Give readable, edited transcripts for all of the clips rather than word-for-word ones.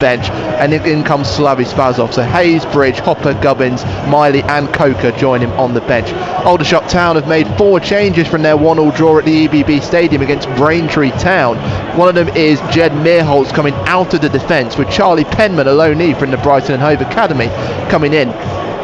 bench, and in comes Slavi Spazov. So Hayes, Bridge, Hopper, Gubbins, Miley and Coker join him on the bench. Aldershot Town have made 4 changes from their 1-1 draw at the EBB Stadium against Braintree Town. One of them is Jed Meerholz coming out of the defence, with Charlie Penman, a loanee from the Brighton and Hove Academy, coming in.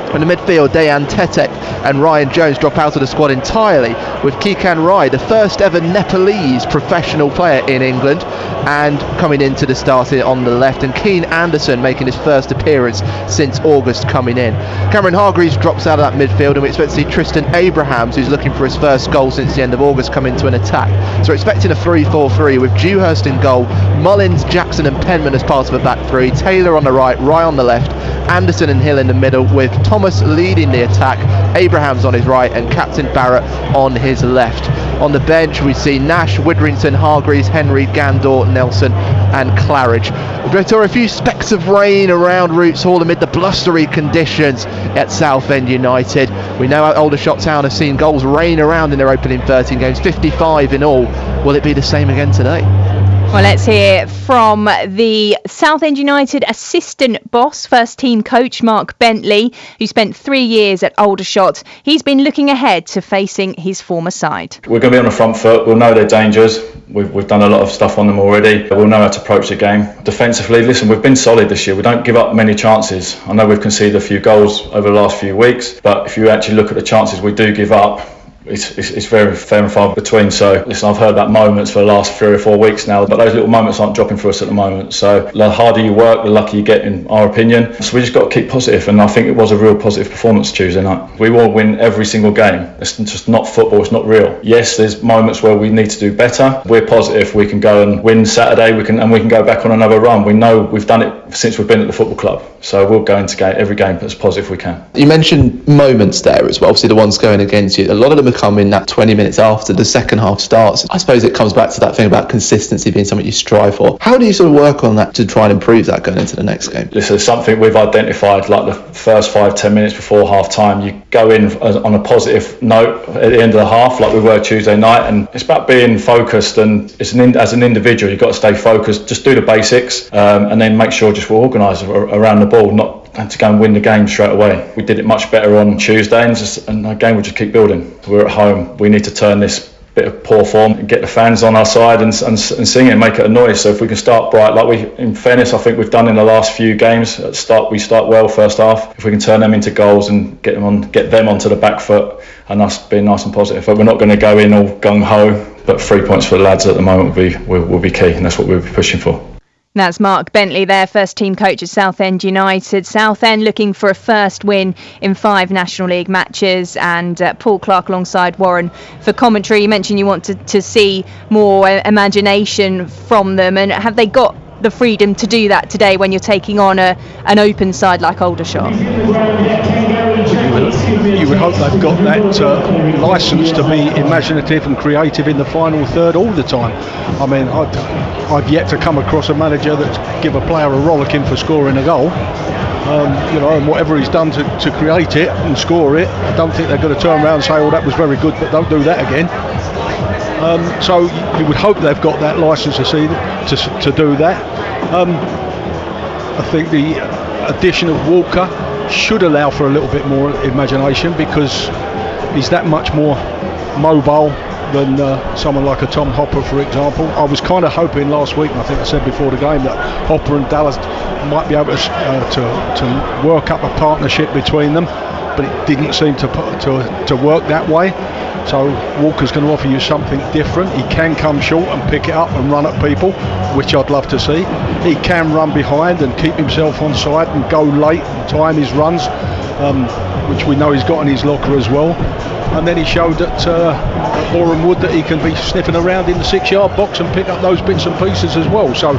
In the midfield, Dayan Tetek and Ryan Jones drop out of the squad entirely, with Kikan Rai, the first ever Nepalese professional player in England, and coming into the starting on the left, and Keane Anderson making his first appearance since August coming in. Cameron Hargreaves drops out of that midfield, and we expect to see Tristan Abrahams, who's looking for his first goal since the end of August, come into an attack. So we're expecting a 3-4-3 with Dewhurst in goal, Mullins, Jackson and Penman as part of a back three, Taylor on the right, Rai on the left, Anderson and Hill in the middle, with Thomas leading the attack, Abrahams on his right and Captain Barrett on his left. On the bench we see Nash, Widrington, Hargreaves, Henry, Gandor, Nelson and Claridge. There are a few specks of rain around Roots Hall amid the blustery conditions at Southend United. We know Aldershot Town have seen goals rain around in their opening 13 games, 55 in all. Will it be the same again today? Well, let's hear from the Southend United assistant boss, first team coach Mark Bentley, who spent 3 years at Aldershot. He's been looking ahead to facing his former side. We're going to be on the front foot. We'll know their dangers. We've done a lot of stuff on them already. We'll know how to approach the game. Defensively, listen, we've been solid this year. We don't give up many chances. I know we've conceded a few goals over the last few weeks, but if you actually look at the chances we do give up, it's very fair and far between. So listen, I've heard about moments for the last 3 or 4 weeks now, but those little moments aren't dropping for us at the moment. So the harder you work, the luckier you get, in our opinion. So we just got to keep positive, and I think it was a real positive performance Tuesday night. We will win every single game. It's just not football, it's not real. Yes, there's moments where we need to do better. We're positive we can go and win Saturday, we can go back on another run. We know we've done it since we've been at the football club. So we'll go into every game as positive we can. You mentioned moments there as well, obviously the ones going against you. A lot of them have come in that 20 minutes after the second half starts. I suppose it comes back to that thing about consistency being something you strive for. How do you sort of work on that to try and improve that going into the next game? This is something we've identified, like the first 5-10 minutes before half time. You go in on a positive note at the end of the half, like we were Tuesday night, and it's about being focused, and as an individual you've got to stay focused, just do the basics, and then make sure just we're organised around the ball, not to go and win the game straight away. We did it much better on Tuesday, and the game will just keep building. We're at home, we need to turn this bit of poor form and get the fans on our side and sing it and make it a noise. So if we can start bright, in fairness, I think we've done in the last few games, we start well first half. If we can turn them into goals and get them onto the back foot, and us being nice and positive. But we're not going to go in all gung-ho, but 3 points for the lads at the moment will be key, and that's what we'll be pushing for. That's Mark Bentley there, first team coach at Southend United. Southend looking for a first win in 5 National League matches, and Paul Clark alongside Warren for commentary. You mentioned you want to see more imagination from them, and have they got the freedom to do that today when you're taking on an open side like Aldershot? You would hope they've got that licence to be imaginative and creative in the final third all the time. I mean, I've yet to come across a manager that's give a player a rollicking for scoring a goal. And whatever he's done to create it and score it, I don't think they're going to turn around and say, "Oh, that was very good, but don't do that again." So you would hope they've got that licence to do that. I think the addition of Walker should allow for a little bit more imagination, because he's that much more mobile than someone like a Tom Hopper, for example. I was kind of hoping last week, and I think I said before the game, that Hopper and Dallas might be able to work up a partnership between them, but it didn't seem to work that way. So Walker's going to offer you something different. He can come short and pick it up and run at people, which I'd love to see. He can run behind and keep himself on side and go late and time his runs, which we know he's got in his locker as well. And then he showed at Boreham Wood that he can be sniffing around in the 6-yard box and pick up those bits and pieces as well. So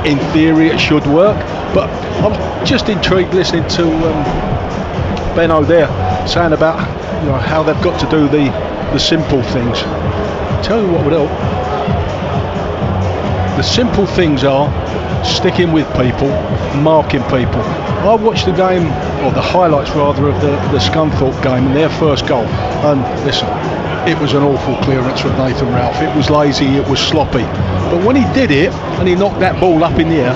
in theory it should work. But I'm just intrigued listening to Benno there saying about how they've got to do the simple things. I'll tell you what would help. The simple things are sticking with people, marking people. I watched the game, or the highlights rather, of the Scunthorpe game and their first goal. And listen, it was an awful clearance from Nathan Ralph. It was lazy, it was sloppy. But when he did it, and he knocked that ball up in the air,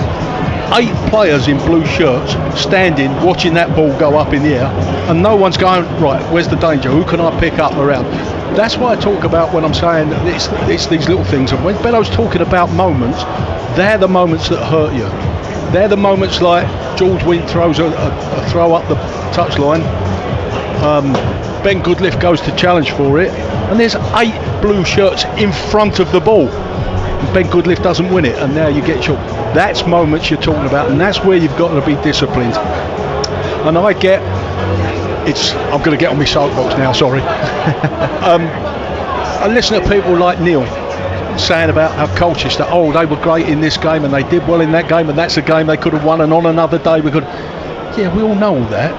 8 players in blue shirts standing watching that ball go up in the air, and no one's going, right, where's the danger, who can I pick up around? That's what I talk about when I'm saying it's these little things. And when Bello's talking about moments, they're the moments that hurt you. They're the moments like George Wint throws a throw up the touchline, Ben Goodliff goes to challenge for it, and there's 8 blue shirts in front of the ball, and Ben Goodliff doesn't win it, and now you get your... That's moments you're talking about, and that's where you've got to be disciplined. And I'm going to get on my soapbox now, sorry. I listen to people like Neil saying about how Colchester, they were great in this game and they did well in that game, and that's a game they could have won, and on another day we could... Yeah, we all know all that,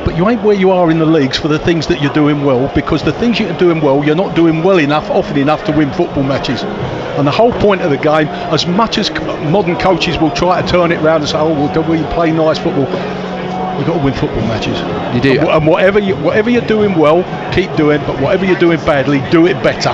but you ain't where you are in the leagues for the things that you're doing well, because the things you're doing well, you're not doing well enough, often enough, to win football matches. And the whole point of the game, as much as modern coaches will try to turn it around and say, do we play nice football? You've got to win football matches. You do. And whatever you're doing well, keep doing. But whatever you're doing badly, do it better.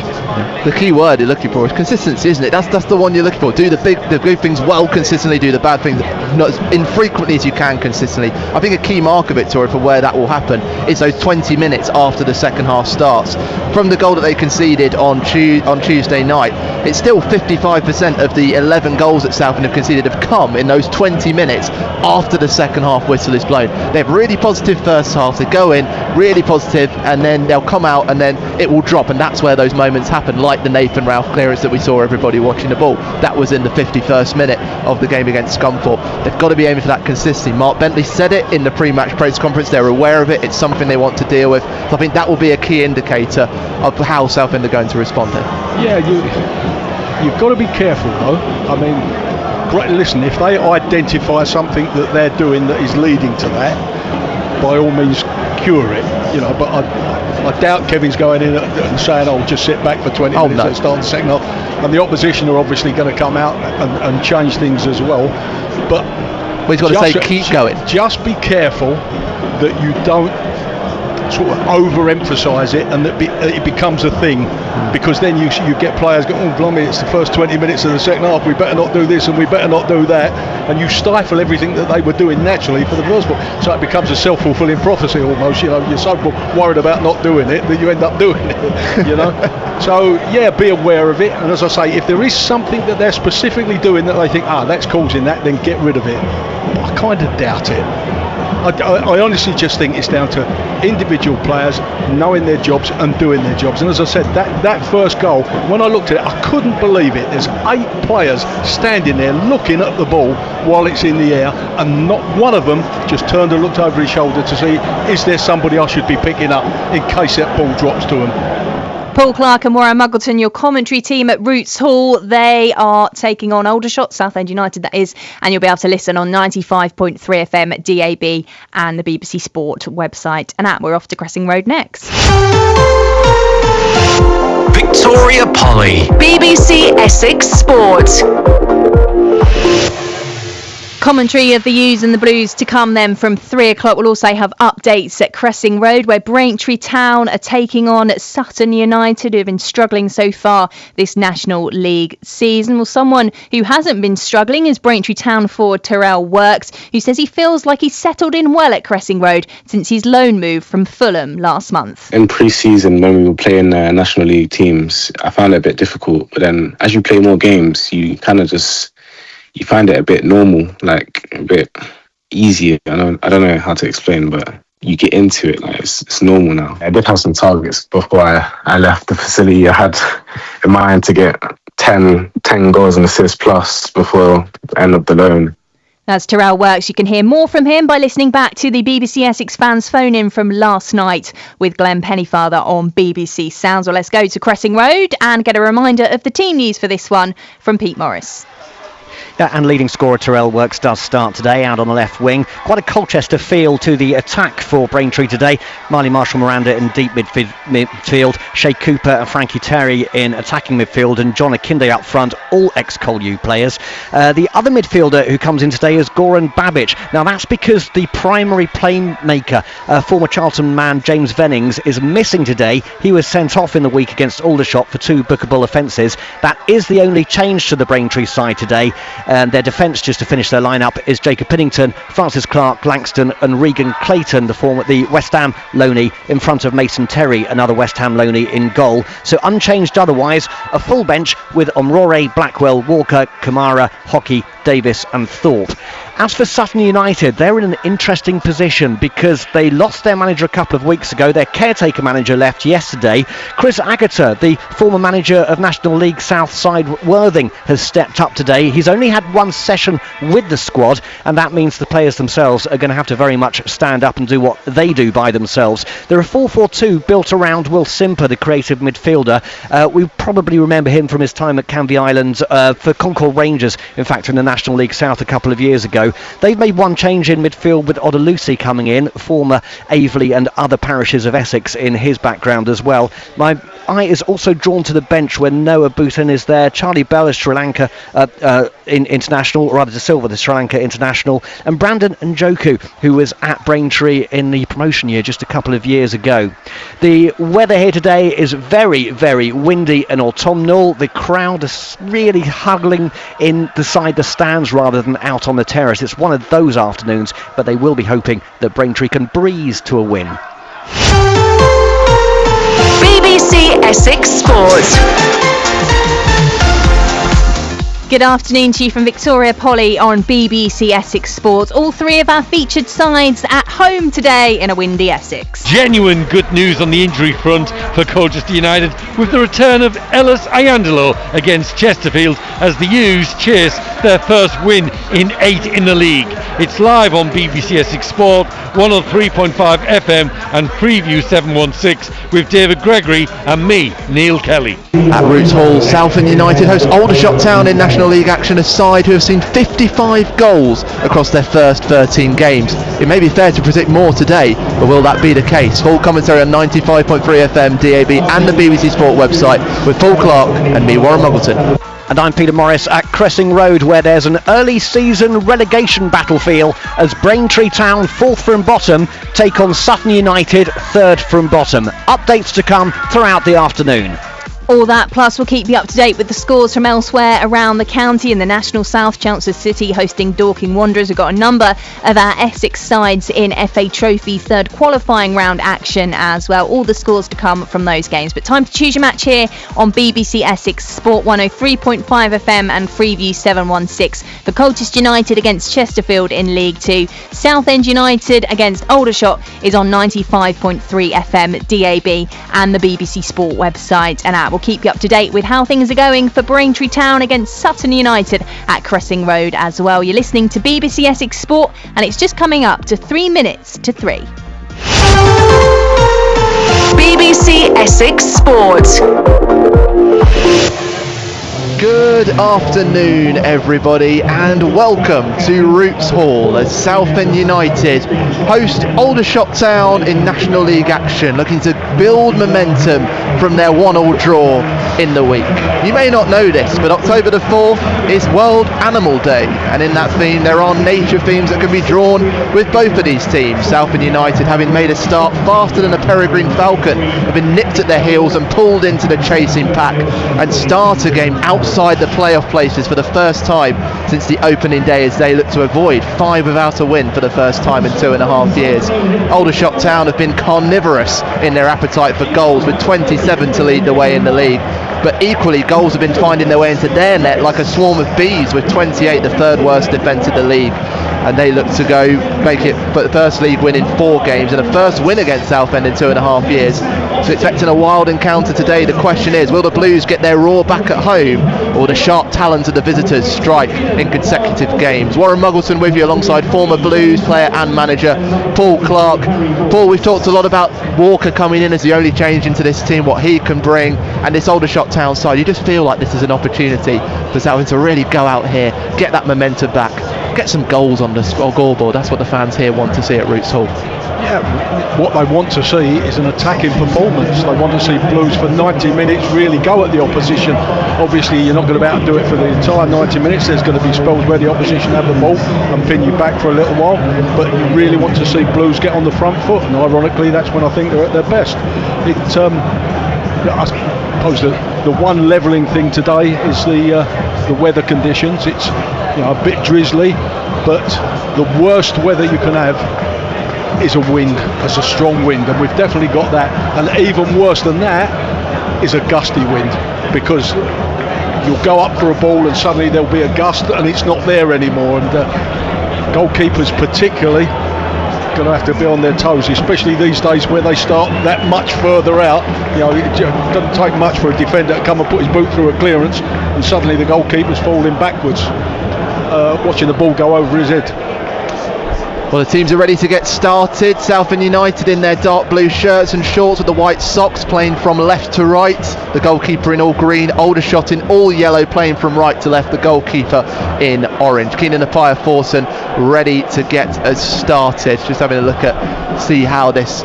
The key word you're looking for is consistency, isn't it? That's the one you're looking for. Do the good things well consistently. Do the bad things not as infrequently as you can consistently. I think a key marker, Victoria, for where that will happen is those 20 minutes after the second half starts. From the goal that they conceded on Tuesday night, it's still 55% of the 11 goals that Southend have conceded have come in those 20 minutes after the second half whistle is blown. They have really positive first half, they go in really positive, and then they'll come out and then it will drop, and that's where those moments happen, like the Nathan Ralph clearance that we saw everybody watching the ball. That was in the 51st minute of the game against Scunthorpe. They've got to be aiming for that consistency. Mark Bentley said it in the pre-match press conference, they're aware of it, it's something they want to deal with. So I think that will be a key indicator of how Southend are going to respond here. Yeah, you've got to be careful though. I mean, listen, if they identify something that they're doing that is leading to that, by all means cure it, but I doubt Kevin's going in and saying, just sit back for 20 minutes and start the second half. And the opposition are obviously going to come out and change things as well. But he's got to say keep going. Just be careful that you don't sort of overemphasise it and that it becomes a thing, because then you get players go, blimey, it's the first 20 minutes of the second half, we better not do this and we better not do that, and you stifle everything that they were doing naturally for the first ball. So it becomes a self-fulfilling prophecy almost. You're so worried about not doing it that you end up doing it. So yeah, be aware of it, and as I say, if there is something that they're specifically doing that they think that's causing that, then get rid of it. But I kind of doubt it. I honestly just think it's down to individual players knowing their jobs and doing their jobs. And as I said, that first goal, when I looked at it, I couldn't believe it. There's 8 players standing there looking at the ball while it's in the air, and not one of them just turned and looked over his shoulder to see, is there somebody I should be picking up in case that ball drops to them. Paul Clark and Warren Muggleton, your commentary team at Roots Hall. They are taking on Aldershot, Southend United that is, and you'll be able to listen on 95.3 FM at DAB and the BBC Sport website and app. We're off to Cressing Road next. Victoria Polly, BBC Essex Sport. Commentary of the U's and the Blues to come then from 3 o'clock. We'll also have updates at Cressing Road, where Braintree Town are taking on Sutton United, who have been struggling so far this National League season. Well, someone who hasn't been struggling is Braintree Town forward Terrell Works, who says he feels like he's settled in well at Cressing Road since his loan move from Fulham last month. In pre-season, when we were playing National League teams, I found it a bit difficult. But then as you play more games, you kind of just... you find it a bit normal, like a bit easier. I don't know how to explain, but you get into it. Like it's normal now. I did have some targets before I left the facility. I had in mind to get 10 goals and assists plus before the end of the loan. That's Terrell Works. You can hear more from him by listening back to the BBC Essex fans phone in from last night with Glenn Pennyfather on BBC Sounds. Well, let's go to Cressing Road and get a reminder of the team news for this one from Pete Morris. And leading scorer Terrell Works does start today out on the left wing. Quite a Colchester feel to the attack for Braintree today. Marley Marshall-Miranda in deep midfield, Shay Cooper and Frankie Terry in attacking midfield, and John Akinde up front, all ex-Col-U players. The other midfielder who comes in today is Goran Babic. Now that's because the primary playmaker, former Charlton man James Vennings, is missing today. He was sent off in the week against Aldershot for 2 bookable offences. That is the only change to the Braintree side today. And their defence, just to finish their lineup, is Jacob Pinnington, Francis Clark, Langston and Regan Clayton, the West Ham loanee, in front of Mason Terry, another West Ham loanee, in goal. So unchanged otherwise, a full bench with Omrore, Blackwell, Walker, Kamara, Hockey, Davis and Thorpe. As for Sutton United, they're in an interesting position because they lost their manager a couple of weeks ago. Their caretaker manager left yesterday. Chris Agata, the former manager of National League South side Worthing, has stepped up today. He's only had one session with the squad, and that means the players themselves are going to have to very much stand up and do what they do by themselves. They're a 4-4-2 built around Will Simper, the creative midfielder. We probably remember him from his time at Canvey Island for Concord Rangers, in fact, in the National League South a couple of years ago. They've made one change in midfield with Odalusi coming in, former Aveley and other parishes of Essex in his background as well. My eye is also drawn to the bench where Noah Bhutan is there. Charlie Bell is Sri Lanka international, or rather De Silva, the Sri Lanka international, and Brandon Njoku, who was at Braintree in the promotion year just a couple of years ago. The weather here today is very, very windy and autumnal. The crowd is really huddling inside the stands rather than out on the terrace. It's one of those afternoons, but they will be hoping that Braintree can breeze to a win. BBC Essex Sport. Good afternoon to you from Victoria Polly on BBC Essex Sport. All three of our featured sides at home today in a windy Essex. Genuine good news on the injury front for Colchester United with the return of Ellis Ayandolo against Chesterfield as the U's chase their first win in 8 in the league. It's live on BBC Essex Sport, 103.5 FM and Preview 716 with David Gregory and me, Neil Kelly. At Roots Hall, Southend United host Aldershot Town in National League action, a side who have seen 55 goals across their first 13 games. It may be fair to predict more today, but will that be the case? Full commentary on 95.3 FM, DAB and the BBC Sport website with Paul Clark and me, Warren Muggleton. And I'm Peter Morris at Cressing Road, where there's an early season relegation battlefield as Braintree Town, 4th from bottom, take on Sutton United, 3rd from bottom. Updates to come throughout the afternoon. All that, plus we'll keep you up to date with the scores from elsewhere around the county. In the National South, Chelmsford City hosting Dorking Wanderers. We've got a number of our Essex sides in FA Trophy third qualifying round action as well. All the scores to come from those games. But time to choose your match here on BBC Essex Sport 103.5 FM and Freeview 716 for Colchester United against Chesterfield in League 2. Southend United against Aldershot is on 95.3 FM, DAB and the BBC Sport website and app. We'll keep you up to date with how things are going for Braintree Town against Sutton United at Cressing Road as well. You're listening to BBC Essex Sport and it's just coming up to 3 minutes to 3. BBC Essex Sport. Good afternoon everybody and welcome to Roots Hall as Southend United host Aldershot Town in National League action, looking to build momentum from their 1-1 draw in the week. You may not know this, but October the 4th is World Animal Day, and in that theme there are nature themes that can be drawn with both of these teams. Southend United, having made a start faster than a peregrine falcon, have been nipped at their heels and pulled into the chasing pack and start a game outside the playoff places for the first time since the opening day, as they look to avoid 5 without a win for the first time in 2.5 years. Aldershot Town have been carnivorous in their appetite for goals, with 27 to lead the way in the league, but equally goals have been finding their way into their net like a swarm of bees, with 28, the third worst defence in the league. And they look to go make it for the first league win in 4 games and a first win against Southend in 2.5 years. So expecting a wild encounter today. The question is, will the Blues get their roar back at home, or the sharp talons of the visitors strike in consecutive games? Warren Muggleton with you alongside former Blues player and manager Paul Clark. Paul, we've talked a lot about Walker coming in as the only change into this team, what he can bring, and this Aldershot Town side. You just feel like this is an opportunity for Southend to really go out here, get that momentum back, get some goals on the scoreboard. That's what the fans here want to see at Roots Hall. Yeah, what they want to see is an attacking performance. They want to see Blues for 90 minutes really go at the opposition. Obviously you're not going to be able to do it for the entire 90 minutes. There's going to be spells where the opposition have the ball and pin you back for a little while, but you really want to see Blues get on the front foot, and ironically that's when I think they're at their best. I suppose the one levelling thing today is the weather conditions. It's a bit drizzly, but the worst weather you can have is a wind, as a strong wind, and we've definitely got that. And even worse than that is a gusty wind, because you'll go up for a ball and suddenly there'll be a gust and it's not there anymore. And goalkeepers particularly going to have to be on their toes, especially these days where they start that much further out. It doesn't take much for a defender to come and put his boot through a clearance, and suddenly the goalkeeper's falling backwards, watching the ball go over his head. Well, the teams are ready to get started. Southend United in their dark blue shirts and shorts with the white socks, playing from left to right. The goalkeeper in all green. Aldershot in all yellow, playing from right to left. The goalkeeper in orange. Keenan Appiah Forson ready to get us started. Just having a look at, see how this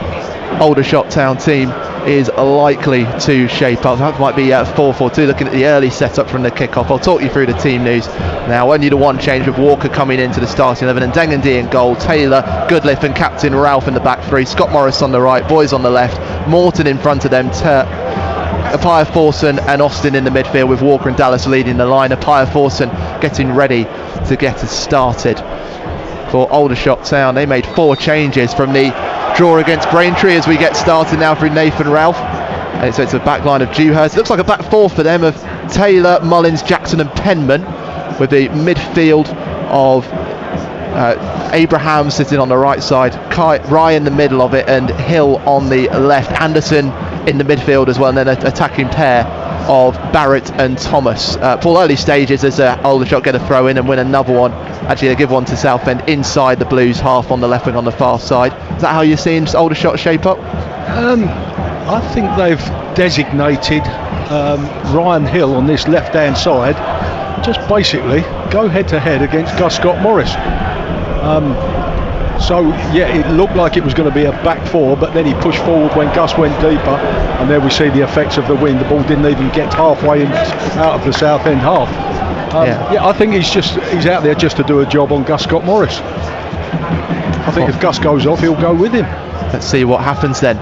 Aldershot Town team is likely to shape up. That might be 4-4-2, looking at the early setup from the kick-off. I'll talk you through the team news now. Only the one change, with Walker coming into the starting 11 and Dengendy in goal, Taylor, Goodliff and captain Ralph in the back three, Scott Morris on the right, Boys on the left, Morton in front of them, Appiah Forson and Austin in the midfield, with Walker and Dallas leading the line. Appiah Forson getting ready to get us started for Aldershot Town. They made 4 changes from the draw against Braintree as we get started now through Nathan Ralph. And so it's a back line of Dewhurst. It looks like a back 4 for them of Taylor, Mullins, Jackson and Penman, with the midfield of Abraham sitting on the right side, Ryan in the middle of it and Hill on the left, Anderson in the midfield as well, and then an attacking pair of Barrett and Thomas. Paul, early stages as Aldershot get a throw in and win another one. Actually, they give one to Southend inside the Blues half on the left wing on the far side. Is that how you're seeing Aldershot shape up? I think they've designated Ryan Hill on this left-hand side, just basically go head-to-head against Gus Scott Morris. So yeah, it looked like it was going to be a back 4, but then he pushed forward when Gus went deeper, and there we see the effects of the wind. The ball didn't even get halfway out of the Southend half. I think he's out there just to do a job on Gus Scott Morris. I think if Gus goes off, he'll go with him. Let's see what happens then,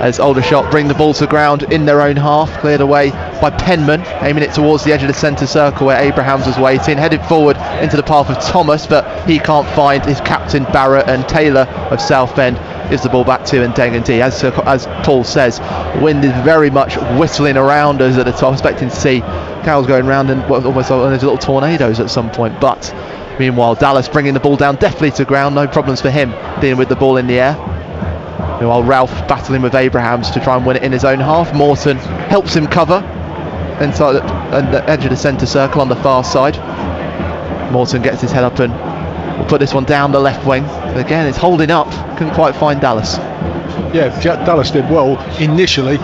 as Aldershot bring the ball to ground in their own half, cleared away by Penman, aiming it towards the edge of the centre circle where Abrahams was waiting, headed forward into the path of Thomas, but he can't find his captain Barrett, and Taylor of Southend gives the ball back to and Dengendy. As Paul says, the wind is very much whistling around us at the top, expecting to see cows going round and almost like there's little tornadoes at some point. But meanwhile, Dallas bringing the ball down deftly to ground, no problems for him dealing with the ball in the air. Meanwhile, Ralph battling with Abrahams to try and win it in his own half. Morton helps him cover inside the edge of the centre circle on the far side. Morton gets his head up and will put this one down the left wing. But again, it's holding up, couldn't quite find Dallas. Yeah, Dallas did well initially.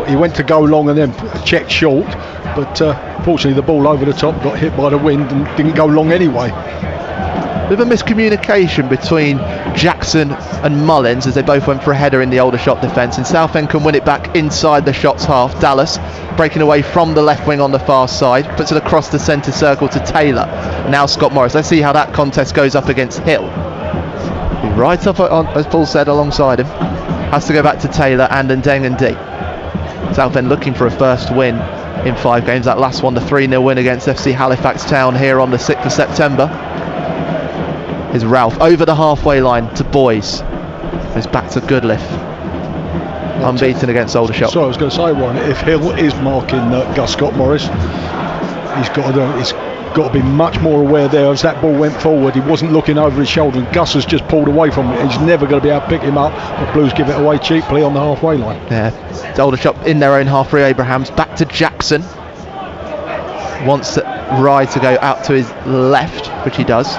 He went to go long and then checked short, but fortunately the ball over the top got hit by the wind and didn't go long anyway. Bit of a miscommunication between Jackson and Mullins as they both went for a header in the Aldershot defence, and Southend can win it back inside the Shots half. Dallas breaking away from the left wing on the far side, puts it across the centre circle to Taylor. Now Scott Morris. Let's see how that contest goes up against Hill. Right up on, as Paul said, alongside him. Has to go back to Taylor and Dengendy. Southend looking for a first win in 5 games. That last one, the 3-0 win against FC Halifax Town here on the 6th of September. Is Ralph over the halfway line to Boys. It's back to Goodliff. Unbeaten against Aldershot. So I was going to say, Warren, if Hill is marking Gus Scott Morris, he's got to be much more aware there. As that ball went forward, he wasn't looking over his shoulder, and Gus has just pulled away from it. He's never going to be able to pick him up. The Blues give it away cheaply on the halfway line. Yeah, Aldershot in their own half. Abrahams back to Jackson. Wants Rye to go out to his left, which he does.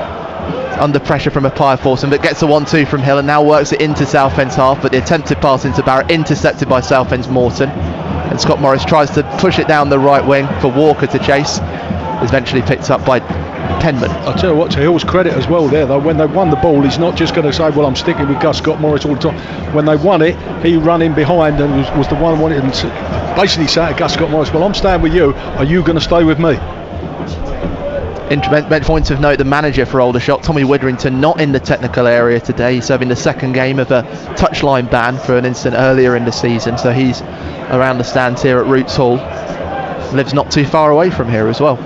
Under pressure from Appiah Forson, but gets a 1-2 from Hill and now works it into Southend's half, but the attempted pass into Barrett intercepted by Southend's Morton, and Scott Morris tries to push it down the right wing for Walker to chase. Is eventually picked up by Penman. I'll tell you what, to Hill's credit as well there though, when they won the ball, he's not just going to say, well, I'm sticking with Gus Scott Morris all the time. When they won it, he ran in behind and was the one wanted, and basically said to Gus Scott Morris, well, I'm staying with you, are you going to stay with me? Point of note, the manager for Aldershot, Tommy Witherington, not in the technical area today. He's serving the second game of a touchline ban for an incident earlier in the season, so he's around the stands here at Roots Hall. Lives not too far away from here as well.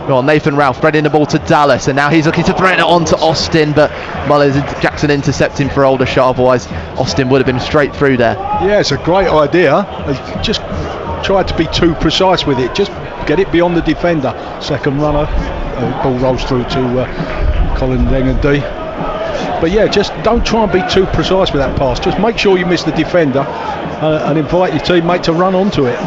Well, Nathan Ralph spreading the ball to Dallas, and now he's looking to threaten it on to Austin, but Mullins and Jackson intercepting for Aldershot. Otherwise, Austin would have been straight through there. Yeah, it's a great idea. Just tried to be too precise with it. Just get it beyond the defender. Second runner, ball rolls through to Colin Dengendy. But yeah, just don't try and be too precise with that pass. Just make sure you miss the defender and invite your teammate to run onto it.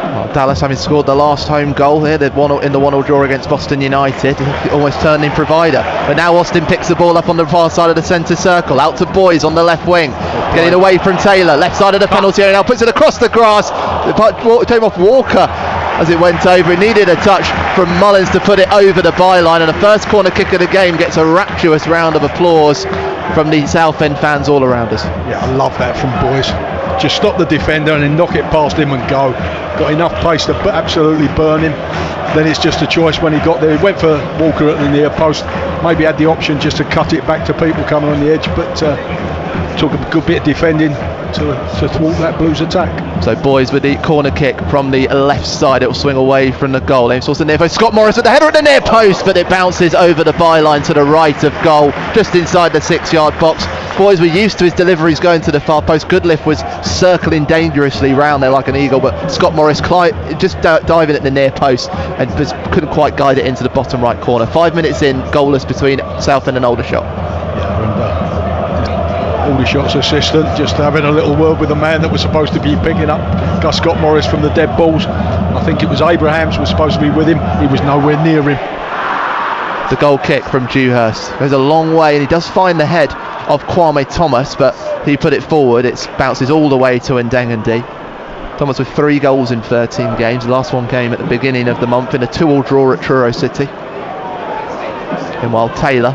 Well, Dallas having scored the last home goal here, they'd in the 1-1 draw against Boston United, almost turned in provider. But now Austin picks the ball up on the far side of the centre circle, out to Boys on the left wing, getting away from Taylor, left side of the penalty area, now puts it across the grass. It came off Walker as it went over. It needed a touch from Mullins to put it over the byline, and the first corner kick of the game gets a rapturous round of applause from the Southend fans all around us. Yeah, I love that from Boys. Just stop the defender and then knock it past him and go. Got enough pace to absolutely burn him. Then it's just a choice when he got there. He went for Walker at the near post. Maybe had the option just to cut it back to people coming on the edge, but took a good bit of defending to thwart that Blues attack. So Boys with the corner kick from the left side. It will swing away from the goal. Aims towards the near post. Scott Morris with the header at the near post, but it bounces over the byline to the right of goal, just inside the 6-yard box. Boys were used to his deliveries going to the far post. Goodliff was circling dangerously round there like an eagle, but Scott Morris just diving at the near post and just couldn't quite guide it into the bottom right corner. 5 minutes in, goalless between Southend and Aldershot. Aldershot's assistant just having a little word with the man that was supposed to be picking up Gus Scott Morris from the dead balls. I think it was Abrahams was supposed to be with him. He was nowhere near him. The goal kick from Dewhurst goes a long way, and he does find the head of Kwame Thomas, but he put it forward. It bounces all the way to Ndengendi. Thomas with 3 goals in 13 games. The last one came at the beginning of the month in a 2-2 draw at Truro City. And while Taylor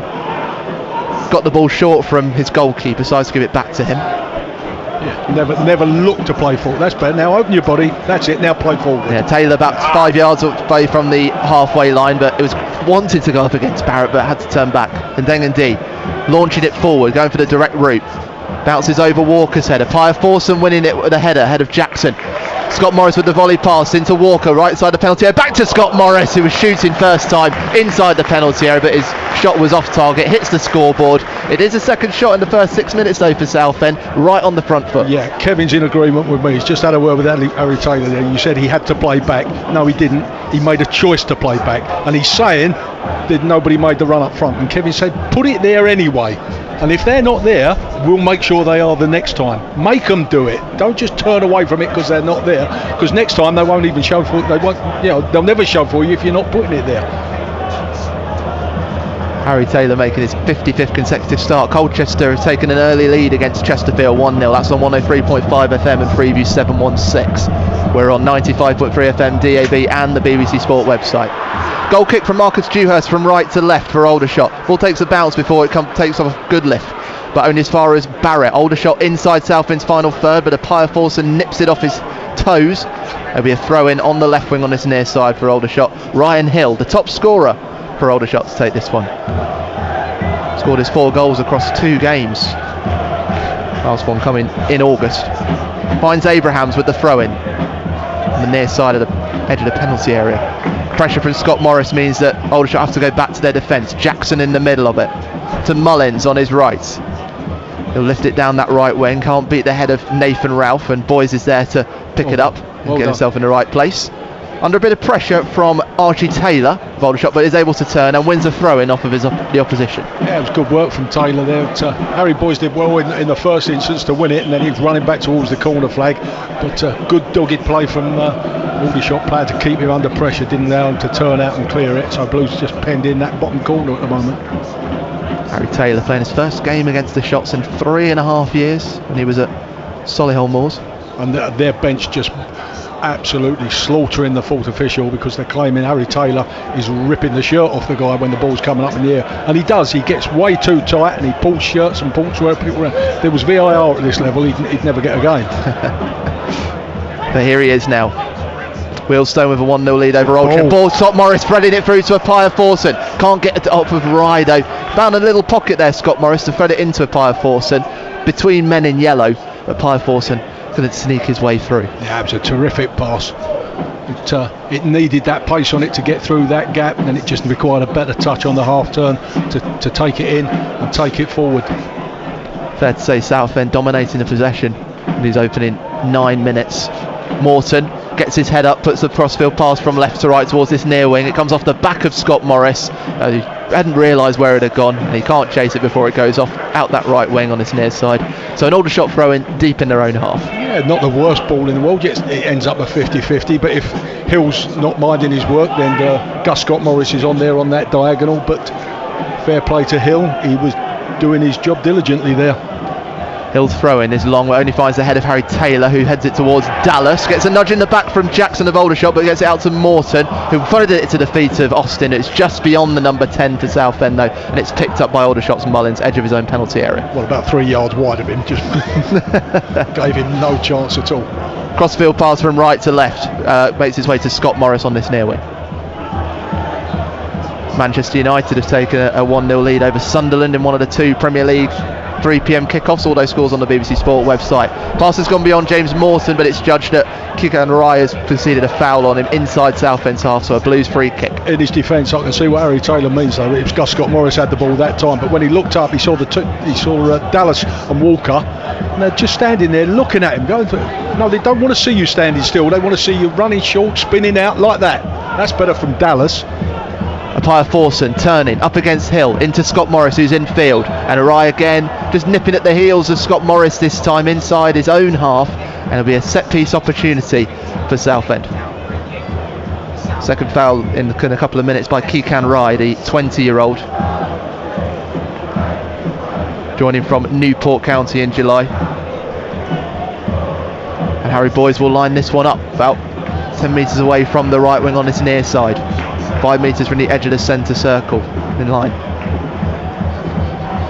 got the ball short from his goalkeeper, decides to give it back to him. Yeah, never look to play forward. That's better. Now open your body. That's it. Now play forward. Yeah, Taylor about 5 yards away from the halfway line, but it was wanted to go up against Barrett, but had to turn back. And Dengendy launching it forward, going for the direct route. Bounces over Walker's header. Pia Forson winning it with a header ahead of Jackson. Scott Morris with the volley pass into Walker, right side of the penalty area. Back to Scott Morris, who was shooting first time inside the penalty area, but his shot was off target, hits the scoreboard. It is a second shot in the first 6 minutes though for Southend, right on the front foot. Yeah, Kevin's in agreement with me. He's just had a word with Harry Taylor there. You said he had to play back. No, he didn't. He made a choice to play back, and he's saying that nobody made the run up front, and Kevin said put it there anyway, and if they're not there, we'll make sure they are the next time. Make them do it. Don't just turn away from it because they're not there, because next time they won't even show for they won't, they'll never show for you if you're not putting it there. Harry Taylor making his 55th consecutive start. Colchester have taken an early lead against Chesterfield 1-0. That's on 103.5 FM and Freeview 716. We're on 95.3 FM, DAB and the BBC Sport website. Goal kick from Marcus Dewhurst from right to left for Aldershot. Ball takes a bounce before it takes off a good lift, but only as far as Barrett. Aldershot inside Southend's final third, but a Pia Forson nips it off his toes. There'll be a throw in on the left wing on this near side for Aldershot. Ryan Hill, the top scorer for Aldershot, to take this one. Scored his 4 goals across 2 games. Last one coming in August. Finds Abrahams with the throw in on the near side of the edge of the penalty area. Pressure from Scott Morris means that Aldershot have to go back to their defence. Jackson in the middle of it to Mullins on his right. He'll lift it down that right wing. Can't beat the head of Nathan Ralph, and Boys is there to pick it up and get himself in the right place. Under a bit of pressure from Archie Taylor of Aldershot, but is able to turn and wins a throw-in off of the opposition. Yeah, it was good work from Taylor there. Harry Boys did well in the first instance to win it, and then he was running back towards the corner flag. But good dogged play from Aldershot player to keep him under pressure, didn't allow him to turn out and clear it. So Blues just penned in that bottom corner at the moment. Harry Taylor playing his first game against the Shots in 3.5 years when he was at Solihull Moors. And their bench just absolutely slaughtering the fourth official, because they're claiming Harry Taylor is ripping the shirt off the guy when the ball's coming up in the air, and he does. He gets way too tight and he pulls shirts and pulls where people are. If there was VAR at this level, he'd never get a game. But here he is now. Wealdstone with a 1-0 lead over Aldershot. Ball Scott Morris spreading it through to a Pia Forson. Can't get it off of Rye though. Found a little pocket there, Scott Morris, to thread it into a Pia Forson between men in yellow, but Pia Forson couldn't sneak his way through. Yeah, it was a terrific pass. It needed that pace on it to get through that gap, and then it just required a better touch on the half turn to take it in and take it forward. Fair to say Southend dominating the possession in these opening 9 minutes. Morton gets his head up, puts the crossfield pass from left to right towards this near wing. It comes off the back of Scott Morris. He hadn't realised where it had gone, and he can't chase it before it goes off out that right wing on this near side. So an Aldershot throw in deep in their own half. Yeah, not the worst ball in the world. It ends up a 50-50, but if Hill's not minding his work, then Gus Scott Morris is on there on that diagonal. But fair play to Hill, he was doing his job diligently there. Hill's throw in is long, but only finds the head of Harry Taylor, who heads it towards Dallas. Gets a nudge in the back from Jackson of Aldershot, but gets it out to Morton, who followed it to the feet of Austin. It's just beyond the number 10 for Southend though, and it's picked up by Aldershot's Mullins, edge of his own penalty area. Well, about 3 yards wide of him, just gave him no chance at all. Crossfield pass from right to left, makes its way to Scott Morris on this near wing. Manchester United have taken a 1-0 lead over Sunderland in one of the two Premier League 3 p.m. kickoffs. All those scores on the BBC Sport website. Pass has gone beyond James Morton, but it's judged that Kikan Rai has conceded a foul on him inside Southend's half, so a Blues free kick. In his defence, I can see what Harry Taylor means though. It was Gus Scott Morris had the ball that time, but when he looked up, he saw Dallas and Walker, and they're just standing there looking at him. No, they don't want to see you standing still. They want to see you running short, spinning out like that. That's better from Dallas. Apia Forson turning up against Hill into Scott Morris, who's in field, and Arai again just nipping at the heels of Scott Morris, this time inside his own half, and it'll be a set piece opportunity for Southend. Second foul in a couple of minutes by Kikan Rai, the 20-year-old, joining from Newport County in July. And Harry Boyes will line this one up about 10 metres away from the right wing on this near side. 5 metres from the edge of the centre circle in line.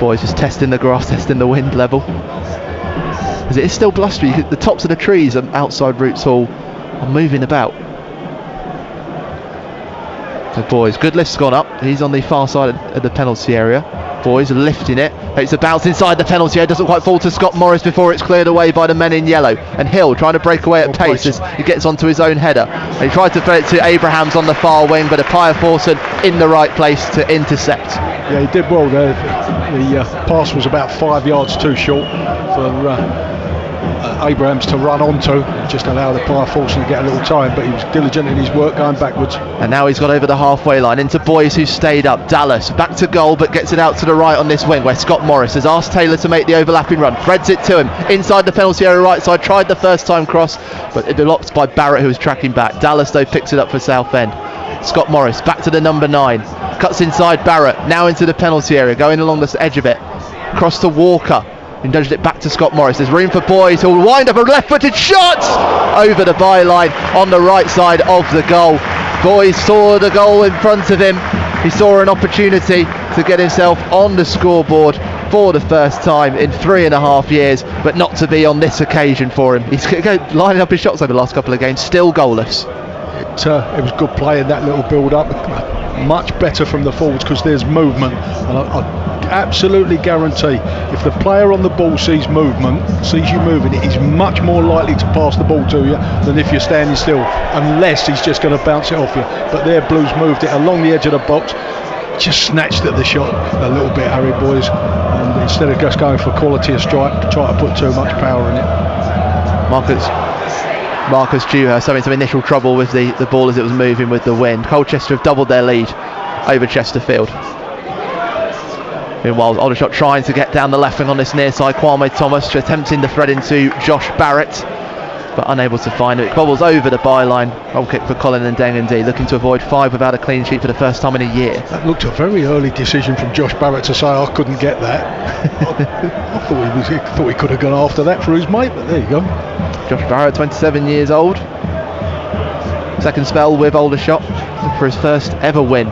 Boys just testing the grass, testing the wind level. As it is still blustery, the tops of the trees outside Roots Hall are moving about. So Boys, good lift's gone up. He's on the far side of the penalty area. Boys lifting it. It's a bounce inside the penalty area. Doesn't quite fall to Scott Morris before it's cleared away by the men in yellow. And Hill trying to break away at pace as he gets onto his own header. And he tried to throw it to Abrahams on the far wing, but Apia Forson in the right place to intercept. Yeah, he did well there. The pass was about 5 yards too short for Abrahams to run onto. Just allowed Apia Forson to get a little time, but he was diligent in his work going backwards. And now he's got over the halfway line into Boys, who stayed up. Dallas back to goal, but gets it out to the right on this wing, where Scott Morris has asked Taylor to make the overlapping run, threads it to him inside the penalty area right side. Tried the first time cross, but it blocked by Barrett, who was tracking back. Dallas though picks it up for Southend. Scott Morris back to the number 9, cuts inside Barrett, now into the penalty area, going along the edge of it, cross to Walker, and nudged it back to Scott Morris. There's room for Boys, who will wind up a left-footed shot over the byline on the right side of the goal. Boys saw the goal in front of him. He saw an opportunity to get himself on the scoreboard for the first time in 3.5 years, but not to be on this occasion for him. He's lining up his shots over the last couple of games, still goalless. It was good play in that little build-up. Much better from the forwards because there's movement, and I absolutely guarantee if the player on the ball sees movement, sees you moving, he's much more likely to pass the ball to you than if you're standing still, unless he's just going to bounce it off you. But there, Blues moved it along the edge of the box, just snatched at the shot a little bit, Harry Boyes, and instead of just going for quality of strike, try to put too much power in it. Marcus Dewhurst having some initial trouble with the ball as it was moving with the wind. Colchester have doubled their lead over Chesterfield. Meanwhile, Aldershot trying to get down the left wing on this near side. Kwame Thomas attempting to thread into Josh Barrett, but unable to find it. It bobbles over the byline. Goal kick for Colin and Dengendy, looking to avoid 5 without a clean sheet for the first time in a year. That looked a very early decision from Josh Barrett to say I couldn't get that. I thought he could have gone after that for his mate, but there you go. Josh Barrett, 27 years old. Second spell with Aldershot for his first ever win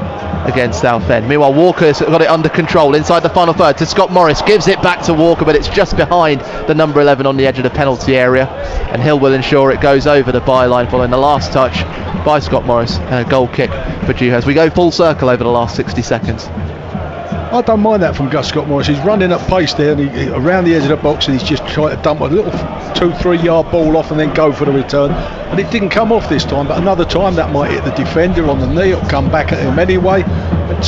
against Southend. Meanwhile, Walker's got it under control inside the final third to Scott Morris, gives it back to Walker, but it's just behind the number 11 on the edge of the penalty area, and Hill will ensure it goes over the byline following the last touch by Scott Morris and a goal kick for Dewhurst. We go full circle over the last 60 seconds. I don't mind that from Gus Scott Morris. He's running at pace there, and he around the edge of the box, and he's just trying to dump a little 2-3 yard ball off and then go for the return. And it didn't come off this time, but another time that might hit the defender on the knee. It'll come back at him anyway. But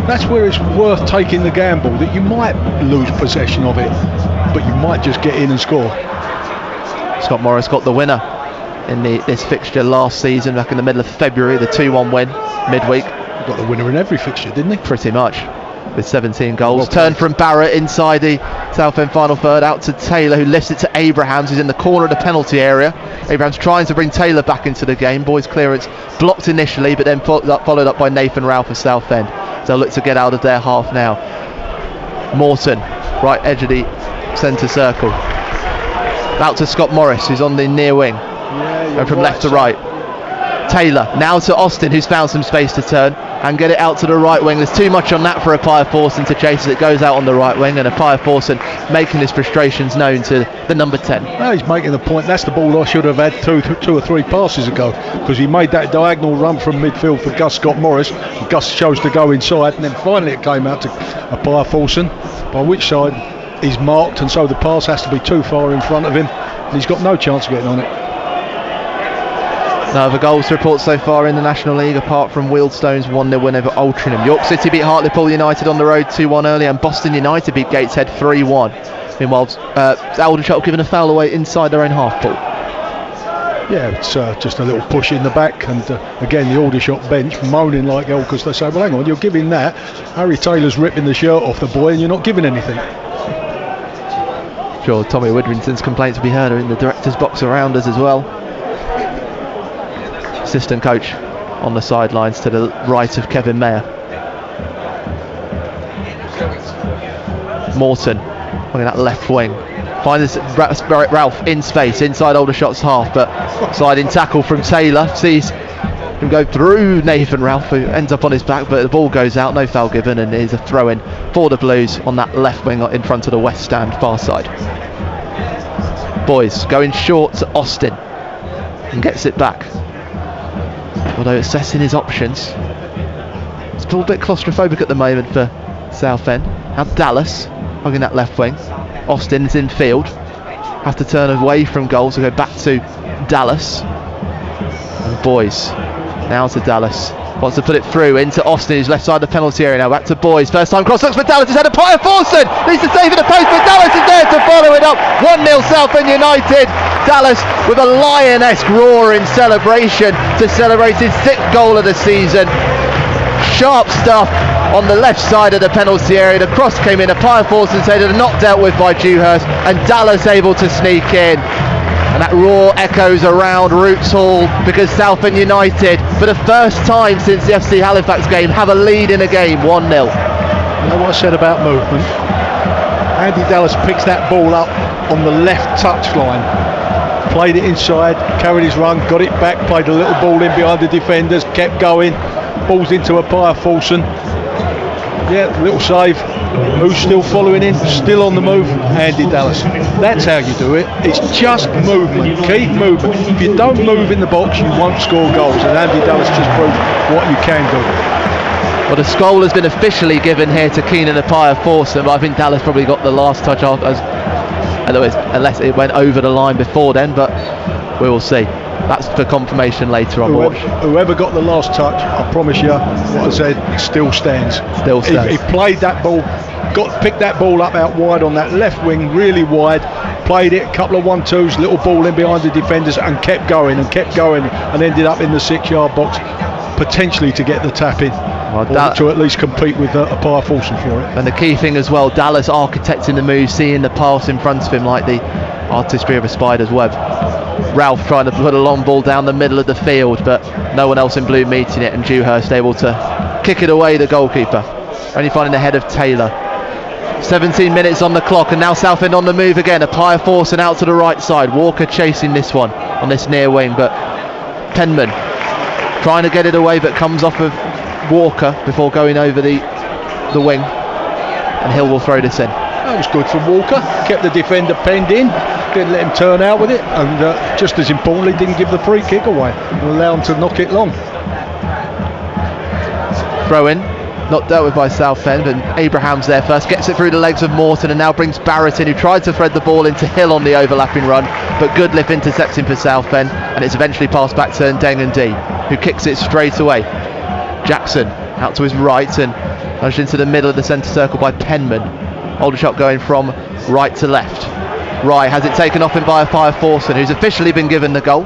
that's where it's worth taking the gamble, that you might lose possession of it, but you might just get in and score. Scott Morris got the winner in this fixture last season, back in the middle of February, the 2-1 win midweek. He got the winner in every fixture, didn't he? Pretty much, with 17 goals. Turn from Barrett inside the Southend final third, out to Taylor, who lifts it to Abrahams, who's in the corner of the penalty area. Abrahams trying to bring Taylor back into the game. Boys' clearance blocked initially, but then followed up by Nathan Ralph of Southend. So look to get out of their half now. Morton, right edge of the centre circle. Out to Scott Morris, who's on the near wing. And from left to right. Taylor now to Austin, who's found some space to turn and get it out to the right wing. There's too much on that for Appiah Forson to chase as it goes out on the right wing, and Appiah Forson making his frustrations known to the number 10. Well, he's making the point, that's the ball I should have had two or three passes ago, because he made that diagonal run from midfield for Gus Scott Morris. Gus chose to go inside, and then finally it came out to Appiah Forson, by which side he's marked, and so the pass has to be too far in front of him, and he's got no chance of getting on it. No other goals to report so far in the National League apart from Wealdstone's 1-0 win over Altrincham. York City beat Hartlepool United on the road 2-1 early, and Boston United beat Gateshead 3-1. Meanwhile, Aldershot given a foul away inside their own half ball. Yeah, it's just a little push in the back, and again the Aldershot bench moaning like hell, because they say, well hang on, you're giving that, Harry Taylor's ripping the shirt off the boy and you're not giving anything. Sure, Tommy Widrington's complaints will be heard are in the director's box around us as well. Assistant coach on the sidelines to the right of Kevin Mayer. Morton on that left wing finds Ralph in space inside Aldershot's half, but sliding tackle from Taylor sees him go through Nathan Ralph, who ends up on his back, but the ball goes out, no foul given, and is a throw in for the Blues on that left wing in front of the West Stand far side. Boys going short to Austin and gets it back, although assessing his options. It's a little bit claustrophobic at the moment for Southend. Now Dallas hugging that left wing. Austin's in field, have to turn away from goal, so go back to Dallas. And Boys now to Dallas, wants to put it through into Austin, who's left side of the penalty area now. Back to Boys, first time cross, looks for Dallas, he's had a Appiah Forson, needs to save in the post, but Dallas is there to follow it up. 1-0 Southend United. Dallas with a lion-esque roar in celebration to celebrate his 6th goal of the season. Sharp stuff on the left side of the penalty area. The cross came in, Appiah Forson said it, not dealt with by Dewhurst, and Dallas able to sneak in. And that roar echoes around Roots Hall, because Southend United, for the first time since the FC Halifax game, have a lead in a game, 1-0. You know what I said about movement? Andy Dallas picks that ball up on the left touchline, played it inside, carried his run, got it back, played a little ball in behind the defenders, kept going, balls into Appiah Forson. Yeah, little save. Who's still following in? Still on the move? Andy Dallas. That's how you do it. It's just movement. Keep moving. If you don't move in the box, you won't score goals. And Andy Dallas just proved what you can do. Well, the goal has been officially given here to Keenan Appiah Forson, but I think Dallas probably got the last touch off, unless it went over the line before then, but we will see. That's for confirmation later on. Whoever got the last touch, I promise you, what I said still stands. Still stands. He played that ball, picked that ball up out wide on that left wing, really wide, played it, a couple of 1-2s, little ball in behind the defenders, and kept going, and ended up in the 6-yard box, potentially to get the tap in. Or to at least compete with Appiah Forson for it. And the key thing as well, Dallas architecting the move, seeing the pass in front of him like the artistry of a spider's web. Ralph trying to put a long ball down the middle of the field, but no one else in blue meeting it, and Dewhurst able to kick it away, the goalkeeper. Only finding the head of Taylor. 17 minutes on the clock, and now Southend on the move again. Appiah Forson out to the right side. Walker chasing this one on this near wing, but Penman trying to get it away, but comes off of Walker before going over the wing, and Hill will throw this in. That was good from Walker, kept the defender penned in, didn't let him turn out with it, and just as importantly didn't give the free kick away and allow him to knock it long. Throw in not dealt with by Southend, and Abraham's there first, gets it through the legs of Morton and now brings Barrett in, who tried to thread the ball into Hill on the overlapping run, but Goodliff intercepting for Southend, and it's eventually passed back to Ndengendi, who kicks it straight away. Jackson out to his right and nudged into the middle of the centre circle by Penman. Aldershot going from right to left. Rye has it taken off him by a Fire Forson, who's officially been given the goal.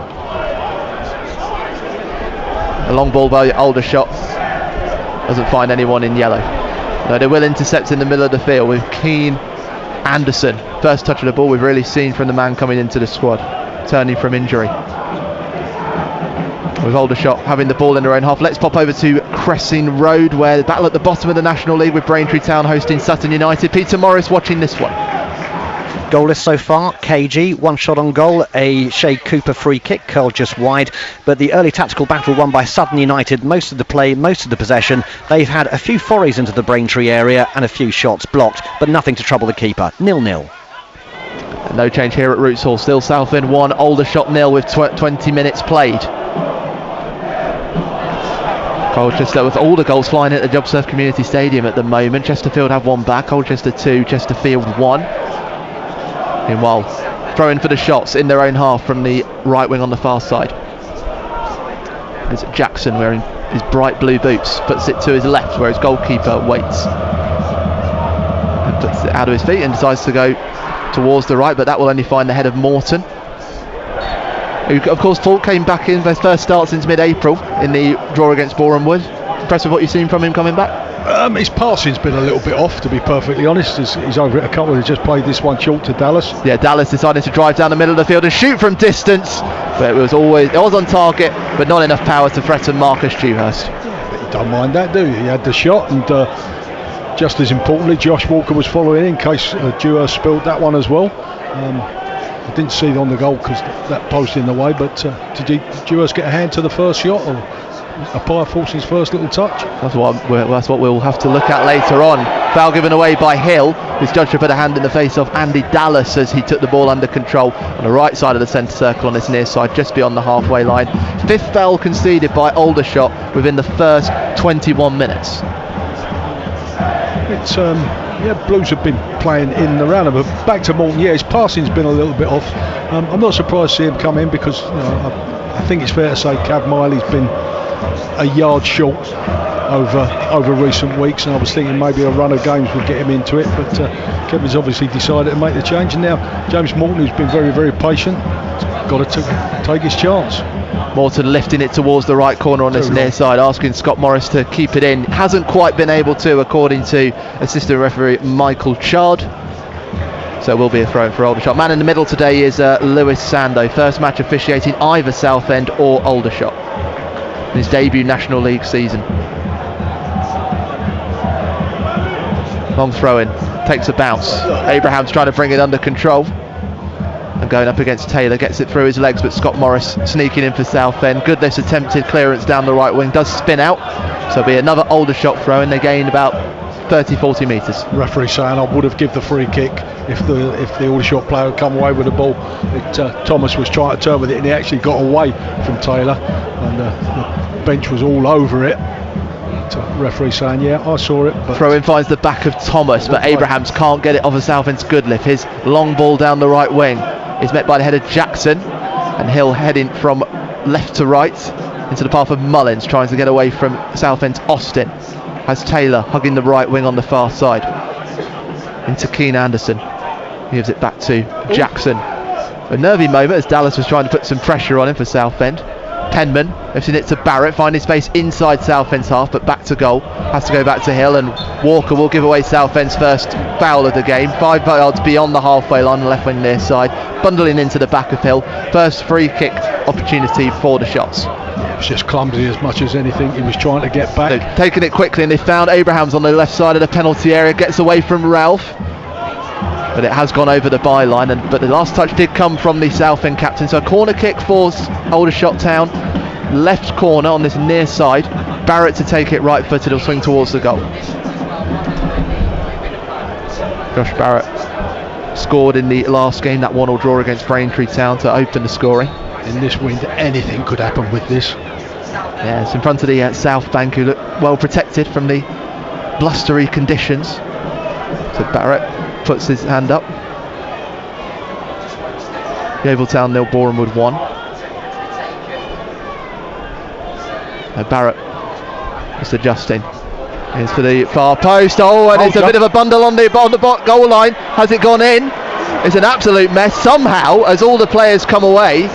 A long ball by Aldershot, doesn't find anyone in yellow. No, they will intercept in the middle of the field with Keane Anderson. First touch of the ball we've really seen from the man coming into the squad, turning from injury. With Aldershot having the ball in their own half. Let's pop over to Cressing Road, where the battle at the bottom of the National League with Braintree Town hosting Sutton United. Peter Morris watching this one. Goalless so far. KG, one shot on goal, a Shay Cooper free kick curled just wide, but the early tactical battle won by Southern United, most of the play, most of the possession. They've had a few forays into the Braintree area and a few shots blocked, but nothing to trouble the keeper. 0-0. No change here at Roots Hall. Still Southend 1, Aldershot 0 with 20 minutes played. Colchester with all the goals flying at the JobSurf Community Stadium at the moment. Chesterfield have one back, Colchester 2, Chesterfield 1. Meanwhile, throwing for the shots in their own half from the right wing on the far side. It's Jackson wearing his bright blue boots, puts it to his left where his goalkeeper waits. And puts it out of his feet and decides to go towards the right, but that will only find the head of Morton, who of course Falk came back in for his first start since mid-April in the draw against Boreham Wood. Impressed with what you've seen from him coming back? His passing's been a little bit off, to be perfectly honest. He's over at a couple. He's just played this one short to Dallas. Yeah, Dallas decided to drive down the middle of the field and shoot from distance, but it was on target, but not enough power to threaten Marcus Dewhurst. But you don't mind that, do you? He had the shot, and just as importantly, Josh Walker was following in case Dewhurst spilled that one as well. I didn't see it on the goal because that post in the way, but did Dewhurst get a hand to the first shot, or Apaya Forson's first little touch? That's what we'll have to look at later on. Foul given away by Hill, who's judged to put a hand in the face of Andy Dallas as he took the ball under control on the right side of the centre circle on this near side, just beyond the halfway line. Fifth foul conceded by Aldershot within the first 21 minutes. It's Blues have been playing in and around him, but back to Morton. Yeah, his passing's been a little bit off. I'm not surprised to see him come in because I think it's fair to say Cav Miley's been a yard short over recent weeks, and I was thinking maybe a run of games would get him into it, but Kevin's obviously decided to make the change, and now James Morton, who's been very, very patient, has got to take his chance. Morton lifting it towards the right corner on this near side, asking Scott Morris to keep it in. Hasn't quite been able to, according to assistant referee Michael Chard. So it will be a throw for Aldershot. Man in the middle today is Lewis Sando, first match officiating either Southend or Aldershot in his debut National League season. Long throw in, takes a bounce. Abraham's trying to bring it under control. And going up against Taylor, gets it through his legs, but Scott Morris sneaking in for Southend. Goodness attempted clearance down the right wing, does spin out, so it'll be another Aldershot throw, and they gain about 30-40 metres. Referee saying I would have given the free kick if the Aldershot player had come away with the ball. Thomas was trying to turn with it, and he actually got away from Taylor, and the bench was all over it. Referee saying, yeah, I saw it. But throw in finds the back of Thomas, but Abrahams can't get it off of Southend's Goodliff. His long ball down the right wing is met by the head of Jackson, and Hill heading from left to right into the path of Mullins, trying to get away from Southend's Austin. Has Taylor hugging the right wing on the far side into Keane Anderson. He gives it back to Jackson. A nervy moment as Dallas was trying to put some pressure on him for Southend. Penman lifting it to Barrett, finding space inside Southend's half, but back to goal. Has to go back to Hill, and Walker will give away Southend's first foul of the game. 5 yards beyond the halfway line, the left wing near side, bundling into the back of Hill. First free kick opportunity for the shots. It was just clumsy as much as anything. He was trying to get back. They've taken it quickly, and they found Abrahams on the left side of the penalty area. Gets away from Ralph, but it has gone over the byline. But the last touch did come from the Southend captain. So a corner kick for Aldershot Town, left corner on this near side. Barrett to take it right footed, he'll swing towards the goal. Josh Barrett scored in the last game, that 1-1 draw against Braintree Town, to open the scoring. In this wind, anything could happen with this. Yeah, it's in front of the South Bank, who look well protected from the blustery conditions. So Barrett puts his hand up. Yeovil 0, Borehamwood 1. Now Barrett is adjusting. Here's for the far post. Oh, and it's a bit of a bundle on the goal line. Has it gone in? It's an absolute mess. Somehow, as all the players come away,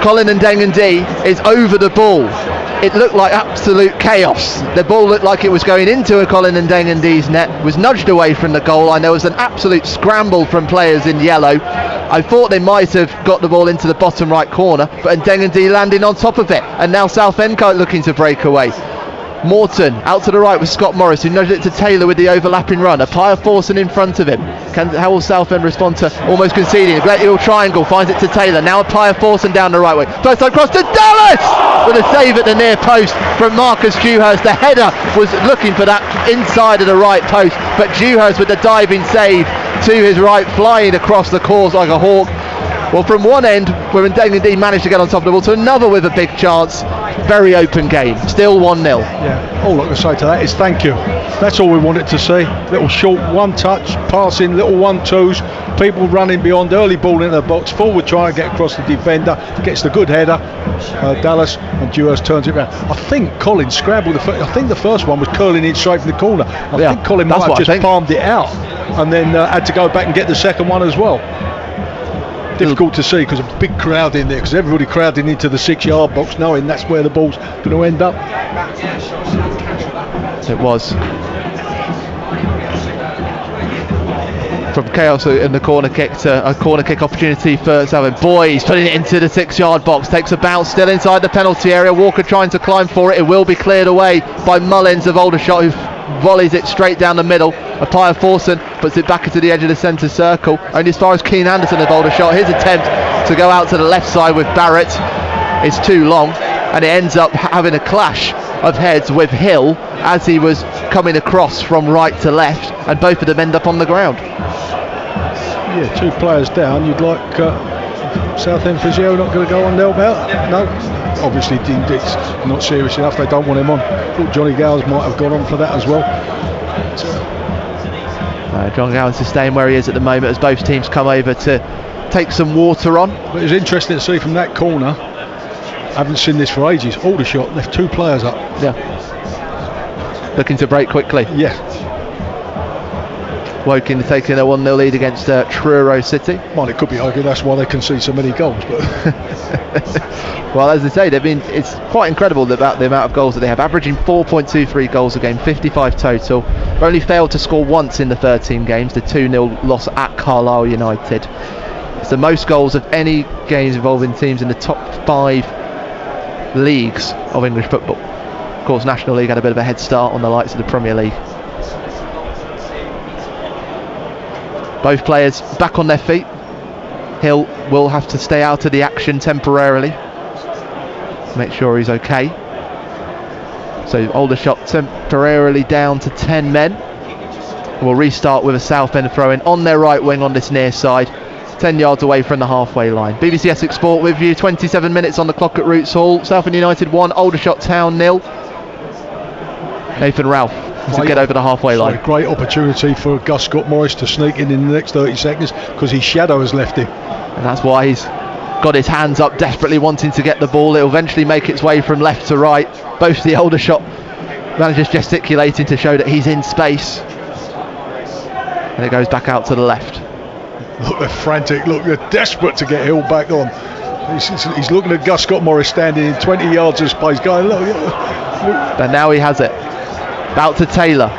Colin Ndengendi is over the ball. It looked like absolute chaos. The ball looked like it was going into a Colin Ndengendi's net, was nudged away from the goal line. There was an absolute scramble from players in yellow. I thought they might have got the ball into the bottom right corner, but Ndengendi landing on top of it. And now Southend looking to break away. Morton out to the right with Scott Morris, who nudged it to Taylor with the overlapping run. A Apia Forson in front of him. How will Southend respond to almost conceding? A great little triangle, finds it to Taylor. Now a Apia Forson down the right way. First time cross to Dallas with a save at the near post from Marcus Dewhurst. The header was looking for that inside of the right post, but Dewhurst with the diving save to his right, flying across the course like a hawk. Well, from one end where Ndengendi managed to get on top of the ball to another with a big chance. Very open game, still 1-0. Yeah, all I can say to that is thank you. That's all we wanted to see. Little short one touch, passing, little 1-2s, people running beyond, early ball into the box, forward trying to get across the defender, gets the good header, Dallas, and Dewhurst turns it around. I think Colin scrambled, I think the first one was curling in straight from the corner. I think Colin might have just palmed it out and then had to go back and get the second one as well. Difficult to see because a big crowd in there, because everybody crowding into the 6-yard box knowing that's where the ball's going to end up. It was. From chaos in the corner kick to a corner kick opportunity for Southend. Boys putting it into the 6-yard box, takes a bounce still inside the penalty area. Walker trying to climb for it. It will be cleared away by Mullins of Aldershot, who volleys it straight down the middle. Apia Forson puts it back into the edge of the centre circle, only as far as Keane Anderson of Aldershot. His attempt to go out to the left side with Barrett is too long, and it ends up having a clash of heads with Hill as he was coming across from right to left, and both of them end up on the ground. Yeah, 2 players down. You'd like Southend physio not going to go on their belt? No, obviously it's not serious enough. They don't want him on. I thought Johnny Gowers might have gone on for that as well. John Gowans is staying where he is at the moment as both teams come over to take some water on. But it was interesting to see from that corner. I haven't seen this for ages. Aldershot left 2 players up. Yeah. Looking to break quickly. Yeah. Woking taking a 1-0 lead against Truro City. Well, it could be argued that's why they concede so many goals. But well, as I say, it's quite incredible about the amount of goals that they have, averaging 4.23 goals a game, 55 total. They've only failed to score once in the 13 games, the 2-0 loss at Carlisle United. It's the most goals of any games involving teams in the top 5 leagues of English football. Of course, National League had a bit of a head start on the likes of the Premier League. Both players back on their feet. Hill will have to stay out of the action temporarily, make sure he's okay. So Aldershot temporarily down to 10 men. We'll restart with a Southend throw-in on their right wing on this near side, 10 yards away from the halfway line. BBC Essex Sport with you, 27 minutes on the clock at Roots Hall. Southend United 1, Aldershot Town 0. Nathan Ralph to get over the halfway line. Great opportunity for Gus Scott Morris to sneak in the next 30 seconds because his shadow has left him. And that's why he's got his hands up, desperately wanting to get the ball. It'll eventually make its way from left to right. Both the Aldershot managers gesticulating to show that he's in space. And it goes back out to the left. Look, they're frantic. Look, they're desperate to get Hill back on. He's looking at Gus Scott Morris standing in 20 yards of space, going, look. But now he has it. Out to Taylor,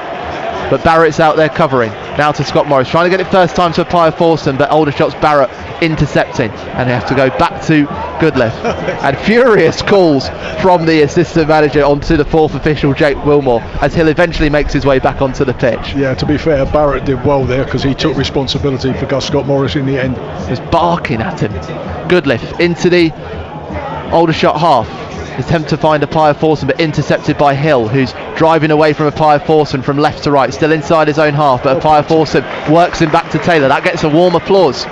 but Barrett's out there covering. Now to Scott Morris, trying to get it first time to Apia Forson, but Aldershot's Barrett intercepting, and they have to go back to Goodliff. And furious calls from the assistant manager onto the 4th official, Jake Wilmore, as Hill eventually makes his way back onto the pitch. Yeah, to be fair, Barrett did well there because he took responsibility for Gus Scott Morris in the end. He was barking at him. Goodliff into the Aldershot half. Attempt to find Apia Forson, but intercepted by Hill, who's driving away from Apia Forson from left to right, still inside his own half, but Apia Forson works him back to Taylor. That gets a warm applause.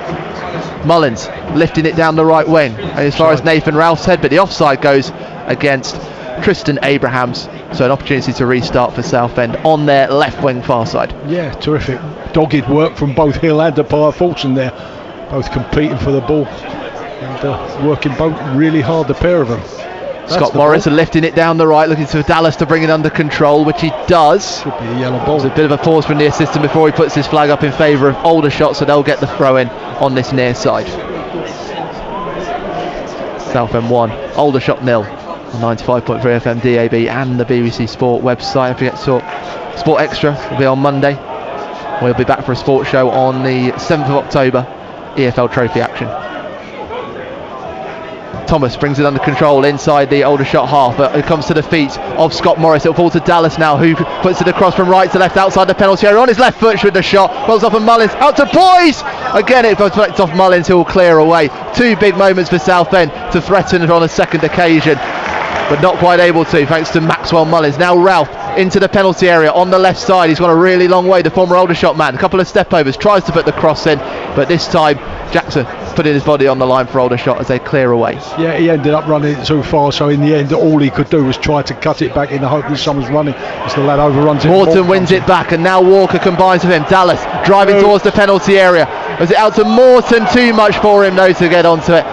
Mullins lifting it down the right wing, and as far as Nathan Ralph's head, but the offside goes against Tristan Abrahams. So an opportunity to restart for Southend on their left wing far side. Yeah, terrific. Dogged work from both Hill and Depaya Fulton there. Both competing for the ball and working both really hard, the pair of them. Scott Morris lifting it down the right, looking for Dallas to bring it under control, which he does. Should be a yellow ball. There's a bit of a pause from the assistant before he puts his flag up in favour of Aldershot, so they'll get the throw in on this near side. Southend 1, Aldershot 0. 95.3 FM DAB and the BBC Sport website. Don't forget Sport Extra will be on Monday. We'll be back for a sports show on the 7th of October. EFL Trophy action. Thomas brings it under control inside the Aldershot half, but it comes to the feet of Scott Morris. It'll fall to Dallas now, who puts it across from right to left outside the penalty area on his left foot with the shot. Rolls off of Mullins, out to Boys! Again it deflects off Mullins, who will clear away. Two big moments for Southend to threaten it on a second occasion, but not quite able to, thanks to Maxwell Mullins. Now Ralph into the penalty area on the left side. He's gone a really long way, the former Aldershot man. A couple of step overs, tries to put the cross in, but this time Jackson putting his body on the line for Aldershot as they clear away. Yeah, he ended up running it too far, so in the end all he could do was try to cut it back in the hope that someone's running as the lad overruns it. Morton wins it back, and now Walker combines with him. Dallas driving towards the penalty area. Was it out to Morton? Too much for him though to get onto it.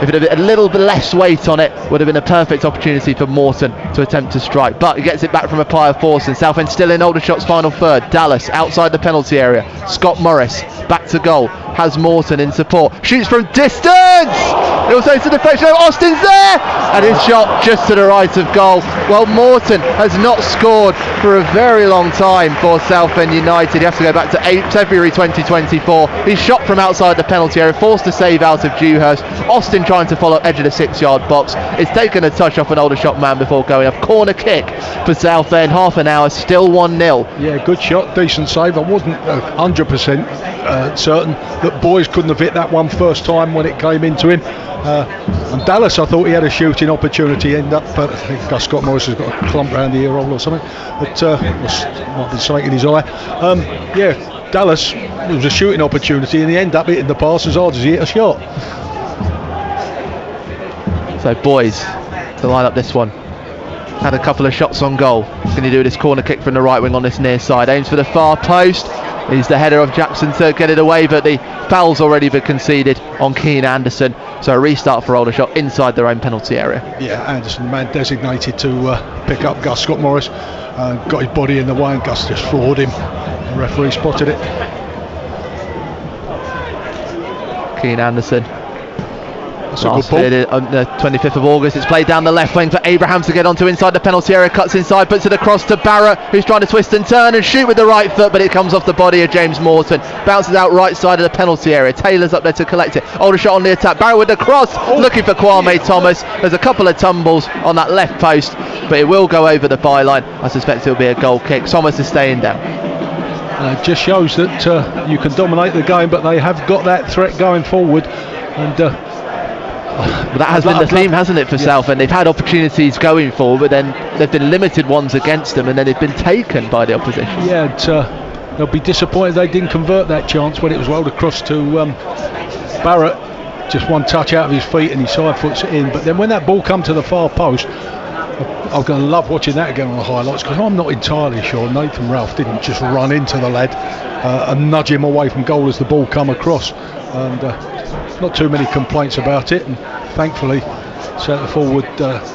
If it had been a little bit less weight on it, would have been a perfect opportunity for Morton to attempt to strike, but he gets it back from a Pia Forson. Southend still in Aldershot's final third. Dallas outside the penalty area. Scott Morris back to goal, has Morton in support, shoots from distance. It also to the deflection. Austin's there, and his shot just to the right of goal. Well, Morton has not scored for a very long time for Southend United. He has to go back to February 2024. He's shot from outside the penalty area, forced to save out of Dewhurst. Austin trying to follow edge of the 6-yard box. It's taken a touch off an Aldershot man before going up. Corner kick for Southend. Half an hour, still 1-0. Yeah, good shot, decent save. I wasn't 100% certain that Boys couldn't have hit that one first time when it came into him. And Dallas, I thought he had a shooting opportunity, but I think Gus Scott Morris has got a clump round the ear hole or something. But might be something in his eye. Yeah, Dallas, it was a shooting opportunity, and he ended up hitting the pass as hard as he hit a shot. So Boys to line up this one. Had a couple of shots on goal. Can he do this corner kick from the right wing on this near side? Aims for the far post. Is the header of Jackson to get it away, but the foul's already been conceded on Keane Anderson. So a restart for Aldershot inside their own penalty area. Yeah, Anderson, the man designated to pick up Gus Scott Morris, got his body in the way, and Gus just floored him. The referee spotted it. Keane Anderson. Last hit on the 25th of August. It's played down the left wing for Abrahams to get onto inside the penalty area. Cuts inside, puts it across to Barrett, who's trying to twist and turn and shoot with the right foot, but it comes off the body of James Morton. Bounces out right side of the penalty area. Taylor's up there to collect it. Aldershot on the attack. Barrett with the cross, looking for Kwame Thomas. There's a couple of tumbles on that left post, but it will go over the byline. I suspect it'll be a goal kick. Thomas is staying down. It just shows that you can dominate the game, but they have got that threat going forward, and but that has been the theme, hasn't it, for Southend? They've had opportunities going forward, but then they've been limited ones against them, and then they've been taken by the opposition. Yeah, they'll be disappointed they didn't convert that chance when it was rolled across to Barrett. Just one touch out of his feet and he side foots it in. But then when that ball come to the far post, I'm going to love watching that again on the highlights, because I'm not entirely sure Nathan Ralph didn't just run into the lad and nudge him away from goal as the ball come across. And not too many complaints about it, and thankfully centre forward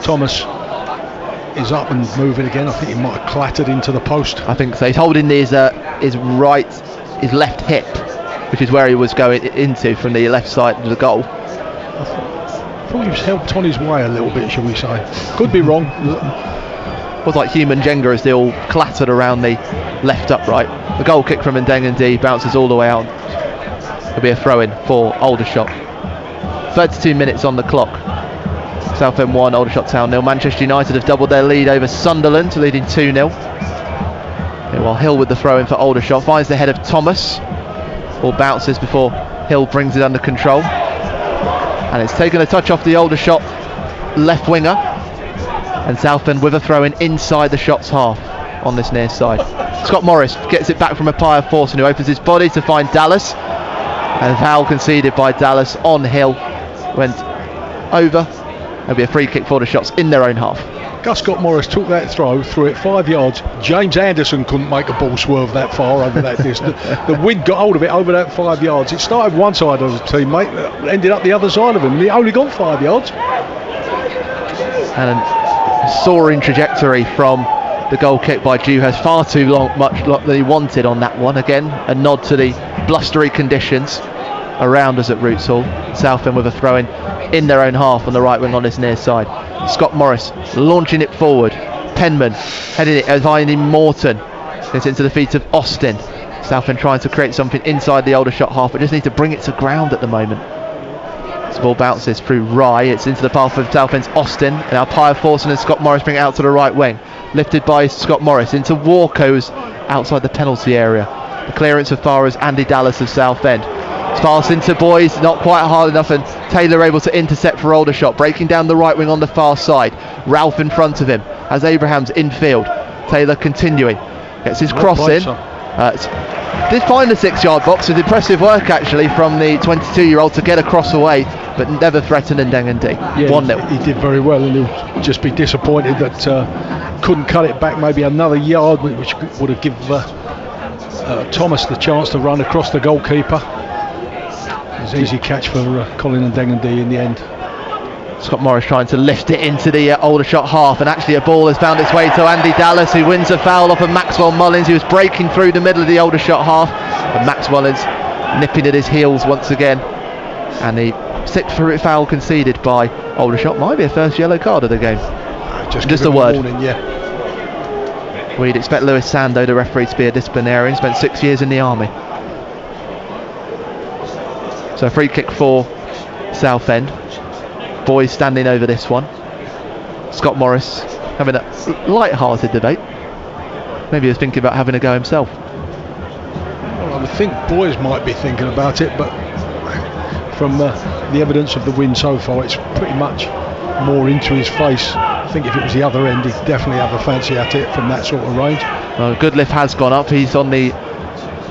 Thomas is up and moving again. I think he might have clattered into the post. I think so. He's holding his left hip, which is where he was going into from the left side of the goal. I thought he was helped on his way a little bit, shall we say. Could be wrong. It was like human Jenga as they all clattered around the left upright. The goal kick from Ndengendi bounces all the way out. It'll be a throw-in for Aldershot. 32 minutes on the clock. Southend 1, Aldershot Town 0. Manchester United have doubled their lead over Sunderland, leading 2-0. While Hill with the throw-in for Aldershot finds the head of Thomas. Ball bounces before Hill brings it under control. And it's taken a touch off the Aldershot left winger. And Southend with a throw-in inside the Shots half on this near side. Scott Morris gets it back from a Pia Forson, who opens his body to find Dallas. And foul conceded by Dallas on Hill. Went over. There'll be a free kick for the Shots in their own half. Gus Scott Morris took that throw, threw it 5 yards. James Anderson couldn't make a ball swerve that far over that distance. The wind got hold of it over that 5 yards. It started one side of the teammate, ended up the other side of him, and he only got 5 yards. And a soaring trajectory from the goal kick by Dewhurst, far too long, much than he wanted on that one. Again, a nod to the blustery conditions around us at Roots Hall. Southend with a throw in their own half on the right wing on this near side. Scott Morris launching it forward. Penman heading it, finding Morton. Gets into the feet of Austin. Southend trying to create something inside the Aldershot half, but just need to bring it to ground at the moment. This ball bounces through Rye. It's into the path of Southend's Austin. And now Pyer Forson and Scott Morris bring it out to the right wing. Lifted by Scott Morris into Warco's outside the penalty area. The clearance as far as Andy Dallas of Southend. Pass into Boys, not quite hard enough, and Taylor able to intercept for Aldershot, breaking down the right wing on the far side. Ralph in front of him as Abraham's infield. Taylor continuing, gets his cross in. Did find the 6-yard box with impressive work actually from the 22-year-old to get a cross away, but never threatened Ndengendi. 1-0. He did very well, and he'll just be disappointed that couldn't cut it back maybe another yard, which would have given Thomas the chance to run across the goalkeeper. It was an easy catch for Colin Ndengendi in the end. Scott Morris trying to lift it into the Aldershot half, and actually a ball has found its way to Andy Dallas, who wins a foul off of Maxwell Mullins, who was breaking through the middle of the Aldershot half, and Max Mullins nipping at his heels once again, and the 6th foul conceded by Aldershot. Might be a first yellow card of the game. Just a word. Warning, yeah. We'd expect Lewis Sando, the referee, to be a disciplinarian. Spent 6 years in the army. So a free kick for Southend. Boys standing over this one. Scott Morris having a light-hearted debate. Maybe he was thinking about having a go himself. Well, I would think Boys might be thinking about it, but from the evidence of the win so far, it's pretty much more into his face. I think if it was the other end, he'd definitely have a fancy at it from that sort of range. Well, Goodliff has gone up. He's on the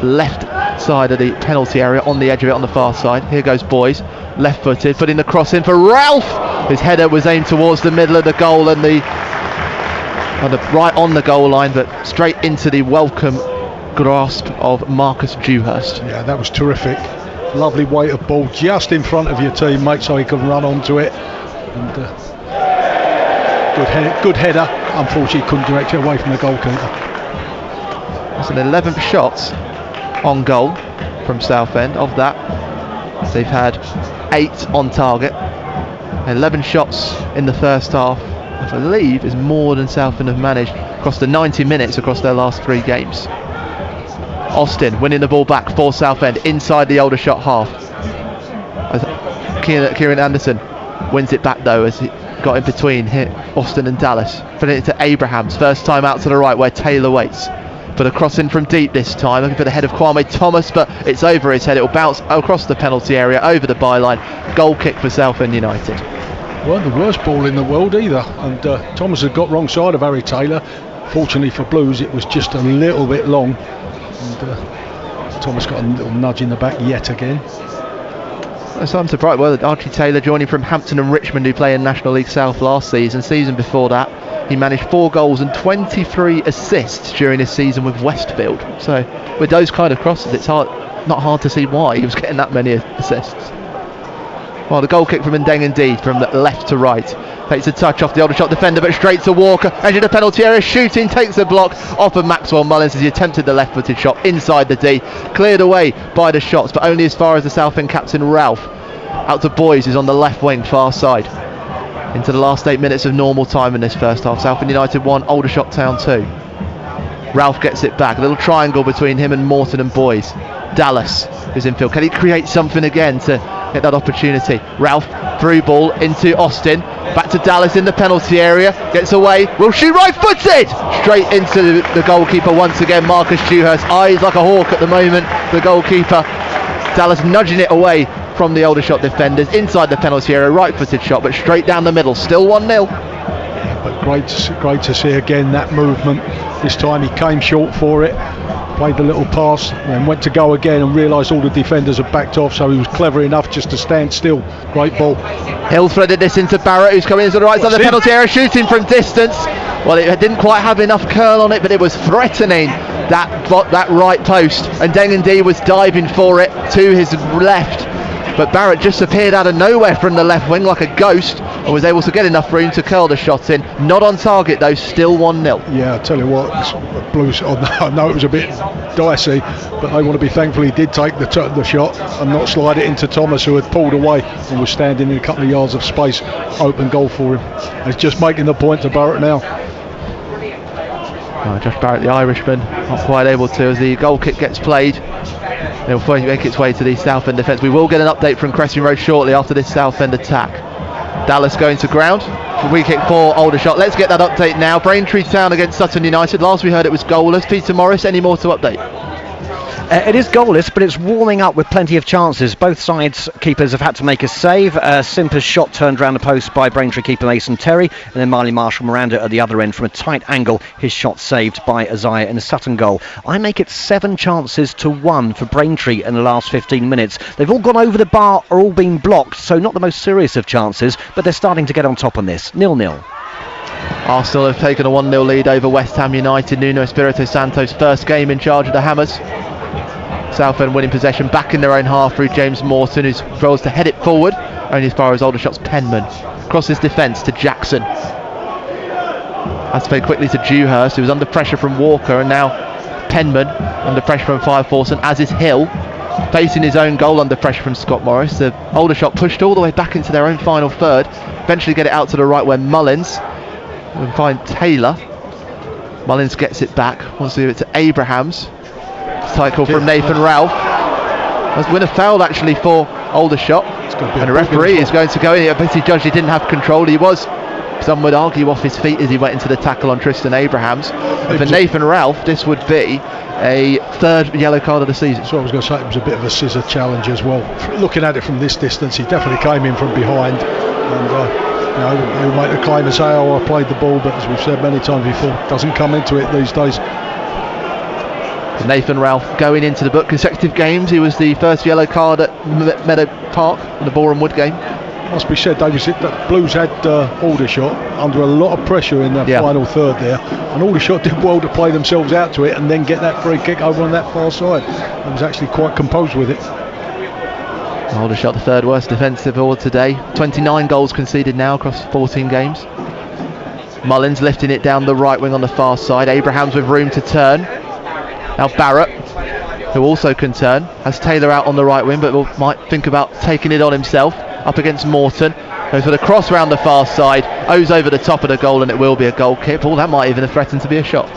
left side of the penalty area, on the edge of it on the far side. Here goes Boys, left footed, putting the cross in for Ralph. His header was aimed towards the middle of the goal and right on the goal line, but straight into the welcome grasp of Marcus Dewhurst. Yeah, that was terrific. Lovely weight of ball just in front of your teammate so he can run onto it. And good header. Unfortunately couldn't direct it away from the goalkeeper. That's an 11th shot on goal from Southend. Of that, they've had 8 on target. 11 shots in the first half, I believe, is more than Southend have managed across the 90 minutes across their last 3 games. Austin winning the ball back for Southend inside the Aldershot half. Kieran Anderson wins it back though as he got in between Austin and Dallas. Putting it to Abrahams, first time out to the right where Taylor waits. But a cross in from deep this time, looking for the head of Kwame Thomas, but it's over his head. It will bounce across the penalty area, over the byline. Goal kick for Southend United. Weren't the worst ball in the world either, and Thomas had got wrong side of Harry Taylor. Fortunately for Blues, it was just a little bit long, and Thomas got a little nudge in the back yet again. So I'm surprised. Well, Archie Taylor joining from Hampton and Richmond, who play in National League South last season. Season before that, he managed 4 goals and 23 assists during his season with Westfield. So with those kind of crosses, it's not hard to see why he was getting that many assists. Well, the goal kick from Ndengendi from left to right takes a touch off the Aldershot defender, but straight to Walker, edge of the penalty area, shooting, takes the block off of Maxwell Mullins as he attempted the left-footed shot inside the D, cleared away by the shots, but only as far as the Southend captain Ralph. Out to Boys, who's on the left wing, far side. Into the last 8 minutes of normal time in this first half. Southend United 1, Aldershot Town 2. Ralph gets it back, a little triangle between him and Morton and Boys. Dallas is infield. Can he create something again to get that opportunity? Ralph, through ball into Austin, back to Dallas in the penalty area, gets away, will shoot right footed! Straight into the goalkeeper once again, Marcus Dewhurst, eyes like a hawk at the moment, the goalkeeper. Dallas nudging it away from the Aldershot defenders, inside the penalty area, right footed shot, but straight down the middle, still 1-0. But great to see again that movement. This time he came short for it. played the little pass and went to go again and realised all the defenders had backed off, so he was clever enough just to stand still. Great ball. Hill threaded this into Barrett, who's coming into the right side of the penalty area, shooting from distance. Well, it didn't quite have enough curl on it, but it was threatening that right post, and Dengendy was diving for it to his left, but Barrett just appeared out of nowhere from the left wing like a ghost and was able to get enough room to curl the shot in. Not on target though, still 1-0. Yeah, I tell you what, Blues, I know it was a bit dicey, but they want to be thankful he did take the shot and not slide it into Thomas, who had pulled away and was standing in a couple of yards of space. Open goal for him. He's just making the point to Barrett now. Josh Barrett, the Irishman, not quite able to as the goal kick gets played. It'll make its way to the Southend defence. We will get an update from Cressing Road shortly after this Southend attack. Dallas going to ground. Free kick for Aldershot. Let's get that update now. Braintree Town against Sutton United. Last we heard it was goalless. Peter Morris, any more to update? It is goalless, but it's warming up with plenty of chances. Both sides' keepers have had to make a save. Simper's shot turned round the post by Braintree keeper Mason Terry, and then Marley Marshall Miranda at the other end from a tight angle. His shot saved by Isaiah in the Sutton goal. I make it 7 chances to 1 for Braintree in the last 15 minutes. They've all gone over the bar or all been blocked, so not the most serious of chances, but they're starting to get on top on this. 0-0. Arsenal have taken a 1-0 lead over West Ham United. Nuno Espirito Santo's first game in charge of the Hammers. Southend winning possession back in their own half through James Morton, who rolls to head it forward only as far as Aldershot's Penman. Crosses defence to Jackson. Has to play quickly to Dewhurst, who was under pressure from Walker, and now Penman under pressure from Fireforce, as is Hill, facing his own goal under pressure from Scott Morris. The Aldershot pushed all the way back into their own final third, eventually get it out to the right where Mullins will find Taylor. Mullins gets it back, wants to give it to Abrahams. Tight call from Nathan Ralph. That's win a foul actually for Aldershot, and the referee is going to go in. He basically judged he didn't have control. He was, some would argue, off his feet as he went into the tackle on Tristan Abrahams. And for Nathan Ralph, this would be a 3rd yellow card of the season. So I was going to say, it was a bit of a scissor challenge as well. Looking at it from this distance, he definitely came in from behind, and he'll make the claim and say, oh, I played the ball, but as we've said many times before, doesn't come into it these days. Nathan Ralph going into the book. Consecutive games, he was the first yellow card at Meadow Park in the Boreham Wood game. Must be said, David, that Blues had Aldershot under a lot of pressure in the final third there, and Aldershot did well to play themselves out to it and then get that free kick over on that far side. He was actually quite composed with it. Aldershot, the 3rd worst defensive award today. 29 goals conceded now across 14 games. Mullins lifting it down the right wing on the far side. Abrahams with room to turn. Now Barrett, who also can turn, has Taylor out on the right wing, but might think about taking it on himself. Up against Morton, goes for the cross round the far side, O's over the top of the goal, and it will be a goal kick. Well, that might even have threatened to be a shot.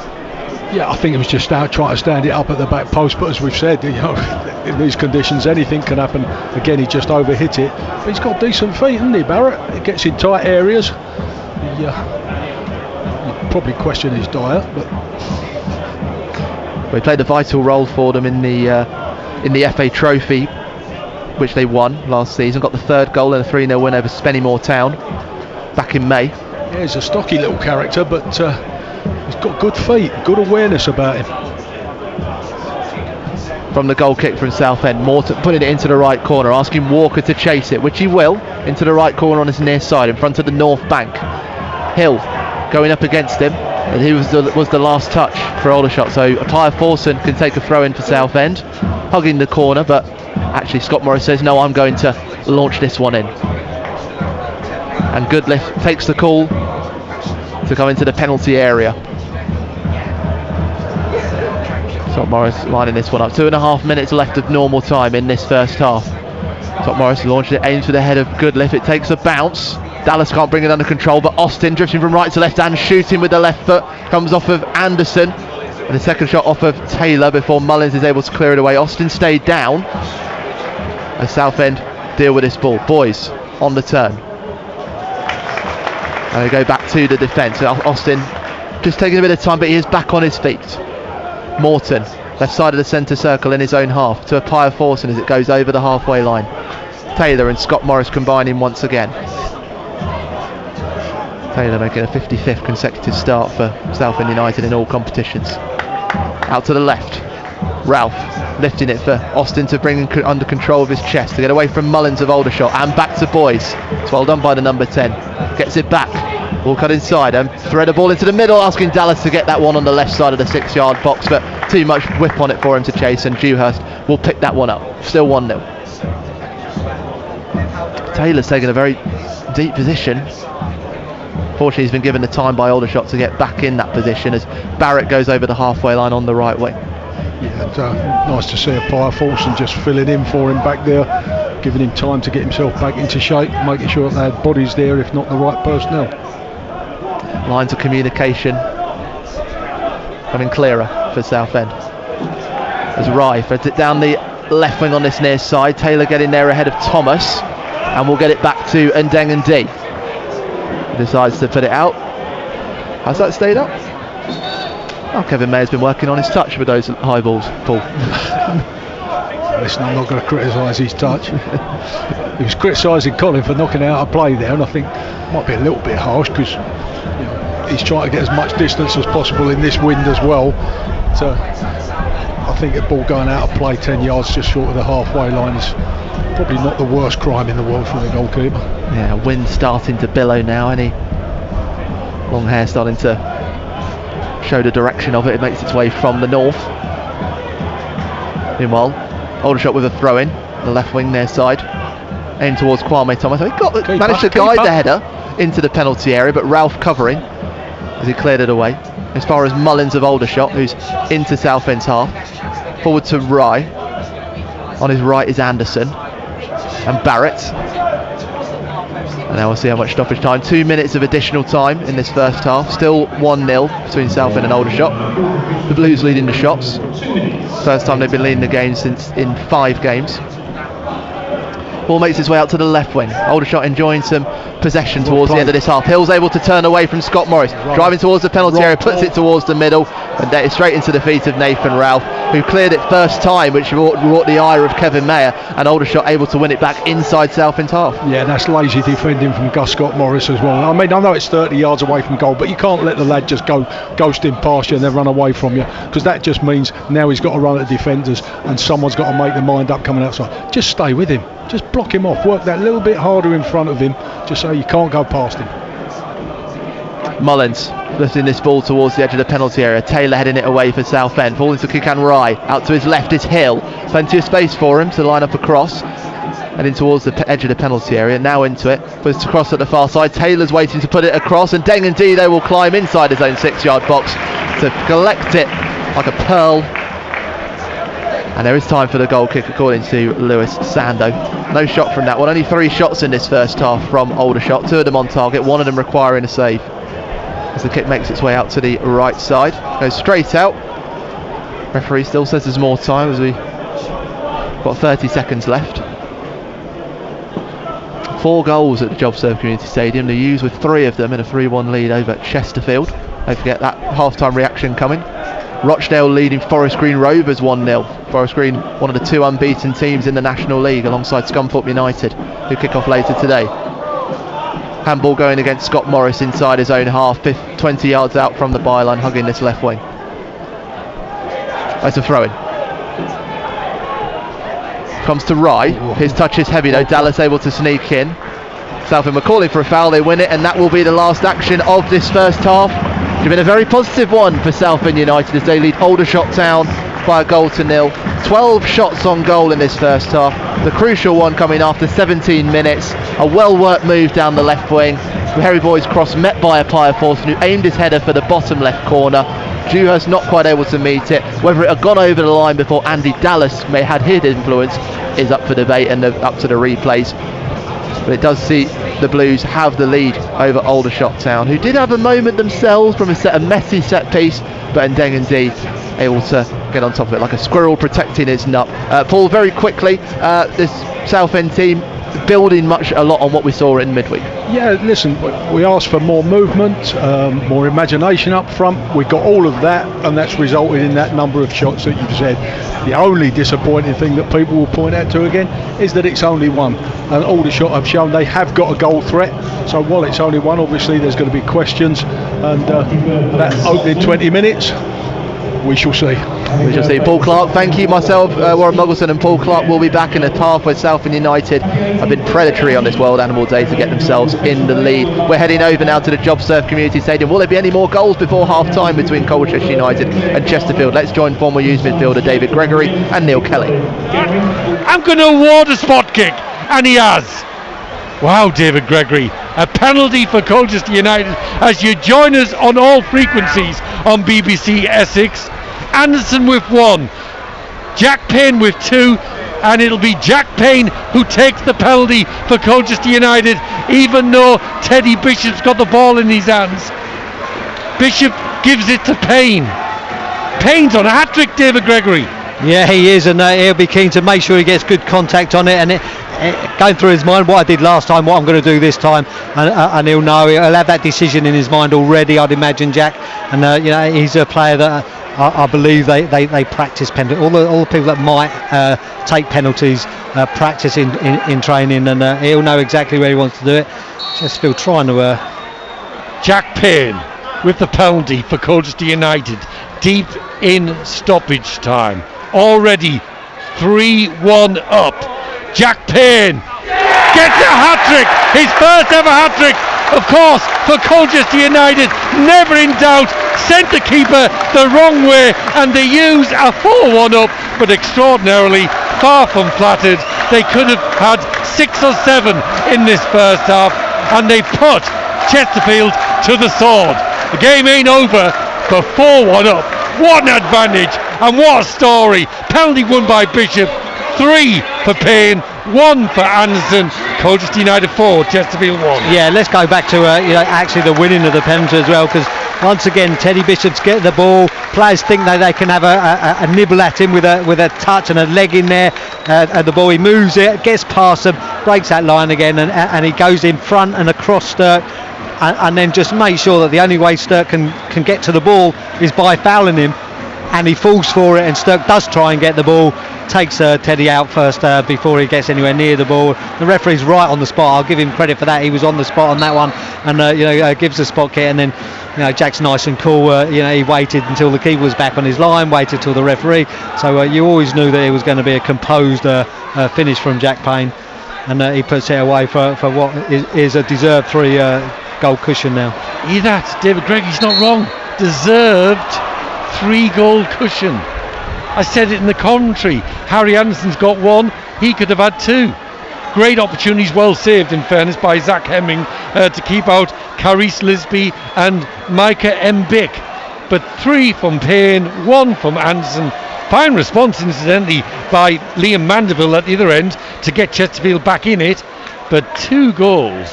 Yeah, I think it was just out trying to stand it up at the back post, but as we've said, in these conditions anything can happen. Again, he just overhit it, but he's got decent feet, hasn't he, Barrett? He gets in tight areas. You'd probably question his diet, but he played a vital role for them in the FA Trophy, which they won last season. Got the 3rd goal and a 3-0 win over Spennymoor Town back in May. Yeah, he's a stocky little character, but he's got good feet, good awareness about him. From the goal kick from Southend, Morton putting it into the right corner, asking Walker to chase it, which he will, into the right corner on his near side in front of the north bank. Hill going up against him, and he was the last touch for Aldershot, so Tyre Forson can take a throw in for Southend, hugging the corner, but actually Scott Morris says no, I'm going to launch this one in, and Goodliff takes the call to go into the penalty area. Scott Morris lining this one up. 2.5 minutes left of normal time in this first half. Scott Morris launches it, aims for the head of Goodliff, it takes a bounce. Dallas can't bring it under control, but Austin drifting from right to left and shooting with the left foot, comes off of Anderson, and the second shot off of Taylor before Mullins is able to clear it away. Austin stayed down as Southend deal with this ball. Boys on the turn, and they go back to the defence. Austin just taking a bit of time, but he is back on his feet. Morton, left side of the centre circle in his own half, to a Pyre Forson as it goes over the halfway line. Taylor and Scott Morris combining once again. Taylor making a 55th consecutive start for Southend United in all competitions. Out to the left, Ralph lifting it for Austin to bring under control of his chest to get away from Mullins of Aldershot and back to Boyce. It's well done by the number 10. Gets it back. Ball cut inside and thread a ball into the middle, asking Dallas to get that one on the left side of the 6-yard box, but too much whip on it for him to chase, and Dewhurst will pick that one up. Still 1-0. Taylor's taken a very deep position. Fortunately, he's been given the time by Aldershot to get back in that position as Barrett goes over the halfway line on the right wing. Yeah, nice to see a Pyre Forson just filling in for him back there, giving him time to get himself back into shape, making sure that they had bodies there, if not the right personnel. Lines of communication coming clearer for Southend. As Rye threads it down the left wing on this near side. Taylor getting there ahead of Thomas, and we'll get it back to Ndeng and D. Decides to put it out. Has that stayed up? Oh, Kevin Mayer's been working on his touch with those high balls, Paul. Listen, I'm not going to criticise his touch. He was criticising Colin for knocking out a play there, and I think it might be a little bit harsh because he's trying to get as much distance as possible in this wind as well. So I think a ball going out of play 10 yards just short of the halfway line is probably not the worst crime in the world for the goalkeeper. Yeah, wind starting to billow now. Any long hair starting to show the direction of it. It makes its way from the north. Meanwhile, Aldershot with a throw in, the left wing near side, aimed towards Kwame Thomas. He managed to guide the header into the penalty area, but Ralph covering as he cleared it away. As far as Mullins of Aldershot, who's into Southend's half, forward to Rye. On his right is Anderson and Barrett. And now we'll see how much stoppage time. 2 minutes of additional time in this first half. Still 1-0 between Southend and Aldershot. The Blues leading the shots. First time they've been leading the game since in 5 games. Ball makes its way out to the left wing. Aldershot enjoying some possession towards the end of this half. Hill's able to turn away from Scott Morris. Driving towards the penalty area, puts it towards the middle, and straight into the feet of Nathan Ralph, who cleared it first time, which brought the ire of Kevin Mayer, and Aldershot able to win it back inside Southend's half. Yeah, that's lazy defending from Gus Scott Morris as well. I mean, I know it's 30 yards away from goal, but you can't let the lad just go ghosting past you and then run away from you, because that just means now he's got to run at the defenders and someone's got to make their mind up coming outside. Just stay with him. Just block him off. Work that little bit harder in front of him, just so you can't go past him. Mullins lifting this ball towards the edge of the penalty area. Taylor heading it away for Southend. Falling to Kikan Rye. Out to his left is Hill. Plenty of space for him to line up across. Heading towards the edge of the penalty area. Now into it. Puts it across at the far side. Taylor's waiting to put it across. And Deng and D, they will climb inside his own 6-yard box to collect it like a pearl. And there is time for the goal kick according to Lewis Sando. No shot from that one. Only 3 shots in this first half from Aldershot. 2 of them on target. 1 of them requiring a save. As the kick makes its way out to the right side. Goes straight out. Referee still says there's more time as we got 30 seconds left. 4 goals at the JobServe Community Stadium. The U's with 3 of them in a 3-1 lead over Chesterfield. Don't forget that half-time reaction coming. Rochdale leading Forest Green Rovers 1-0. Forest Green, one of the 2 unbeaten teams in the National League alongside Scunthorpe United, who kick off later today. Handball going against Scott Morris inside his own half, 20 yards out from the byline, hugging this left wing. That's a throw-in. Comes to Rye. His touch is heavy though. Dallas able to sneak in. Southend were calling for a foul. They win it, and that will be the last action of this first half. It's been a very positive one for Southend United as they lead Aldershot Town by a goal to 0. 12 shots on goal in this first half. The crucial one coming after 17 minutes. A well-worked move down the left wing. Harry Boyd's cross met by a Pyre Forson who aimed his header for the bottom left corner. Dewhurst not quite able to meet it. Whether it had gone over the line before Andy Dallas may have had his influence is up for debate and up to the replays. But it does see the Blues have the lead over Aldershot Town, who did have a moment themselves from a messy set piece, but Ndeng and D able to get on top of it like a squirrel protecting its nut. Paul, very quickly, this Southend team building a lot on what we saw in midweek. Yeah, listen, we asked for more movement, more imagination up front. We got all of that, and that's resulted in that number of shots that you've said. The only disappointing thing that people will point out to again is that it's only 1, and Aldershot have shown they have got a goal threat. So while it's only 1, obviously there's going to be questions, and that opening 20 minutes We shall see. We shall see. Paul Clark, thank you. Myself, Warren Muggleson and Paul Clark will be back in a half where Southend United have been predatory on this World Animal Day to get themselves in the lead. We're heading over now to the JobServe Community Stadium. Will there be any more goals before half-time between Colchester United and Chesterfield? Let's join former youth midfielder David Gregory and Neil Kelly. I'm going to award a spot kick, and he has. Wow, David Gregory, a penalty for Colchester United as you join us on all frequencies on BBC Essex. Anderson with 1, Jack Payne with 2, and it'll be Jack Payne who takes the penalty for Colchester United, even though Teddy Bishop's got the ball in his hands. Bishop gives it to Payne. Payne's on a hat-trick, David Gregory. Yeah, he is, and he'll be keen to make sure he gets good contact on it, and going through his mind what I did last time, what I'm going to do this time, and he'll know, he'll have that decision in his mind already, I'd imagine, Jack. And he's a player that I believe they practice penalty. All the people that might take penalties practice in training, and he'll know exactly where he wants to do it. Chesterfield trying to Jack Payne with the penalty for Colchester United deep in stoppage time. Already 3-1 up. Jack Payne gets a hat-trick, his first ever hat-trick, of course, for Colchester United. Never in doubt, sent the keeper the wrong way, and they use a 4-1 up, but extraordinarily far from flattered. They could have had 6 or 7 in this first half, and they put Chesterfield to the sword. The game ain't over, but 4-1 up. What an advantage, and what a story. Penalty won by Bishop, 3 for Payne, 1 for Anderson. Colchester United 4, Chesterfield 1. Yeah, let's go back to actually the winning of the penalty as well, because once again Teddy Bishop's getting the ball. Players think that they can have a nibble at him with a touch and a leg in there. And the ball, he moves it, gets past them, breaks that line again, and he goes in front and across Stirk. And then just make sure that the only way Stirk can get to the ball is by fouling him, and he falls for it, and Stirk does try and get the ball, takes Teddy out first before he gets anywhere near the ball. The referee's right on the spot. I'll give him credit for that. He was on the spot on that one, and gives the spot kick, and then Jack's nice and cool. He waited until the keeper was back on his line, waited till the referee. So you always knew that it was going to be a composed finish from Jack Payne, and he puts it away for what is a deserved 3-goal cushion now. Hear that, David Gregory's not wrong. Deserved 3-goal cushion. I said it in the commentary. Harry Anderson's got 1. He could have had 2. Great opportunities, well saved in fairness by Zach Hemming to keep out Carice Lisby and Micah Mbick. But 3 from Payne, 1 from Anderson. Fine response, incidentally, by Liam Mandeville at the other end to get Chesterfield back in it. But 2 goals,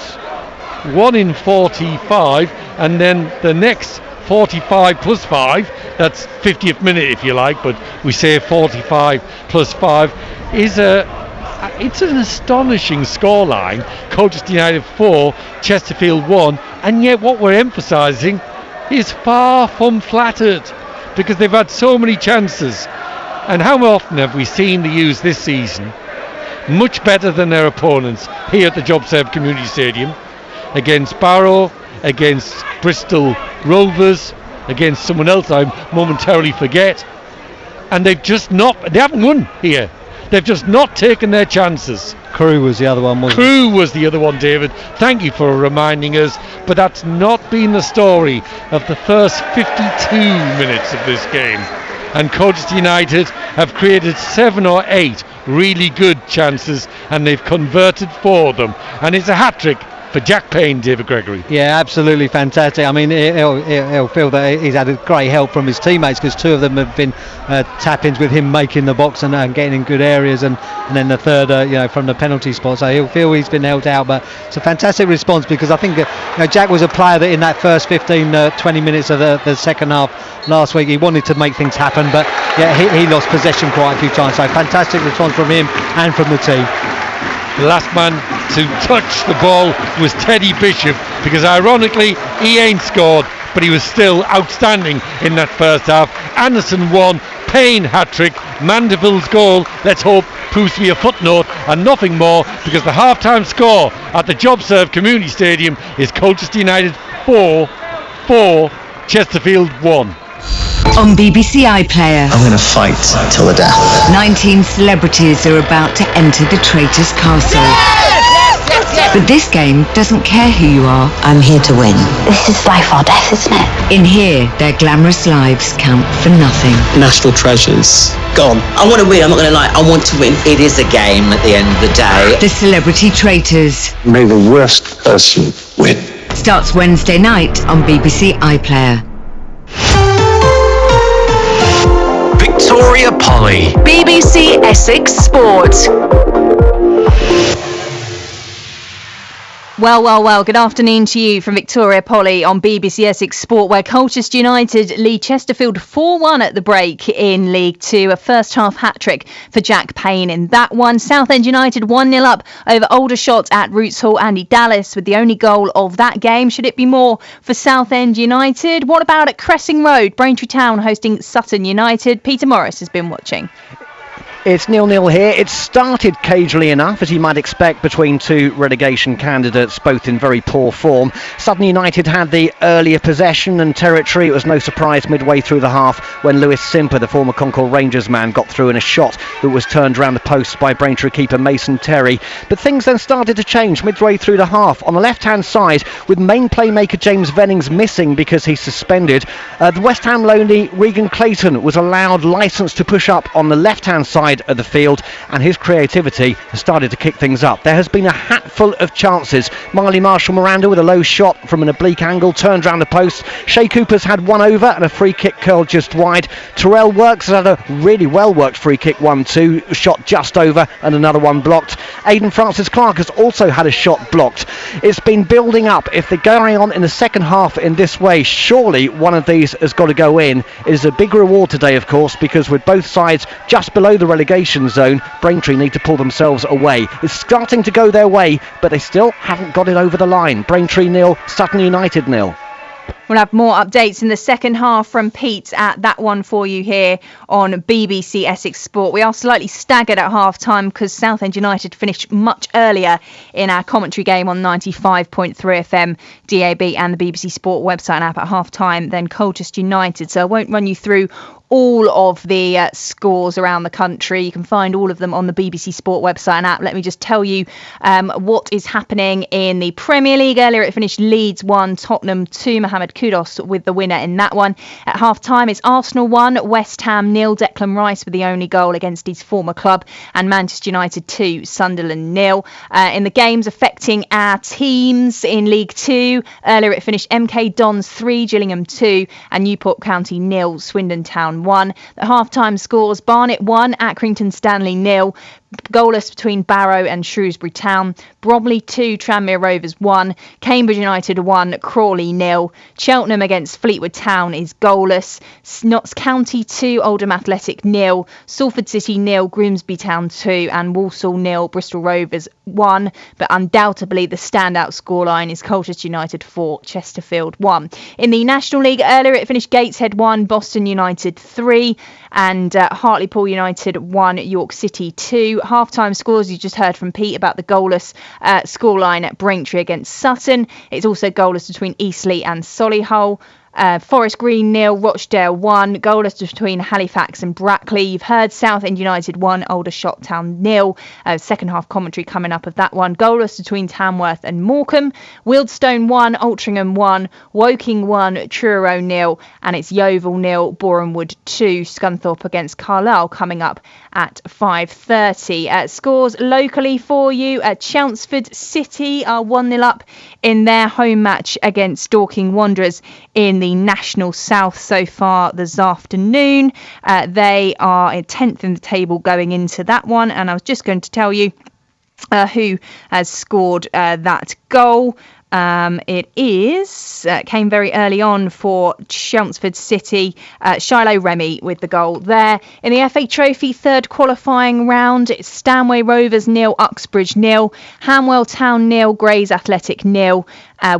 1 in 45, and then the next 45 plus 5, that's 50th minute if you like, but we say 45 plus 5 is it's an astonishing scoreline. Colchester United 4, Chesterfield 1, and yet what we're emphasising is far from flattered, because they've had so many chances. And how often have we seen the U's this season much better than their opponents here at the JobServe Community Stadium, against Barrow, against Bristol Rovers, against someone else I momentarily forget, and they haven't won here. They've just not taken their chances. Crewe was the other one, wasn't it? Crewe was the other one, David. Thank you for reminding us, but that's not been the story of the first 52 minutes of this game. And Colchester United have created 7 or 8 really good chances, and they've converted 4 of them, and it's a hat-trick for Jack Payne, David Gregory. Yeah, absolutely fantastic. I mean, he'll feel that he's had a great help from his teammates, because 2 of them have been tap-ins with him making the box and getting in good areas, and then the third, from the penalty spot. So he'll feel he's been helped out. But it's a fantastic response, because I think Jack was a player that in that first 15-20 minutes of the second half last week, he wanted to make things happen, but yeah, he lost possession quite a few times. So fantastic response from him and from the team. The last man to touch the ball was Teddy Bishop, because ironically he ain't scored, but he was still outstanding in that first half. Anderson 1, Payne hat-trick, Mandeville's goal, let's hope, proves to be a footnote and nothing more, because the half-time score at the JobServe Community Stadium is Colchester United 4, Chesterfield 1. On BBC iPlayer, I'm going to fight till the death. 19 celebrities are about to enter the traitor's castle. But this game doesn't care who you are. I'm here to win. This is life or death, isn't it? In here, their glamorous lives count for nothing. National treasures. Go on. I want to win, I'm not going to lie. I want to win. It is a game at the end of the day. The Celebrity Traitors. May the worst person win. Starts Wednesday night on BBC iPlayer. Victoria Polly. BBC Essex Sport. Well, good afternoon to you from Victoria Polly on BBC Essex Sport, where Colchester United lead Chesterfield 4-1 at the break in League 2. A first half hat-trick for Jack Payne in that one. Southend United 1-0 up over Aldershot at Roots Hall. Andy Dallas with the only goal of that game. Should it be more for Southend United? What about at Cressing Road? Braintree Town hosting Sutton United. Peter Morris has been watching. It's 0-0 here. It started cagily enough, as you might expect, between two relegation candidates, both in very poor form. Sutton United had the earlier possession and territory. It was no surprise midway through the half when Lewis Simper, the former Concord Rangers man, got through in a shot that was turned around the post by Braintree keeper Mason Terry. But things then started to change midway through the half. On the left-hand side, with main playmaker James Vennings missing because he's suspended, the West Ham loanee Regan Clayton was allowed licence to push up on the left-hand side of the field, and his creativity has started to kick things up. There has been a hatful of chances. Marley Marshall Miranda with a low shot from an oblique angle, turned round the post. Shea Cooper's had one over and a free kick curled just wide. Terrell Works has had a really well worked free kick 1-2, shot just over and another one blocked. Aidan Francis Clark has also had a shot blocked. It's been building up. If they're going on in the second half in this way, surely one of these has got to go in. It is a big reward today, of course, because with both sides just below the relegation zone, Braintree need to pull themselves away. It's starting to go their way, but they still haven't got it over the line. Braintree 0, Sutton United 0. We'll have more updates in the second half from Pete at that one for you here on BBC Essex Sport. We are slightly staggered at half-time because Southend United finished much earlier in our commentary game on 95.3 FM, DAB and the BBC Sport website and app at half-time than Colchester United. So I won't run you through all of the scores around the country. You can find all of them on the BBC Sport website and app. Let me just tell you what is happening in the Premier League. Earlier it finished Leeds 1, Tottenham 2. Mohamed Kudus with the winner in that one. At half-time it's Arsenal 1, West Ham 0. Declan Rice with the only goal against his former club. And Manchester United 2, Sunderland 0. In the games affecting our teams in League 2, earlier it finished MK Dons 3, Gillingham 2 and Newport County 0, Swindon Town 1. The half-time scores: Barnet 1, Accrington Stanley 0. Goalless between Barrow and Shrewsbury Town. Bromley 2, Tranmere Rovers 1. Cambridge United 1, Crawley 0. Cheltenham against Fleetwood Town is goalless. Notts County 2, Oldham Athletic 0. Salford City 0, Grimsby Town 2 and Walsall 0, Bristol Rovers 1. But undoubtedly the standout scoreline is Colchester United 4, Chesterfield 1. In the National League, earlier it finished Gateshead 1, Boston United 3 and Hartlepool United 1, York City 2. Half-time scores, you just heard from Pete about the goalless scoreline at Braintree against Sutton. It's also goalless between Eastleigh and Solihull. Forest Green 0, Rochdale 1, goalless between Halifax and Brackley. You've heard Southend United 1, Aldershot Town 0. Second half commentary coming up of that one. Goalless between Tamworth and Morecambe. Wealdstone 1, Altrincham 1, Woking 1, Truro 0 and it's Yeovil 0, Borehamwood 2. Scunthorpe against Carlisle coming up at 5:30. Scores locally for you. Chelmsford City are 1-0 up in their home match against Dorking Wanderers in the National South so far this afternoon. They are 10th in the table going into that one, and I was just going to tell you who has scored that goal. It came very early on for Chelmsford City. Shiloh Remy with the goal there. In the FA Trophy third qualifying round, it's Stanway Rovers 0, Uxbridge 0, Hamwell Town 0, Grays Athletic 0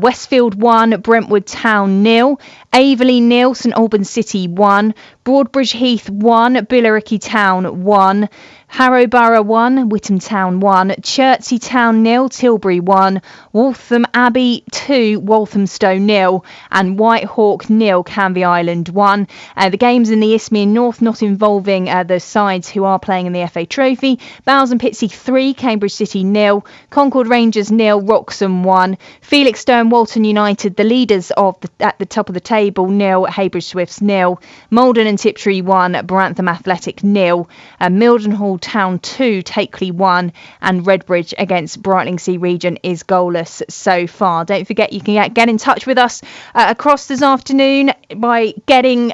Westfield 1, Brentwood Town 0, Averley 0, St Albans City 1, Broadbridge Heath 1, Billericay Town 1, Harrow Borough 1, Whittam Town 1, Chertsey Town 0, Tilbury 1, Waltham Abbey 2, Walthamstow 0, and Whitehawk 0, Canvey Island 1. The games in the Isthmian North not involving the sides who are playing in the FA Trophy. Bowes and Pitsea 3, Cambridge City 0, Concord Rangers 0, Wroxham 1, Felixstowe and Walton United, the leaders at the top of the table 0, Heybridge Swifts 0, Malden and Tiptree 1, Brantham Athletic 0, Mildenhall Town 2, Takeley 1, and Redbridge against Brightlingsea Region is goalless so far. Don't forget you can get in touch with us across this afternoon by getting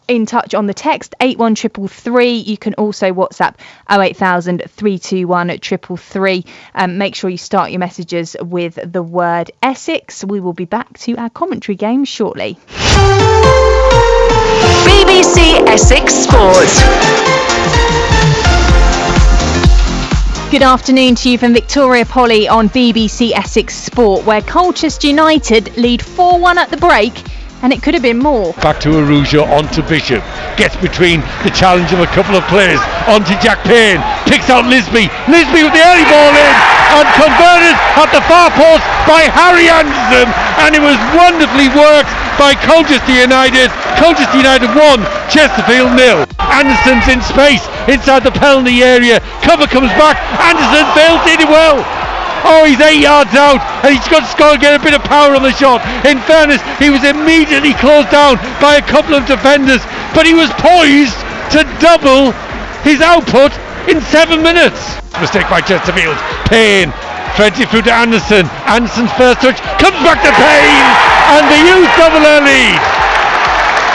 in touch on the text 81333. You can also WhatsApp 08000 321 333. Make sure you start your messages with the word Essex. We will be back to our commentary game shortly. BBC Essex Sport. Good afternoon to you from Victoria Polly on BBC Essex Sport, where Colchester United lead 4-1 at the break, and it could have been more. Back to Arujo, onto Bishop, gets between the challenge of a couple of players, onto Jack Payne, picks out Lisby with the early ball in, and converted at the far post by Harry Anderson, and it was wonderfully worked by Colchester United. Colchester United 1, Chesterfield 0. Anderson's in space inside the penalty area, cover comes back, Anderson fails, did it well. Oh, he's 8 yards out, and he's got to get a bit of power on the shot. In fairness, he was immediately closed down by a couple of defenders, but he was poised to double his output in 7 minutes. Mistake by Chesterfield. Payne threads it through to Anderson. Anderson's first touch comes back to Payne, and the Youth double their lead.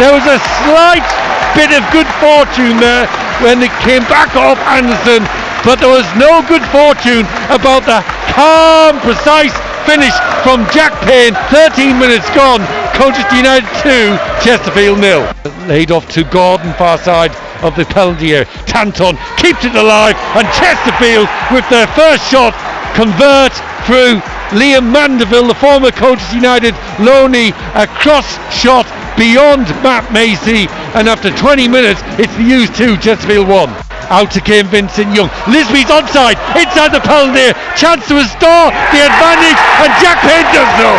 There was a slight bit of good fortune there when it came back off Anderson, but there was no good fortune about the calm, precise finish from Jack Payne. 13 minutes gone. Colchester United 2, Chesterfield 0. Laid off to Gordon, far side of the penalty area. Tanton keeps it alive, and Chesterfield with their first shot convert through Liam Mandeville, the former Colchester United loanee. A cross shot beyond Matt Macy, and after 20 minutes it's the Youth 2, Chesterfield 1. Out again Vincent Young. Lisby's onside, inside the penalty area. Chance to restore the advantage, and Jack Payne does so.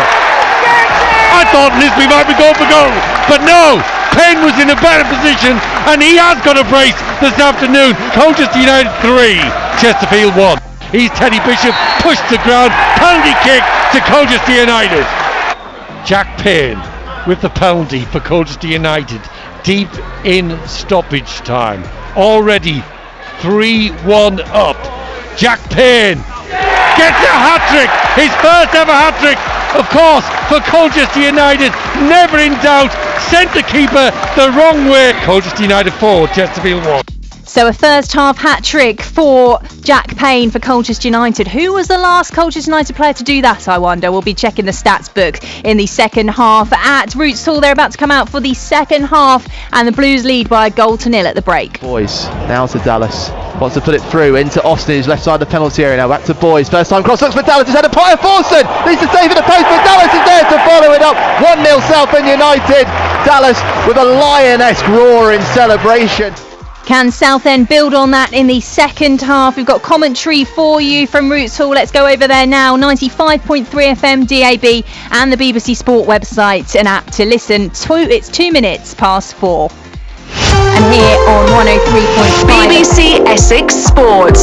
I thought Lisby might be going for goal, but no, Payne was in a better position, and he has got a brace this afternoon. Colchester United 3, Chesterfield 1. He's Teddy Bishop, pushed to ground, penalty kick to Colchester United. Jack Payne with the penalty for Colchester United, deep in stoppage time. Already 3-1 up. Jack Payne gets a hat-trick, his first ever hat-trick, of course, for Colchester United. Never in doubt, sent the keeper the wrong way. Colchester United 4, Chesterfield 1. So a first half hat-trick for Jack Payne for Colchester United. Who was the last Colchester United player to do that, I wonder? We'll be checking the stats book in the second half at Roots Hall. They're about to come out for the second half, and the Blues lead by 1-0 at the break. Boys, now to Dallas. Wants to put it through into Austin, who's left side of the penalty area now. Back to Boys. First time cross, looks for Dallas. He's had a Potter Forson. Needs to save in the post, but Dallas is there to follow it up. 1-0 Southend United. Dallas with a lion-esque roar in celebration. Can Southend build on that in the second half? We've got commentary for you from Roots Hall. Let's go over there now. 95.3 FM DAB and the BBC Sport website and app to listen to. It's 2 minutes past 4. And here on 103.5 BBC Essex Sport.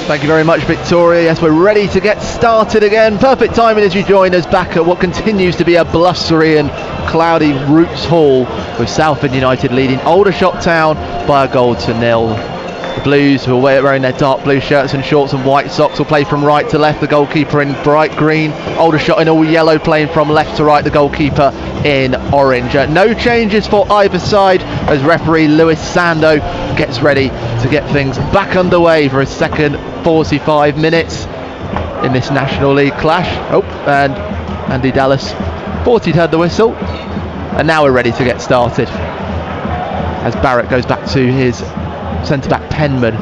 Thank you very much, Victoria. Yes, we're ready to get started again. Perfect timing as you join us back at what continues to be a blustery and cloudy Roots Hall, with Southend United leading Aldershot Town by 1-0. The Blues, who are wearing their dark blue shirts and shorts and white socks, will play from right to left. The goalkeeper in bright green. Aldershot in all yellow, playing from left to right. The goalkeeper in orange. No changes for either side as referee Lewis Sando gets ready to get things back underway for a second 45 minutes in this National League clash. Oh, and Andy Dallas thought he'd heard the whistle, and now we're ready to get started as Barrett goes back to his centre-back Penman.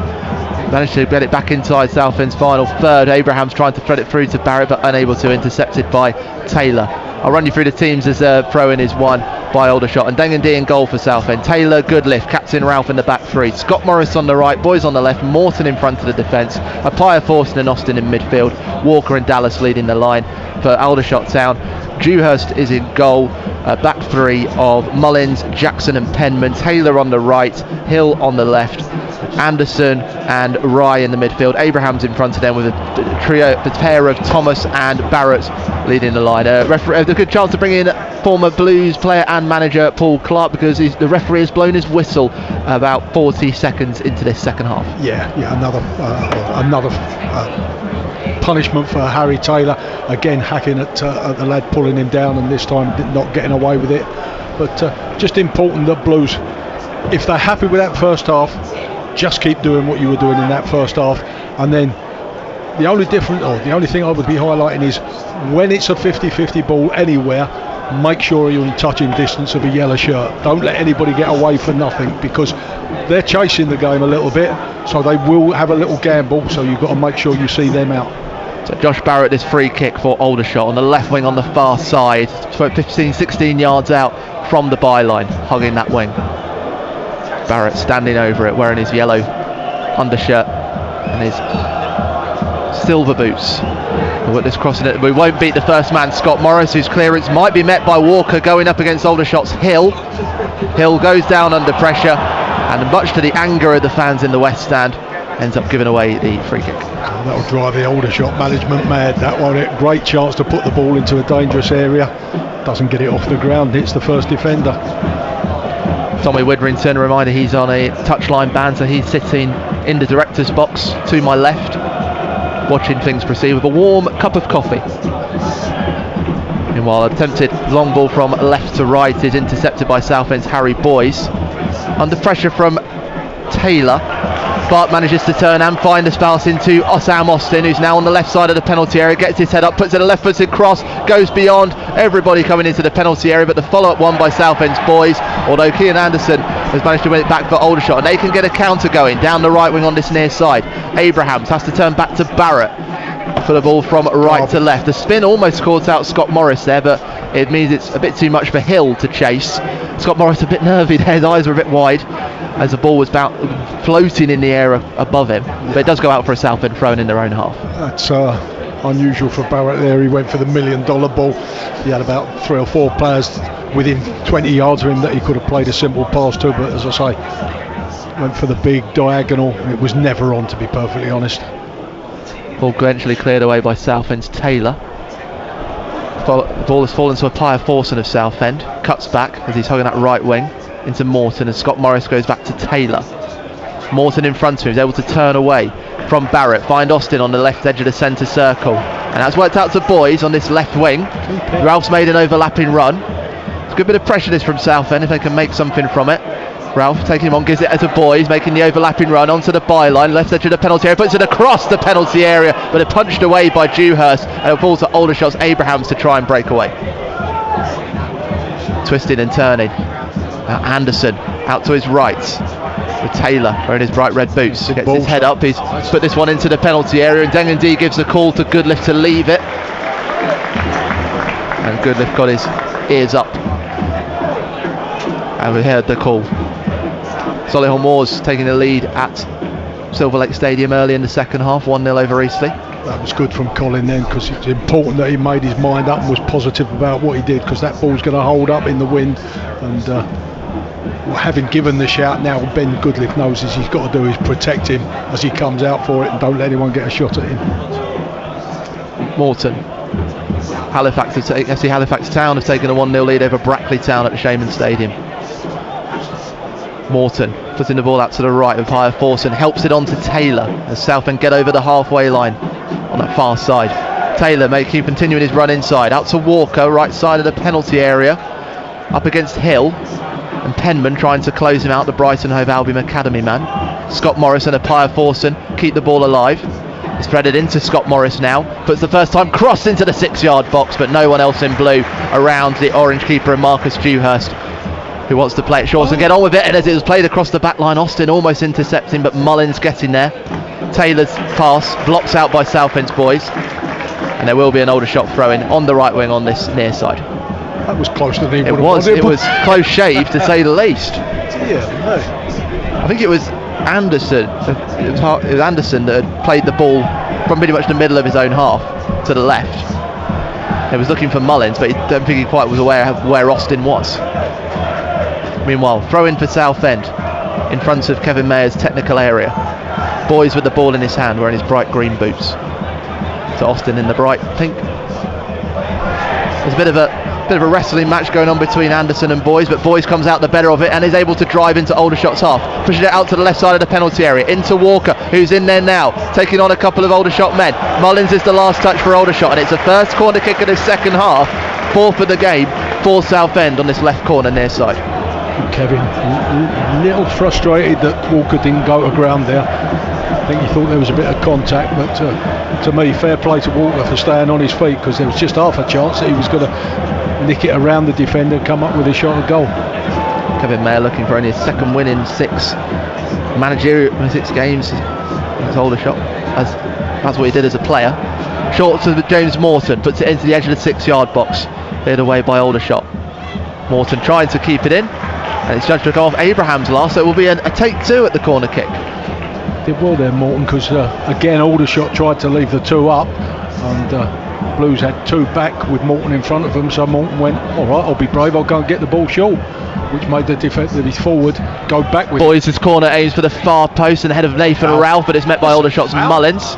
managed to get it back inside Southend's final third. Abraham's trying to thread it through to Barrett, but unable to, intercepted by Taylor. I'll run you through the teams as throw-in is won by Aldershot. And Dengendy in goal for Southend. Taylor, Goodliff, Captain Ralph in the back three. Scott Morris on the right, Boys on the left, Morton in front of the defence. Appiah, Forson and Austin in midfield. Walker and Dallas leading the line for Aldershot Town. Dewhurst is in goal. Back three of Mullins, Jackson and Penman. Taylor on the right, Hill on the left. Anderson and Rye in the midfield. Abraham's in front of them with a pair of Thomas and Barrett leading the line. A good chance to bring in former Blues player and manager Paul Clark, because the referee has blown his whistle about 40 seconds into this second half. Another punishment for Harry Taylor, again hacking at the lad, pulling him down, and this time not getting away with it. But just important that Blues, if they're happy with that first half, just keep doing what you were doing in that first half. And then the only thing I would be highlighting is when it's a 50-50 ball anywhere, make sure you're in touching distance of a yellow shirt. Don't let anybody get away for nothing, because they're chasing the game a little bit, so they will have a little gamble, so you've got to make sure you see them out. So Josh Barrett, this free kick for Aldershot on the left wing on the far side, 15-16 yards out from the byline, hugging that wing. Barrett standing over it, wearing his yellow undershirt and his silver boots. This crossing it, we won't beat the first man, Scott Morris, whose clearance might be met by Walker going up against Aldershot's Hill. Hill goes down under pressure, and much to the anger of the fans in the West Stand, ends up giving away the free kick. That'll drive the Aldershot management mad, that one. Great chance to put the ball into a dangerous area, doesn't get it off the ground, hits the first defender. Tommy Widrington, a reminder, he's on a touchline ban, so he's sitting in the director's box to my left, watching things proceed with a warm cup of coffee. Meanwhile, attempted long ball from left to right is intercepted by Southend's Harry Boyes. Under pressure from Taylor, Bart manages to turn and find the spouse into Sam Austin, who's now on the left side of the penalty area, gets his head up, puts in a left-footed cross, goes beyond everybody coming into the penalty area, but the follow-up one by Southend's Boys, although Kean Anderson has managed to win it back for Aldershot, and they can get a counter going down the right wing on this near side. Abrahams has to turn back to Barrett for the ball from right to left. The spin almost caught out Scott Morris there, but it means it's a bit too much for Hill to chase. Scott Morris a bit nervy there, his eyes were a bit wide as the ball was floating in the air above him, but it does go out for a Southend thrown in their own half. That's unusual for Barrett there. He went for the $1 million ball. He had about 3 or 4 players within 20 yards of him that he could have played a simple pass to, but as I say, went for the big diagonal. It was never on, to be perfectly honest. Ball eventually cleared away by Southend's Taylor. The ball has fallen to Appiah Forson of Southend, cuts back as he's hugging that right wing into Morton, and Scott Morris goes back to Taylor. Morton in front of him is able to turn away from Barrett, find Austin on the left edge of the centre circle, and that's worked out to Boys on this left wing. Ralph's made an overlapping run. It's a good bit of pressure this from Southend if they can make something from it. Ralph taking him on, gives it to Boys, making the overlapping run onto the byline, left edge of the penalty area, puts it across the penalty area, but it punched away by Dewhurst, and it falls to Aldershot's Abrahams to try and break away. Twisting and turning. Anderson out to his right with Taylor wearing his bright red boots, gets his head up, he's put this one into the penalty area, and Dengendy gives the call to Goodliff to leave it, and Goodliff got his ears up and we heard the call. Solihull Moors taking the lead at Silver Lake Stadium early in the second half, 1-0 over Eastleigh. That was good from Colin then, because it's important that he made his mind up and was positive about what he did, because that ball's going to hold up in the wind, and having given the shout, now Ben Goodliff knows he's got to do is protect him as he comes out for it and don't let anyone get a shot at him. Morton. Halifax Town have taken a 1-0 lead over Brackley Town at the Shaman Stadium. Morton putting the ball out to the right with Appiah Forson, helps it on to Taylor as Southend get over the halfway line on that far side. Taylor may keep continuing his run inside, out to Walker, right side of the penalty area, up against Hill, and Penman trying to close him out, the Brighton Hove Albion Academy man. Scott Morris and Appiah Forson keep the ball alive. It's threaded into Scott Morris now, puts the first time cross into the 6-yard box, but no one else in blue around the orange keeper and Marcus Dewhurst, who wants to play it short and get on with it, and as it was played across the back line, Austin almost intercepting, but Mullins getting there. Taylor's pass blocks out by Southend's boys, and there will be an Aldershot throw-in on the right wing on this near side. That was close to the It was close shave to say the least. Yeah, I think it was Anderson. It was Anderson that had played the ball from pretty much the middle of his own half to the left. He was looking for Mullins, but I don't think he quite was aware of where Austin was. Meanwhile, throw in for Southend in front of Kevin Mayer's technical area. Boys with the ball in his hand, wearing his bright green boots. So Austin in the bright pink. There's a bit of a wrestling match going on between Anderson and Boys, but Boys comes out the better of it and is able to drive into Aldershot's half, pushes it out to the left side of the penalty area, into Walker, who's in there now, taking on a couple of Aldershot men. Mullins is the last touch for Aldershot, and it's the first corner kick of the second half, fourth of the game for Southend on this left corner near side. Kevin, a little frustrated that Walker didn't go to ground there. I think he thought there was a bit of contact, but to me, fair play to Walker for staying on his feet, because there was just half a chance that he was going to nick it around the defender and come up with a shot on goal. Kevin Mayer looking for only his second win in 6 games as Aldershot. That's what he did as a player. Short to James Morton, puts it into the edge of the 6-yard box, cleared away by Aldershot. Morton trying to keep it in, and it's judged to go off Abraham's last, so it will be a take 2 at the corner kick. Did well there, Morton, because again Aldershot tried to leave the 2 up, and Blues had 2 back with Morton in front of them, so Morton went, alright, I'll be brave, I'll go and get the ball short, which made the defence of his forward go back with Boys' corner aims for the far post and ahead of Nathan Ralph, but it's met by Aldershot's Mullins.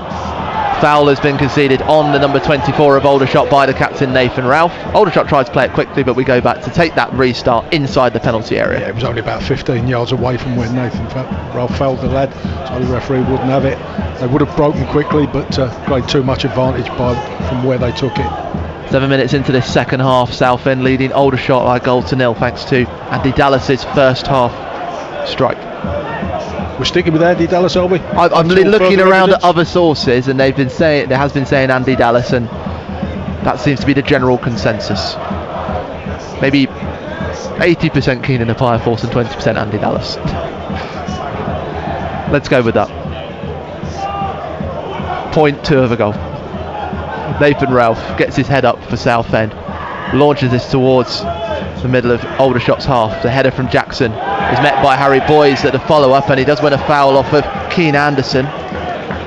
Foul has been conceded on the number 24 of Aldershot by the captain Nathan Ralph. Aldershot tried to play it quickly, but we go back to take that restart inside the penalty area. Yeah, it was only about 15 yards away from where Nathan Ralph fouled the lad, so the referee wouldn't have it. They would have broken quickly, but played too much advantage from where they took it. 7 minutes into this second half, Southend leading Aldershot by 1-0 thanks to Andy Dallas's first half strike. We're sticking with Andy Dallas, are we? I'm looking around at other sources, and there has been saying Andy Dallas, and that seems to be the general consensus. Maybe 80% Keenan Apiaforce and 20% Andy Dallas. Let's go with that. 0.2 of a goal. Nathan Ralph gets his head up for Southend, launches this towards the middle of Aldershot's half. The header from Jackson is met by Harry Boys at the follow-up, and he does win a foul off of Keane Anderson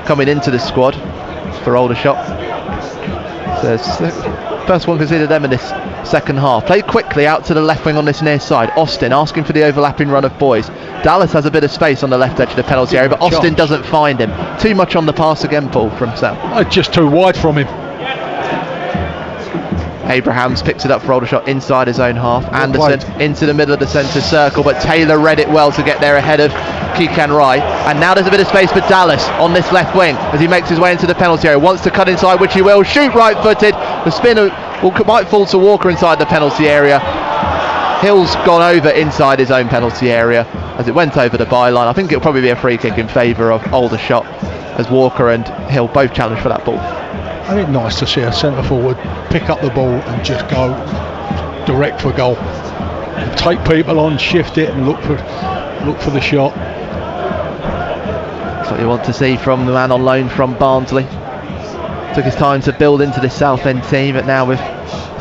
coming into the squad for Aldershot. So first one conceded them in this second half. Played quickly out to the left wing on this near side. Austin asking for the overlapping run of Boys. Dallas has a bit of space on the left edge of the penalty area, but Austin doesn't find him. Too much on the pass again, Paul, from South. Just too wide from him. Abrahams picks it up for Aldershot inside his own half. Anderson into the middle of the centre circle, but Taylor read it well to get there ahead of Kekan Rai. And now there's a bit of space for Dallas on this left wing as he makes his way into the penalty area. Wants to cut inside, which he will. Shoot right-footed. The spin might fall to Walker inside the penalty area. Hill's gone over inside his own penalty area as it went over the byline. I think it'll probably be a free kick in favour of Aldershot as Walker and Hill both challenged for that ball. I think nice to see a centre forward pick up the ball and just go direct for goal. Take people on, shift it, and look for the shot. That's what you want to see from the man on loan from Barnsley. Took his time to build into this Southend team, but now with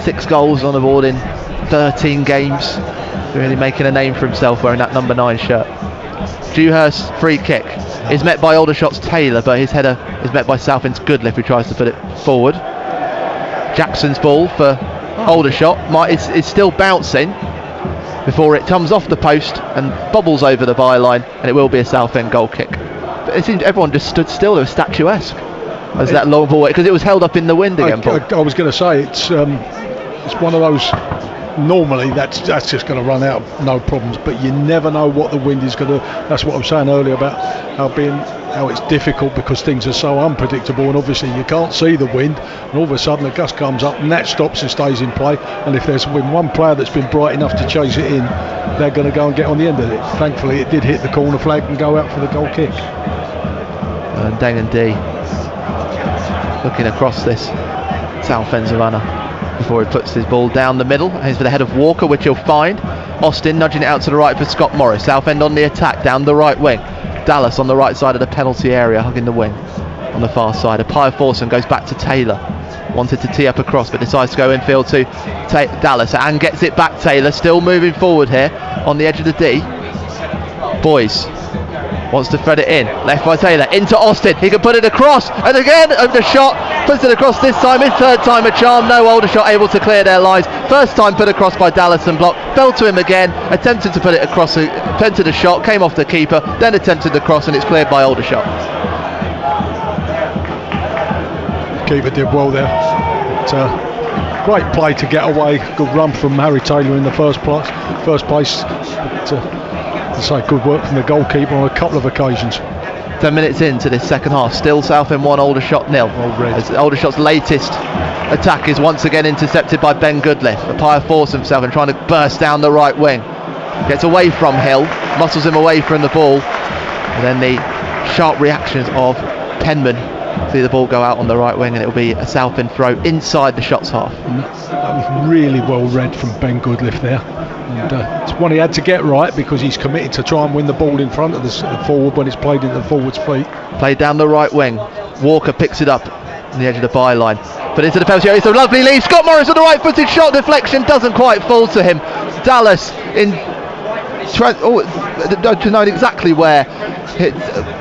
6 goals on the board in 13 games, really making a name for himself wearing that number 9 shirt. Dewhurst's free kick is met by Aldershot's Taylor, but his header is met by Southend's Goodliffe, who tries to put it forward. Jackson's ball for Aldershot is still bouncing before it comes off the post and bobbles over the byline, and it will be a Southend goal kick. But it seems everyone just stood still. They were statuesque as that long ball, because it was held up in the wind again, Paul. I was going to say it's one of those. Normally that's just going to run out, no problems, but you never know what the wind is going to. That's what I was saying earlier about how it's difficult because things are so unpredictable, and obviously you can't see the wind, and all of a sudden a gust comes up and that stops and stays in play, and if there's one player that's been bright enough to chase it in, they're going to go and get on the end of it. Thankfully it did hit the corner flag and go out for the goal kick. And Dangan D looking across this Southend Savannah before he puts his ball down the middle. He's for the head of Walker, which he'll find. Austin nudging it out to the right for Scott Morris. Southend on the attack down the right wing. Dallas on the right side of the penalty area, hugging the wing on the far side. Apaya Forson goes back to Taylor. Wanted to tee up across, but decides to go infield to Dallas, and gets it back. Taylor still moving forward here on the edge of the D. Boys wants to thread it in, left by Taylor, into Austin. He can put it across, and again the shot, puts it across this time, his third time a charm. No, Aldershot able to clear their lines. First time put across by Dallas and blocked. Fell to him again, attempted to put it across, attempted a shot, came off the keeper, then attempted the cross, and it's cleared by Aldershot. Keeper did well there. Great play to get away. Good run from Harry Taylor in the first place. But, as I say, good work from the goalkeeper on a couple of occasions. 10 minutes into this second half, still Southend 1, Aldershot 0. As Aldershot's latest attack is once again intercepted by Ben Goodliffe. Apaya Forson for Southend trying to burst down the right wing. Gets away from Hill, muscles him away from the ball, and then the sharp reactions of Penman. See the ball go out on the right wing, and it will be a Southend throw inside the Shots half. That was really well read from Ben Goodliffe there, and it's one he had to get right, because he's committed to try and win the ball in front of the forward when it's played into the forward's feet. Played down the right wing. Walker picks it up on the edge of the byline, but into the penalty area. It's a lovely lead. Scott Morris with the right footed shot, deflection doesn't quite fall to him. Dallas in to know exactly where.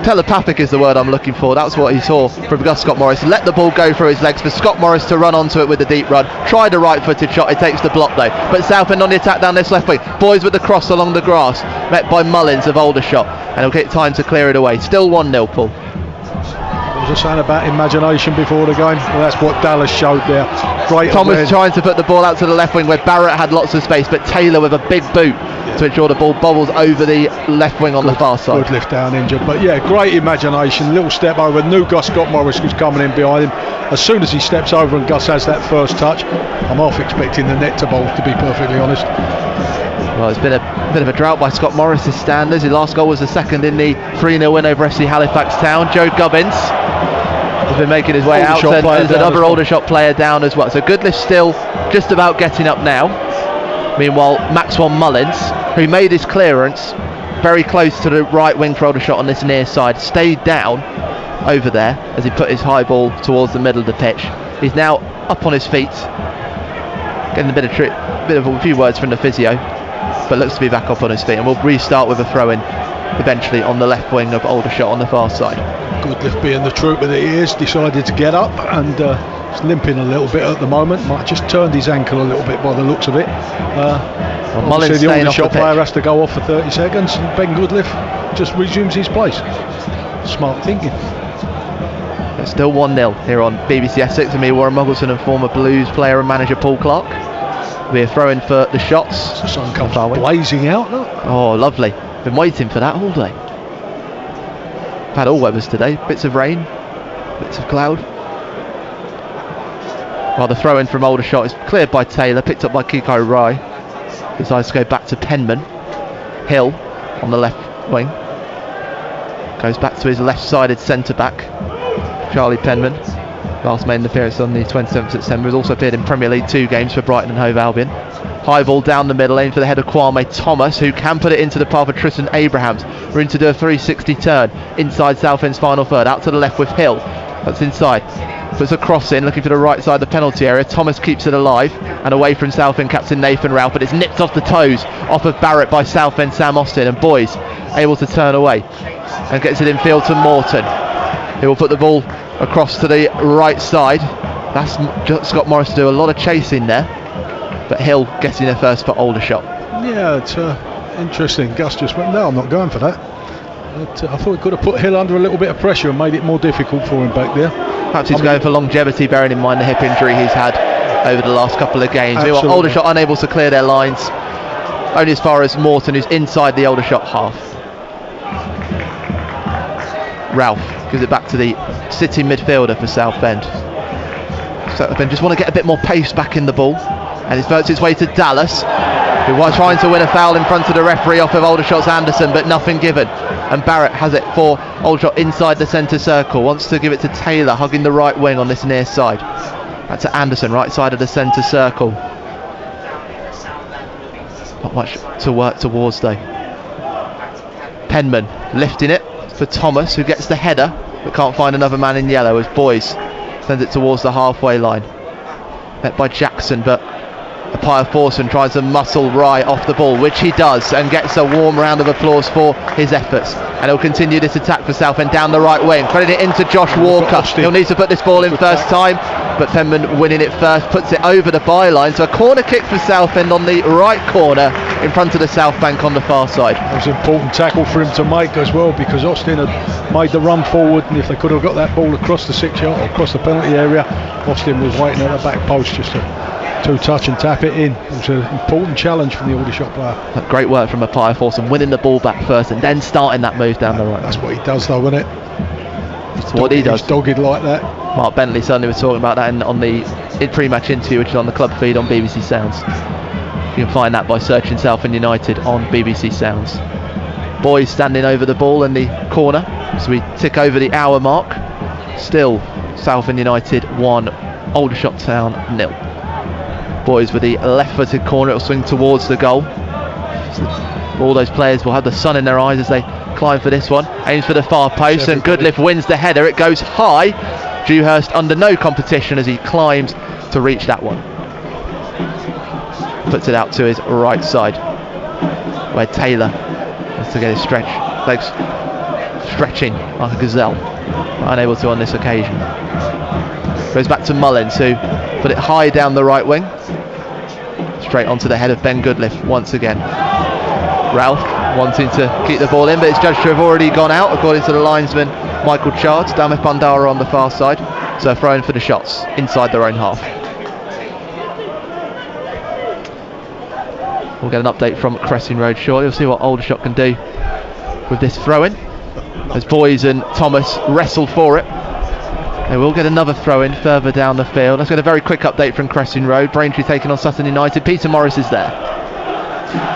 Telepathic is the word I'm looking for. That's what he saw from Gus Scott Morris. Let the ball go through his legs for Scott Morris to run onto it with a deep run. Tried a right-footed shot. It takes the block though. But Southend on the attack down this left wing. Boys with the cross along the grass, met by Mullins of Aldershot, and he'll get time to clear it away. Still 1-0, Paul. I was saying about imagination before the game. Well, that's what Dallas showed there. Great. Thomas trying to put the ball out to the left wing where Barrett had lots of space, but Taylor with a big boot to ensure the ball bobbles over the left wing on the far side. Good lift down injured, but yeah, great imagination. Little step over. Knew Gus Scott Morris was coming in behind him. As soon as he steps over and Gus has that first touch, I'm half expecting the net to bowl, to be perfectly honest. Well, it's been a bit of a drought by Scott Morris's standards. His last goal was the second in the 3-0 win over FC Halifax Town. Joe Gubbins has been making his way out, and there's another Aldershot player down as well. So Goodliff still just about getting up now. Meanwhile, Maxwell Mullins, who made his clearance very close to the right wing for Aldershot on this near side, stayed down over there as he put his high ball towards the middle of the pitch. He's now up on his feet, getting a few words from the physio, but looks to be back up on his feet, and we'll restart with a throw-in eventually on the left wing of Aldershot on the far side. Goodliffe, being the trooper that he is, decided to get up, and he's limping a little bit at the moment. Might just turned his ankle a little bit by the looks of it. Mullins the staying off the Aldershot pitch. player has to go off for 30 seconds, and Ben Goodliffe just resumes his place. Smart thinking. It's still 1-0 here on BBC Essex, and me, Warren Muggleton, and former Blues player and manager Paul Clark. We're throwing for the Shots. The sun comes blazing out, look. Oh, lovely. Been waiting for that all day. Had all weathers today. Bits of rain, bits of cloud. While the throw in from Aldershot is cleared by Taylor, picked up by Kiko Rai. Decides to go back to Penman. Hill on the left wing. Goes back to his left-sided centre-back, Charlie Penman. Last made an appearance on the 27th of September. Has also appeared in Premier League 2 games for Brighton and Hove Albion. High ball down the middle, aim for the head of Kwame Thomas, who can put it into the path of Tristan Abrahams. Room to do a 360 turn inside Southend's final third. Out to the left with Hill. That's inside. Puts a cross in, looking for the right side of the penalty area. Thomas keeps it alive and away from Southend captain Nathan Ralph, but it's nipped off the toes off of Barrett by Southend Sam Austin, and Boys able to turn away and gets it in field to Morton. He will put the ball across to the right side. That's Scott Morris to do a lot of chasing there, but Hill getting there first for Aldershot. Yeah, it's interesting. Gus just went, no, I'm not going for that. But, I thought he could have put Hill under a little bit of pressure and made it more difficult for him back there. Perhaps he's going for longevity, bearing in mind the hip injury he's had over the last couple of games. Absolutely. Aldershot unable to clear their lines, only as far as Morton, who's inside the Aldershot half. Ralph gives it back to the City midfielder for Southend. Southend just want to get a bit more pace back in the ball, and it verts its way to Dallas, who was trying to win a foul in front of the referee off of Aldershot's Anderson, but nothing given. And Barrett has it for Aldershot inside the centre circle, wants to give it to Taylor, hugging the right wing on this near side. Back to Anderson, right side of the centre circle. Not much to work towards though. Penman lifting it, for Thomas, who gets the header but can't find another man in yellow as Boys sends it towards the halfway line. Met by Jackson, but Apaya Forson tries to muscle Rye off the ball, which he does, and gets a warm round of applause for his efforts. And he'll continue this attack for Southend down the right wing, putting it into Josh Walker. He'll need to put this ball in first time, but Penman winning it first, puts it over the byline. So a corner kick for Southend on the right corner in front of the South Bank on the far side. It was an important tackle for him to make as well, because Austin had made the run forward, and if they could have got that ball across the 6 yard or across the penalty area, Austin was waiting at the back post just to touch and tap it in. It was an important challenge from the Aldershot player. Great work from Apaya Forson, winning the ball back first and then starting that move down the right. That's what he does though, isn't it? That's what he does. He's dogged like that. Mark Bentley certainly was talking about that on the pre-match interview, which is on the club feed on BBC Sounds. You can find that by searching Southend United on BBC Sounds. Boys standing over the ball in the corner, so we tick over the hour mark. Still Southend United 1, Aldershot Town 0. Boys with the left-footed corner, it'll swing towards the goal. So all those players will have the sun in their eyes as they climb for this one. Aims for the far post, and Goodliff wins the header. It goes high. Dewhurst under no competition as he climbs to reach that one. Puts it out to his right side, where Taylor has to get his legs stretching like a gazelle, but unable to on this occasion. Goes back to Mullins, who put it high down the right wing, straight onto the head of Ben Goodliff once again. Ralph wanting to keep the ball in, but it's judged to have already gone out according to the linesman Michael Chards. Damith Bandara on the far side, so a throw in for the Shots inside their own half. We'll get an update from Cressing Road shortly. We'll see what Aldershot can do with this throw in as Boys and Thomas wrestle for it. They will get another throw in further down the field. Let's get a very quick update from Cressing Road. Braintree taking on Sutton United. Peter Morris is there.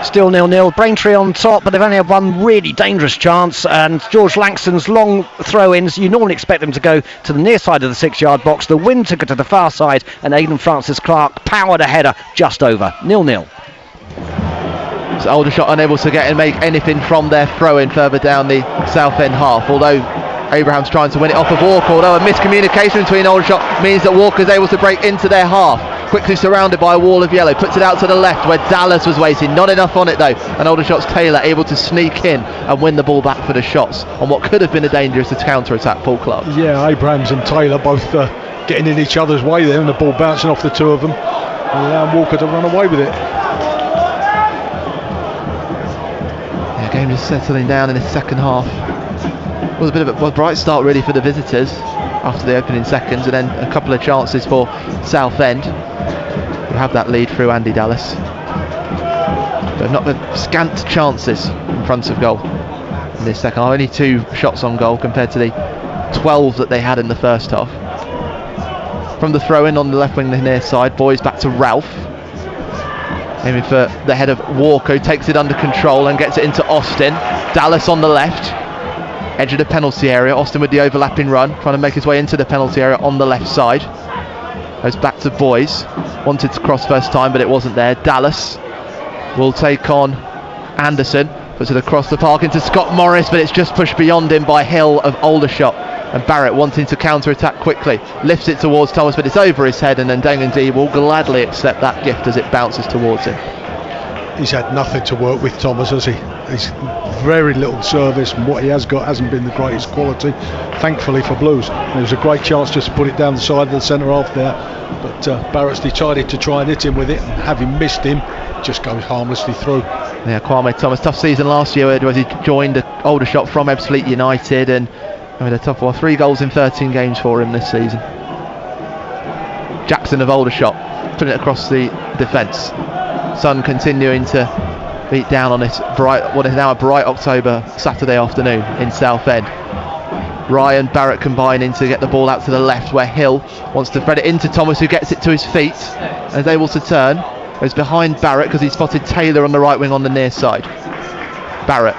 Still 0-0. Braintree on top, but they've only had one really dangerous chance, and George Langston's long throw-ins, you normally expect them to go to the near side of the 6 yard box. The wind took it to the far side, and Aidan Francis Clark powered a header just over. 0-0. So Aldershot unable to get and make anything from their throw-in further down the Southend half, although Abraham's trying to win it off of Walker, although a miscommunication between Aldershot means that Walker's able to break into their half. Quickly surrounded by a wall of yellow, puts it out to the left where Dallas was waiting. Not enough on it though, and Aldershot's Taylor able to sneak in and win the ball back for the Shots on what could have been a dangerous counter-attack. Paul Clark. Yeah, Abrahams and Taylor both getting in each other's way there, and the ball bouncing off the two of them and allowing Walker to run away with it. Yeah, game just settling down in the second half. It was a bit of a bright start really for the visitors after the opening seconds, and then a couple of chances for Southend, who have that lead through Andy Dallas, but not the scant chances in front of goal in this second half. Only 2 shots on goal compared to the 12 that they had in the first half. From the throw in on the left wing, the near side, Boys back to Ralph, aiming for the head of Walker, who takes it under control and gets it into Austin. Dallas on the left, edge of the penalty area. Austin with the overlapping run, trying to make his way into the penalty area on the left side. Goes back to Boys, wanted to cross first time but it wasn't there. Dallas will take on Anderson, puts it across the park into Scott Morris, but it's just pushed beyond him by Hill of Aldershot, and Barrett wanting to counter-attack quickly, lifts it towards Thomas, but it's over his head, and then Dengendy will gladly accept that gift as it bounces towards him. He's had nothing to work with, Thomas, has he? He's very little service, and what he has got hasn't been the greatest quality, thankfully for Blues. There was a great chance just to put it down the side of the centre half there, but Barrett's decided to try and hit him with it, and having missed him, just goes harmlessly through. Yeah, Kwame Thomas, tough season last year as he joined Aldershot from Ebbsfleet United, and I mean, a tough one. 3 goals in 13 games for him this season. Jackson of Aldershot putting it across the defence. Sun continuing to beat down on this what is now a bright October Saturday afternoon in Southend. Ryan Barrett combining to get the ball out to the left, where Hill wants to thread it into Thomas, who gets it to his feet and is able to turn. Goes behind Barrett because he spotted Taylor on the right wing on the near side. Barrett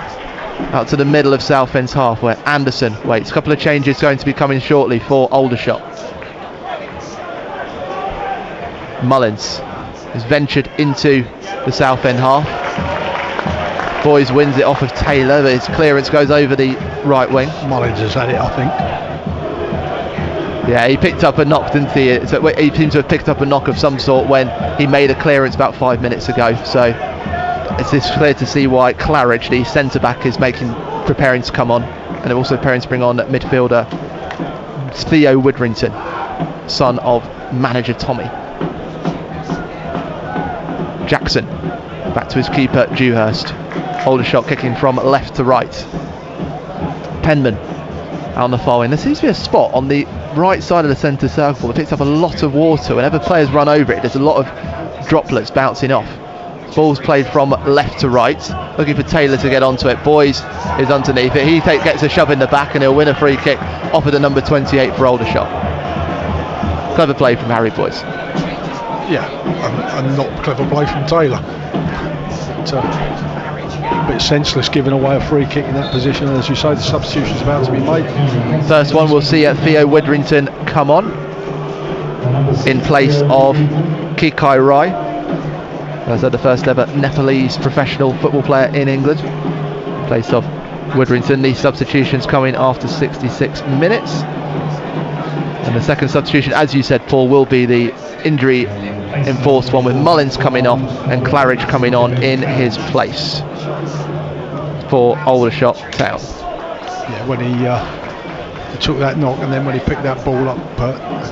out to the middle of Southend's half, where Anderson waits. A couple of changes going to be coming shortly for Aldershot. Mullins has ventured into the Southend half. Boys wins it off of Taylor, but his clearance goes over the right wing. Mullins has had it, I think. Yeah, he picked up a knock, didn't he? So he seems to have picked up a knock of some sort when he made a clearance about 5 minutes ago. So it's clear to see why Claridge, the centre-back, is preparing to come on. And they're also preparing to bring on midfielder Theo Widrington, son of manager Tommy. Jackson, back to his keeper Dewhurst. Aldershot kicking from left to right. Penman out on the far wing. There seems to be a spot on the right side of the centre circle that picks up a lot of water. Whenever players run over it, there's a lot of droplets bouncing off. Ball's played from left to right, looking for Taylor to get onto it. Boys is underneath it. He gets a shove in the back and he'll win a free kick off of the number 28 for Aldershot. Clever play from Harry Boyes. Yeah, and not clever play from Taylor. But, a bit senseless giving away a free kick in that position, and as you say, the substitution's about to be made. First one we'll see Theo Widrington come on in place of Kikai Rai, as the first ever Nepalese professional football player in England. In place of Widrington. These substitutions coming after 66 minutes, and the second substitution, as you said, Paul, will be the injury enforced one, with Mullins coming off and Claridge coming on in his place for Aldershot Town. Yeah, when he took that knock, and then when he picked that ball up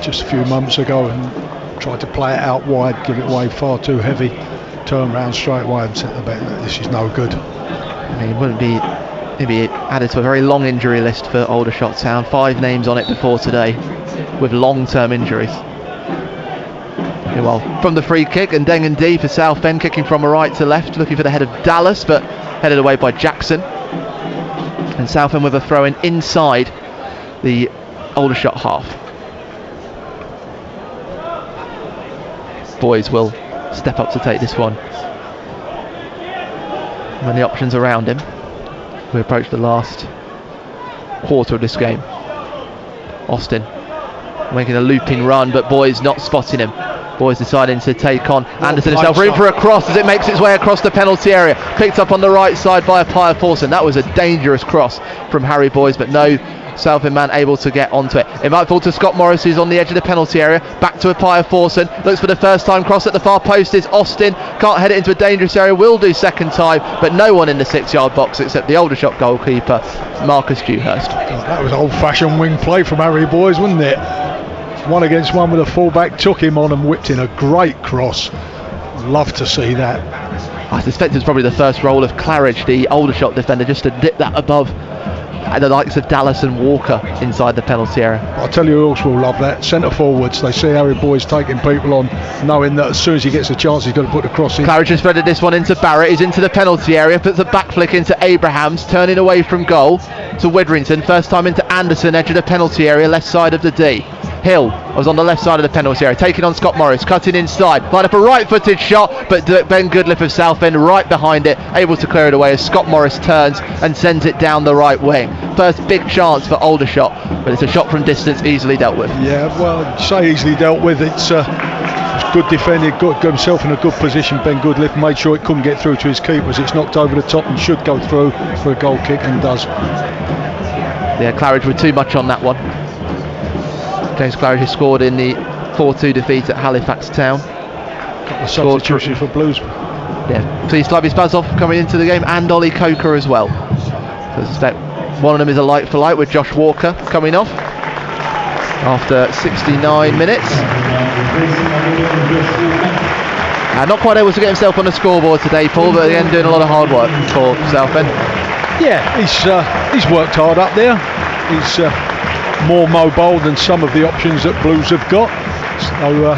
just a few moments ago and tried to play it out wide, give it away far too heavy, turn round straight away and set the bet that this is no good. I mean, it wouldn't be maybe added to a very long injury list for Aldershot Town. 5 names on it before today with long-term injuries. Well, from the free kick, and Dengan D for Southend, kicking from right to left, looking for the head of Dallas, but headed away by Jackson. And Southend with a throw in inside the Aldershot half. Boys will step up to take this one. When the options around him, we approach the last quarter of this game. Austin making a looping run, but Boys not spotting him. Boys deciding to take on Anderson himself. Room for a cross as it makes its way across the penalty area. Picked up on the right side by Pier Forson. That was a dangerous cross from Harry Boys, but no Southend man able to get onto it. It might fall to Scott Morris, who's on the edge of the penalty area. Back to a Pier Forson. Looks for the first time cross at the far post is Austin. Can't head it into a dangerous area. Will do second time, but no one in the 6-yard box except the Aldershot goalkeeper, Marcus Dewhurst. That was old-fashioned wing play from Harry Boys, wasn't it? 1 against 1 with a fullback, took him on and whipped in a great cross. Love to see that. I suspect it's probably the first role of Claridge, the Aldershot defender, just to dip that above the likes of Dallas and Walker inside the penalty area. I'll tell you who else will love that. Centre forwards, they see Harry Boys taking people on, knowing that as soon as he gets a chance he's going to put the cross in. Claridge has threaded this one into Barrett. He's into the penalty area, puts a back flick into Abrahams, turning away from goal to Widrington. First time into Anderson, edge of the penalty area, left side of the D. Hill was on the left side of the penalty area, taking on Scott Morris, cutting inside, line up a right-footed shot, but Ben Goodliff of Southend right behind it, able to clear it away as Scott Morris turns and sends it down the right wing. First big chance for Aldershot, but it's a shot from distance, easily dealt with. Yeah, well, say easily dealt with. It's good defending, got himself in a good position. Ben Goodliff made sure it couldn't get through to his keepers. It's knocked over the top and should go through for a goal kick, and does. Yeah, Claridge were too much on that one. James Claridge, who scored in the 4-2 defeat at Halifax Town. Couple of substitutions for Blues. Yeah, see Slavis Bazov coming into the game, and Ollie Coker as well. So I suspect one of them is a like for like, with Josh Walker coming off after 69 minutes. Not quite able to get himself on the scoreboard today, Paul, but again doing a lot of hard work for Southend. Yeah, he's worked hard up there. He's more mobile than some of the options that Blues have got. So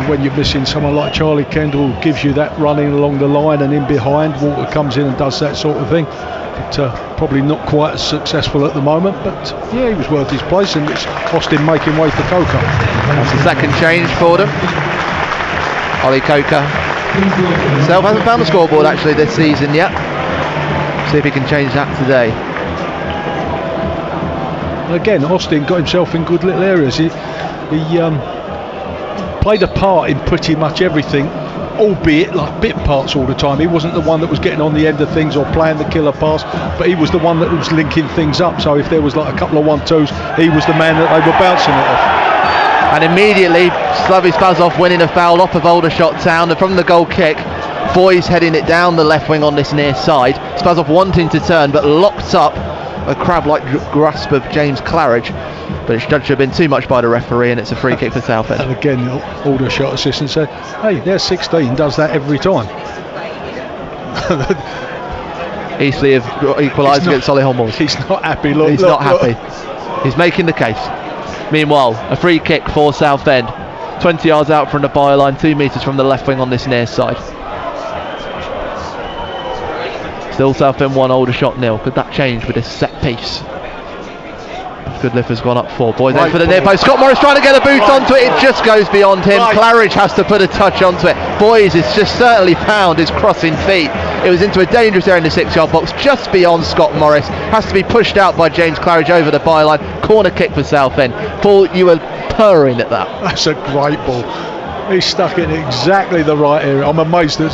when you're missing someone like Charlie Kendall, who gives you that running along the line and in behind, Walker comes in and does that sort of thing. But probably not quite as successful at the moment. But yeah, he was worth his place, and it's Austin making way for Coker. That's the second change for them. Ollie Coker himself hasn't found the scoreboard actually this season yet. See if he can change that today. Again, Austin got himself in good little areas. He played a part in pretty much everything albeit like bit parts all the time. He wasn't the one that was getting on the end of things or playing the killer pass, but he was the one that was linking things up. So if there was like a couple of 1-2s, he was the man that they were bouncing it off. And immediately Slavi Spazov winning a foul off of Aldershot Town, and from the goal kick, Boys heading it down the left wing on this near side. Spazov wanting to turn but locked up, a crab-like grasp of James Claridge, but it's judged to have been too much by the referee, and it's a free kick for Southend. And again, the Aldershot assistant said, hey, their 16 does that every time. Eastleigh have equalised against Solihull Moors. He's not happy. Look, he's not happy. He's making the case. Meanwhile, a free kick for Southend, 20 yards out from the byline, 2 metres from the left wing on this near side. Still Southend 1, Aldershot 0. Could that change with this set piece? Goodliff has gone up 4. Boys in for the near post. Scott Morris trying to get a boot onto it. It just goes beyond him. Claridge has to put a touch onto it. Boys has just certainly found his crossing feet. It was into a dangerous area in the 6-yard box, just beyond Scott Morris. Has to be pushed out by James Claridge over the byline. Corner kick for Southend. Paul, you were purring at that. That's a great ball. He stuck it in exactly the right area. I'm amazed that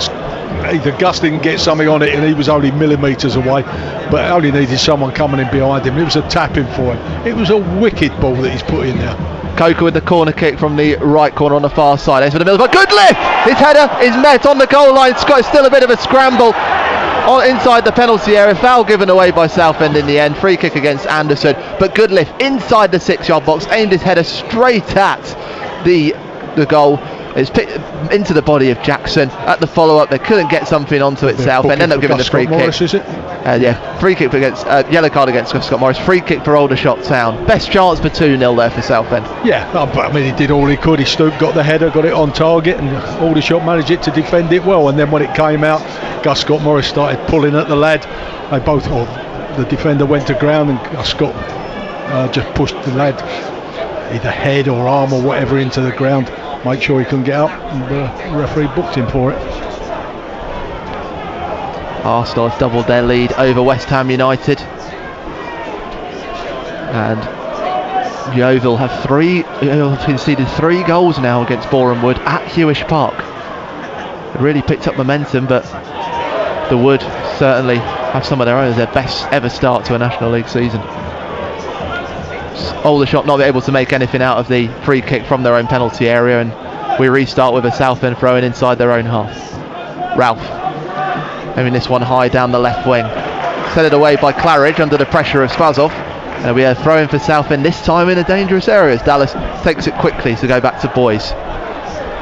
either Gus didn't get something on it and he was only millimetres away, but only needed someone coming in behind him. It was a tapping for him. It was a wicked ball that he's put in there. Coker with the corner kick from the right corner on the far side. Aims for the middle, but Goodliff! His header is met on the goal line. It's still a bit of a scramble inside the penalty area. Foul given away by Southend in the end. Free kick against Anderson, but Goodliff inside the 6-yard box aimed his header straight at the goal. It's picked into the body of Jackson. At the follow-up, they couldn't get something onto it. Southend ended up giving the free Morris, kick. Is it? Yeah, free kick against yellow card against Scott Morris. Free kick for Aldershot Town. Best chance for 2-0 there for Southend. Yeah, but I mean, he did all he could. He stooped, got the header, got it on target, and Aldershot managed it to defend it well. And then when it came out, Gus Scott Morris started pulling at the lad. They both, the defender went to ground, and Gus Scott just pushed the lad either head or arm or whatever into the ground. Make sure he couldn't get up, and the referee booked him for it. Arsenal has doubled their lead over West Ham United, and Yeovil have conceded 3 goals now against Boreham Wood at Hewish Park. They really picked up momentum, but the Wood certainly have some of their own as their best ever start to a National League season. Aldershot not able to make anything out of the free kick from their own penalty area, and we restart with a Southend throw-in inside their own half. Ralph having this one high down the left wing, set it away by Claridge under the pressure of Spazov, and we are throwing for Southend, this time in a dangerous area as Dallas takes it quickly to go back to Boys.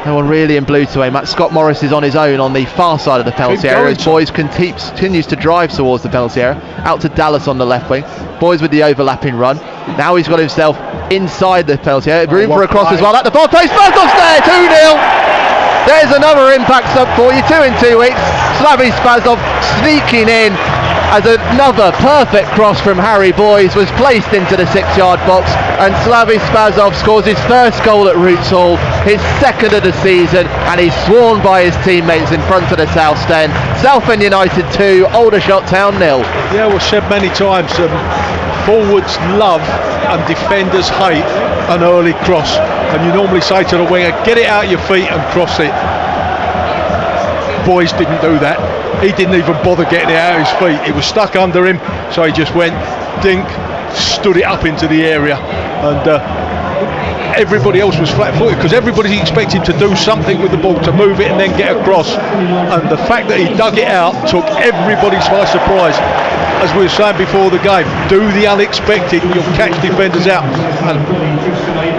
No one really in blue to aim at. Scott Morris is on his own on the far side of the penalty area as Boys continues to drive towards the penalty area. Out to Dallas on the left wing. Boys with the overlapping run. Now he's got himself inside the penalty area. Room for a cross as well. At the far post. Spazov's there. 2-0. There's another impact sub for you. 2 in 2 weeks. Slavi Spazov sneaking in as another perfect cross from Harry Boys was placed into the 6-yard box, and Slavi Spazov scores his first goal at Roots Hall, his second of the season, and he's sworn by his teammates in front of the South Stand. Southend United 2, Aldershot Town 0. Yeah, we've said many times, forwards love and defenders hate an early cross, and you normally say to the winger, get it out your feet and cross it. Boys didn't do that. He didn't even bother getting it out of his feet. It was stuck under him, so he just went dink, stood it up into the area, and everybody else was flat-footed because everybody expected to do something with the ball, to move it and then get across, and the fact that he dug it out took everybody by surprise. As we were saying before the game, do the unexpected, you'll catch defenders out, and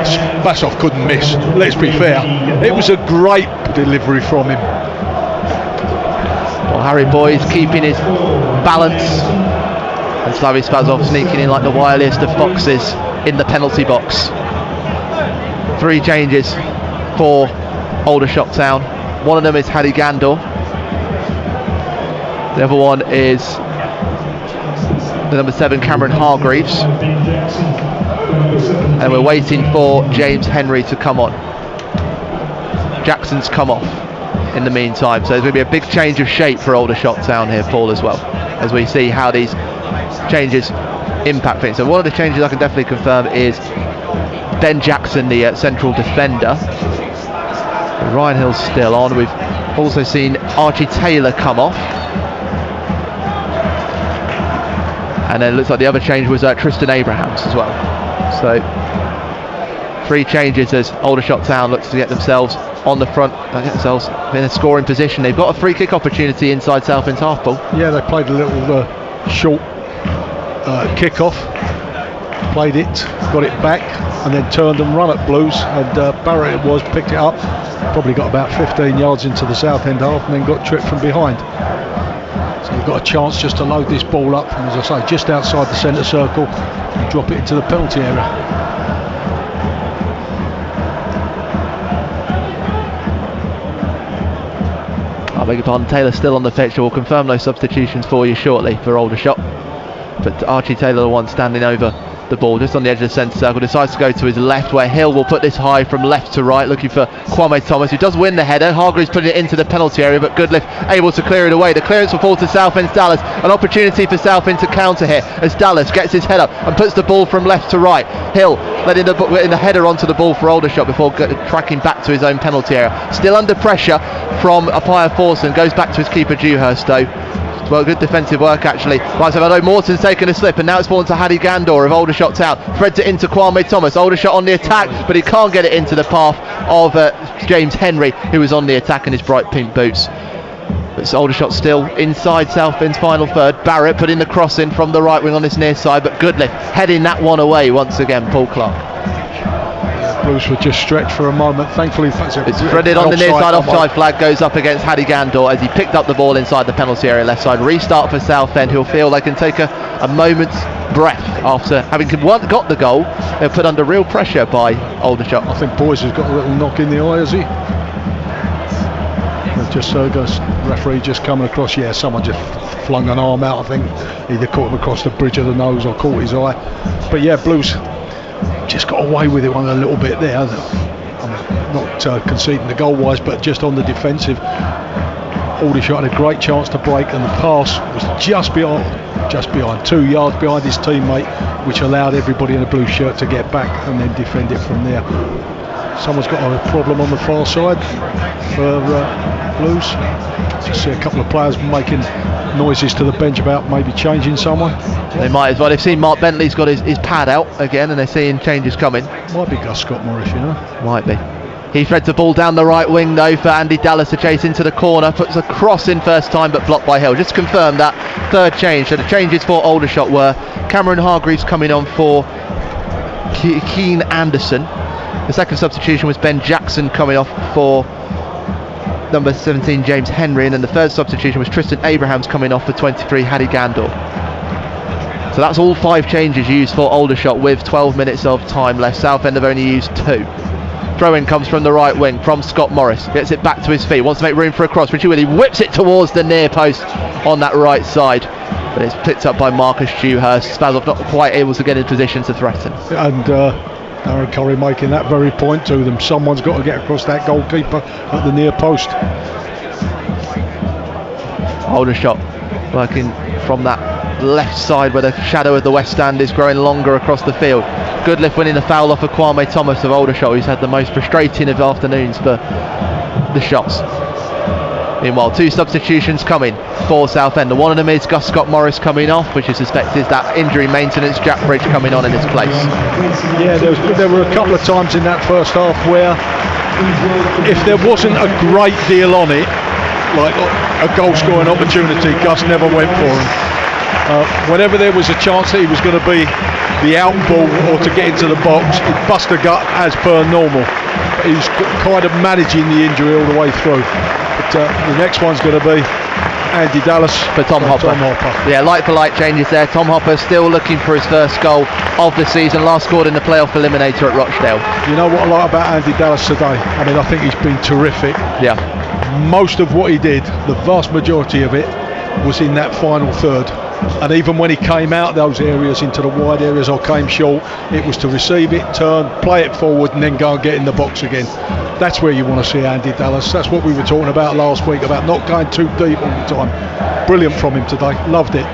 Spazov couldn't miss, let's be fair. It was a great delivery from him. Well, Harry Boys keeping his balance, and Slavi Spazov sneaking in like the wiliest of foxes in the penalty box. 3 changes for Aldershot Town. One of them is Hadi Gandor. The other one is the number 7 Cameron Hargreaves, and we're waiting for James Henry to come on. Jackson's come off in the meantime, so there's going to be a big change of shape for Aldershot Town here, Paul, as well, as we see how these changes impact things. So one of the changes I can definitely confirm is Ben Jackson, the central defender. Ryan Hill's still on. We've Also seen Archie Taylor come off. And then it looks like the other change was Tristan Abrahams as well. So 3 changes as Aldershot Town looks to get themselves on the front, get themselves in a scoring position. They've got a free kick opportunity inside Southend's half ball. Yeah, they played a little short kick-off, played it, got it back, and then turned and run at Blues, and Barrett picked it up, probably got about 15 yards into the Southend half, and then got tripped from behind. So we've got a chance just to load this ball up from, as I say, just outside the centre circle and drop it into the penalty area. I beg your pardon, Taylor still on the pitch. We'll confirm those substitutions for you shortly for Aldershot. But Archie Taylor, the one standing over the ball just on the edge of the centre circle, decides to go to his left, where Hill will put this high from left to right, looking for Kwame Thomas, who does win the header. Hargreaves putting it into the penalty area, but Goodliff able to clear it away. The clearance will fall to Southend's Dallas. An opportunity for Southend to counter here as Dallas gets his head up and puts the ball from left to right. Hill letting the header onto the ball for Aldershot before tracking back to his own penalty area. Still under pressure from Appiah Forson, goes back to his keeper Dewhurst though. Well, good defensive work actually. Right, so I know Morton's taken a slip, and now it's fallen to Paddy Gandor of Aldershot Town. Threads it into Kwame Thomas. Aldershot on the attack, but he can't get it into the path of James Henry, who was on the attack in his bright pink boots. But Aldershot still inside Southend's final third. Barrett putting the cross in from the right wing on this near side, but Goodliff heading that one away once again, Paul Clark. Blues were just stretched for a moment. Thankfully, it's threaded on the near side. Offside flag goes up against Paddy Gandor as he picked up the ball inside the penalty area left side. Restart for Southend, who'll feel they can take a moment's breath after having got the goal. They're put under real pressure by Aldershot. I think Boyce has got a little knock in the eye, has he? Just referee just coming across. Yeah, someone just flung an arm out. I think either caught him across the bridge of the nose or caught his eye. But yeah, Blues just got away with it one a little bit there. I'm not conceding the goal wise, but just on the defensive, Aldershot had a great chance to break, and the pass was just behind 2 yards behind his teammate, which allowed everybody in a blue shirt to get back and then defend it from there. Someone's got a problem on the far side for Blues. Just see a couple of players making noises to the bench about maybe changing someone. They might as well. They've seen Mark Bentley's got his pad out again, and they're seeing changes coming. Might be Gus Scott Morris, you know. Might be. He threads the ball down the right wing though for Andy Dallas to chase into the corner. Puts a cross in first time, but blocked by Hill. Just to confirm that third change. So the changes for Aldershot were Cameron Hargreaves coming on for Keane Anderson. The second substitution was Ben Jackson coming off for number 17 James Henry, and then the third substitution was Tristan Abrahams coming off for 23 Paddy Gandor. So that's all 5 changes used for Aldershot with 12 minutes of time left. Southend have only used 2. Throw-in comes from the right wing from Scott Morris. Gets it back to his feet. Wants to make room for a cross. Richie Willie whips it towards the near post on that right side. But it's picked up by Marcus Dewhurst. Spazov not quite able to get in position to threaten. And Aaron Curry making that very point to them. Someone's got to get across that goalkeeper at the near post. Aldershot working from that left side where the shadow of the West Stand is growing longer across the field. Goodliff winning the foul off of Kwame Thomas of Aldershot, who's had the most frustrating of afternoons for the shots. Meanwhile, 2 substitutions coming for Southend. One of them is Gus Scott Morris coming off, which is suspected that injury maintenance. Jack Bridge coming on in his place. Yeah, there were a couple of times in that first half where if there wasn't a great deal on it, like a goal scoring opportunity, Gus never went for him. Whenever there was a chance that he was going to be the out ball or to get into the box, he'd bust a gut as per normal. But he's kind of managing the injury all the way through. But the next one's going to be Andy Dallas for Tom Hopper. Yeah, like for like changes there. Tom Hopper still looking for his first goal of the season. Last scored in the playoff eliminator at Rochdale. You know what I like about Andy Dallas today? I mean, I think he's been terrific. Yeah. Most of what he did, the vast majority of it, was in that final third. And even when he came out those areas into the wide areas or came short, it was to receive it, turn, play it forward, and then go and get in the box again. That's where you want to see Andy Dallas. That's what we were talking about last week, about not going too deep all the time. Brilliant from him today. Loved it.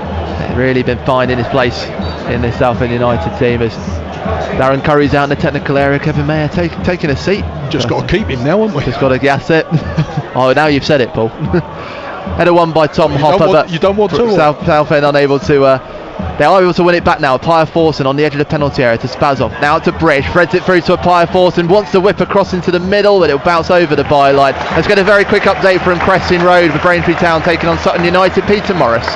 Really been finding his place in this Southend United team as Darren Curry's out in the technical area. Kevin Mayer taking a seat. Just got to keep him now, haven't we? Just got to gas it. Oh, now you've said it, Paul. Header won by Tom Hopper, but you don't want to. Southend unable to. They are able to win it back now. Pyer Forson on the edge of the penalty area to Spazov. Now to Bridge. Threads it through to a Pyer Forson. Wants to whip across into the middle, but it'll bounce over the byline. Let's get a very quick update from Cressing Road with Braintree Town taking on Sutton United. Peter Morris.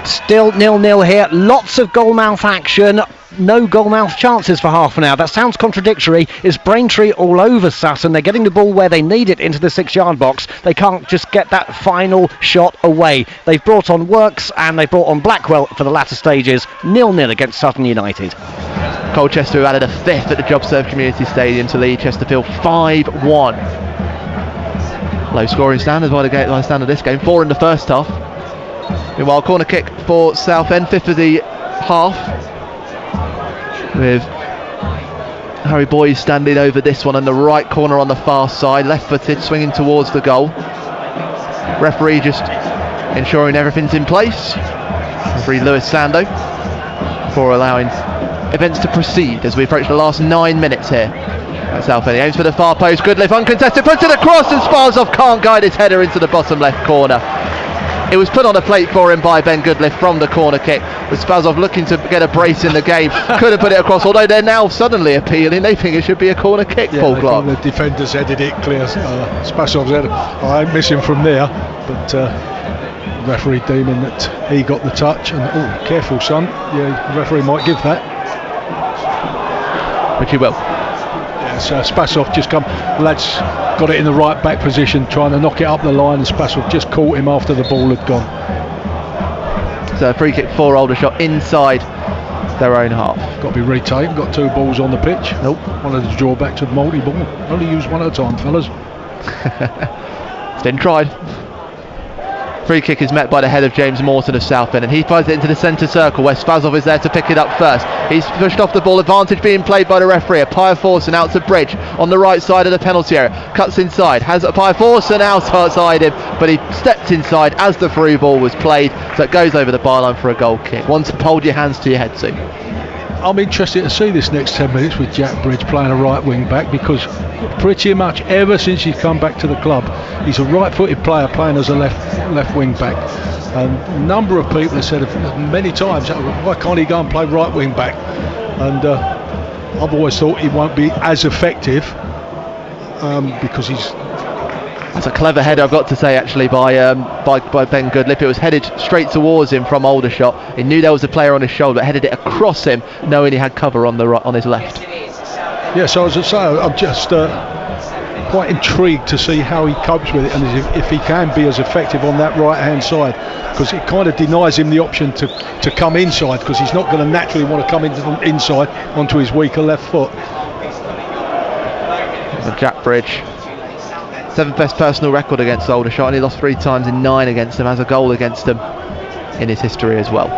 Still 0-0 here. Lots of goal-mouth action. No goal-mouth chances for half an hour. That sounds contradictory. It's Braintree all over Sutton. They're getting the ball where they need it into the 6-yard box. They can't just get that final shot away. They've brought on Works and they've brought on Blackwell for the latter stages. 0-0 against Sutton United. Colchester, who added a fifth at the JobServe Community Stadium to lead Chesterfield 5-1. Low scoring standards by the stand of this game. 4 in the first half. Meanwhile, corner kick for Southend, 5th of the half, with Harry Boyes standing over this one in the right corner on the far side, left-footed, swinging towards the goal. Referee just ensuring everything's in place. Referee Lewis Sando for allowing events to proceed as we approach the last 9 minutes here at Southend. He aims for the far post. Goodliff uncontested, puts it across, and Sparsov can't guide his header into the bottom left corner. It was put on a plate for him by Ben Goodliff from the corner kick, with Spazov looking to get a brace in the game. Could have put it across, although they're now suddenly appealing. They think it should be a corner kick, Paul Clark. The defenders headed it clear. Spazov's head, I ain't missing from there, but referee deeming that he got the touch. And oh, careful, son. Yeah, the referee might give that. Which he will. So Spasov just come, lads got it in the right back position, trying to knock it up the line, and Spasov just caught him after the ball had gone. So a free kick for Aldershot inside their own half. Got to be retaken, got 2 balls on the pitch. Nope. Wanted to draw back to the multi-ball. Only use one at a time, fellas. It's been tried. Free kick is met by the head of James Morton of Southend, and he fires it into the centre circle where Spazov is there to pick it up first. He's pushed off the ball, advantage being played by the referee. Pyer Forson out to Bridge on the right side of the penalty area, cuts inside, has Pyer Forson outside him, but he stepped inside as the through ball was played, so it goes over the byline for a goal kick. One to hold your hands to your head to. I'm interested to see this next 10 minutes with Jack Bridge playing a right wing back, because pretty much ever since he's come back to the club, he's a right-footed player playing as a left wing back. And a number of people have said many times, why can't he go and play right wing back? And I've always thought he won't be as effective because he's. That's a clever header, I've got to say, actually, by Ben Goodliff. It was headed straight towards him from Aldershot. He knew there was a player on his shoulder, but headed it across him, knowing he had cover on the right, on his left. Yeah, so as I say, I'm just quite intrigued to see how he copes with it, and if he can be as effective on that right-hand side, because it kind of denies him the option to come inside, because he's not going to naturally want to come inside onto his weaker left foot. Jack Bridge. 7th best personal record against Aldershot, and he lost 3 times in 9 against them, has a goal against them in his history as well.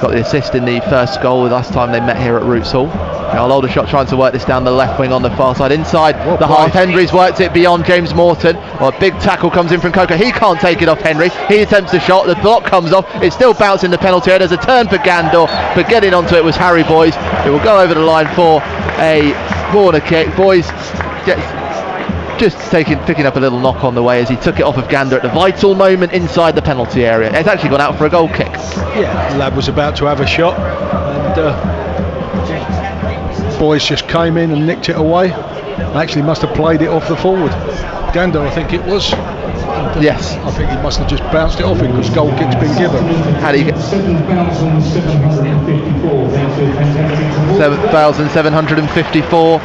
Got the assist in the first goal last time they met here at Roots Hall. Now Aldershot trying to work this down the left wing on the far side. Inside the half, Henry's worked it beyond James Morton. Well, a big tackle comes in from Coker. He can't take it off Henry. He attempts the shot. The block comes off. It's still bouncing the penalty area. There's a turn for Gandor, but getting onto it was Harry Boyes. It will go over the line for a corner kick. Boyes just picking up a little knock on the way as he took it off of Gander at the vital moment inside the penalty area. It's actually gone out for a goal kick. Yeah, the lad was about to have a shot, and Boyes just came in and nicked it away. Actually must have played it off the forward. Gander, I think it was. Yes. I think he must have just bounced it off him because goal kick's been given. How do you get 7,754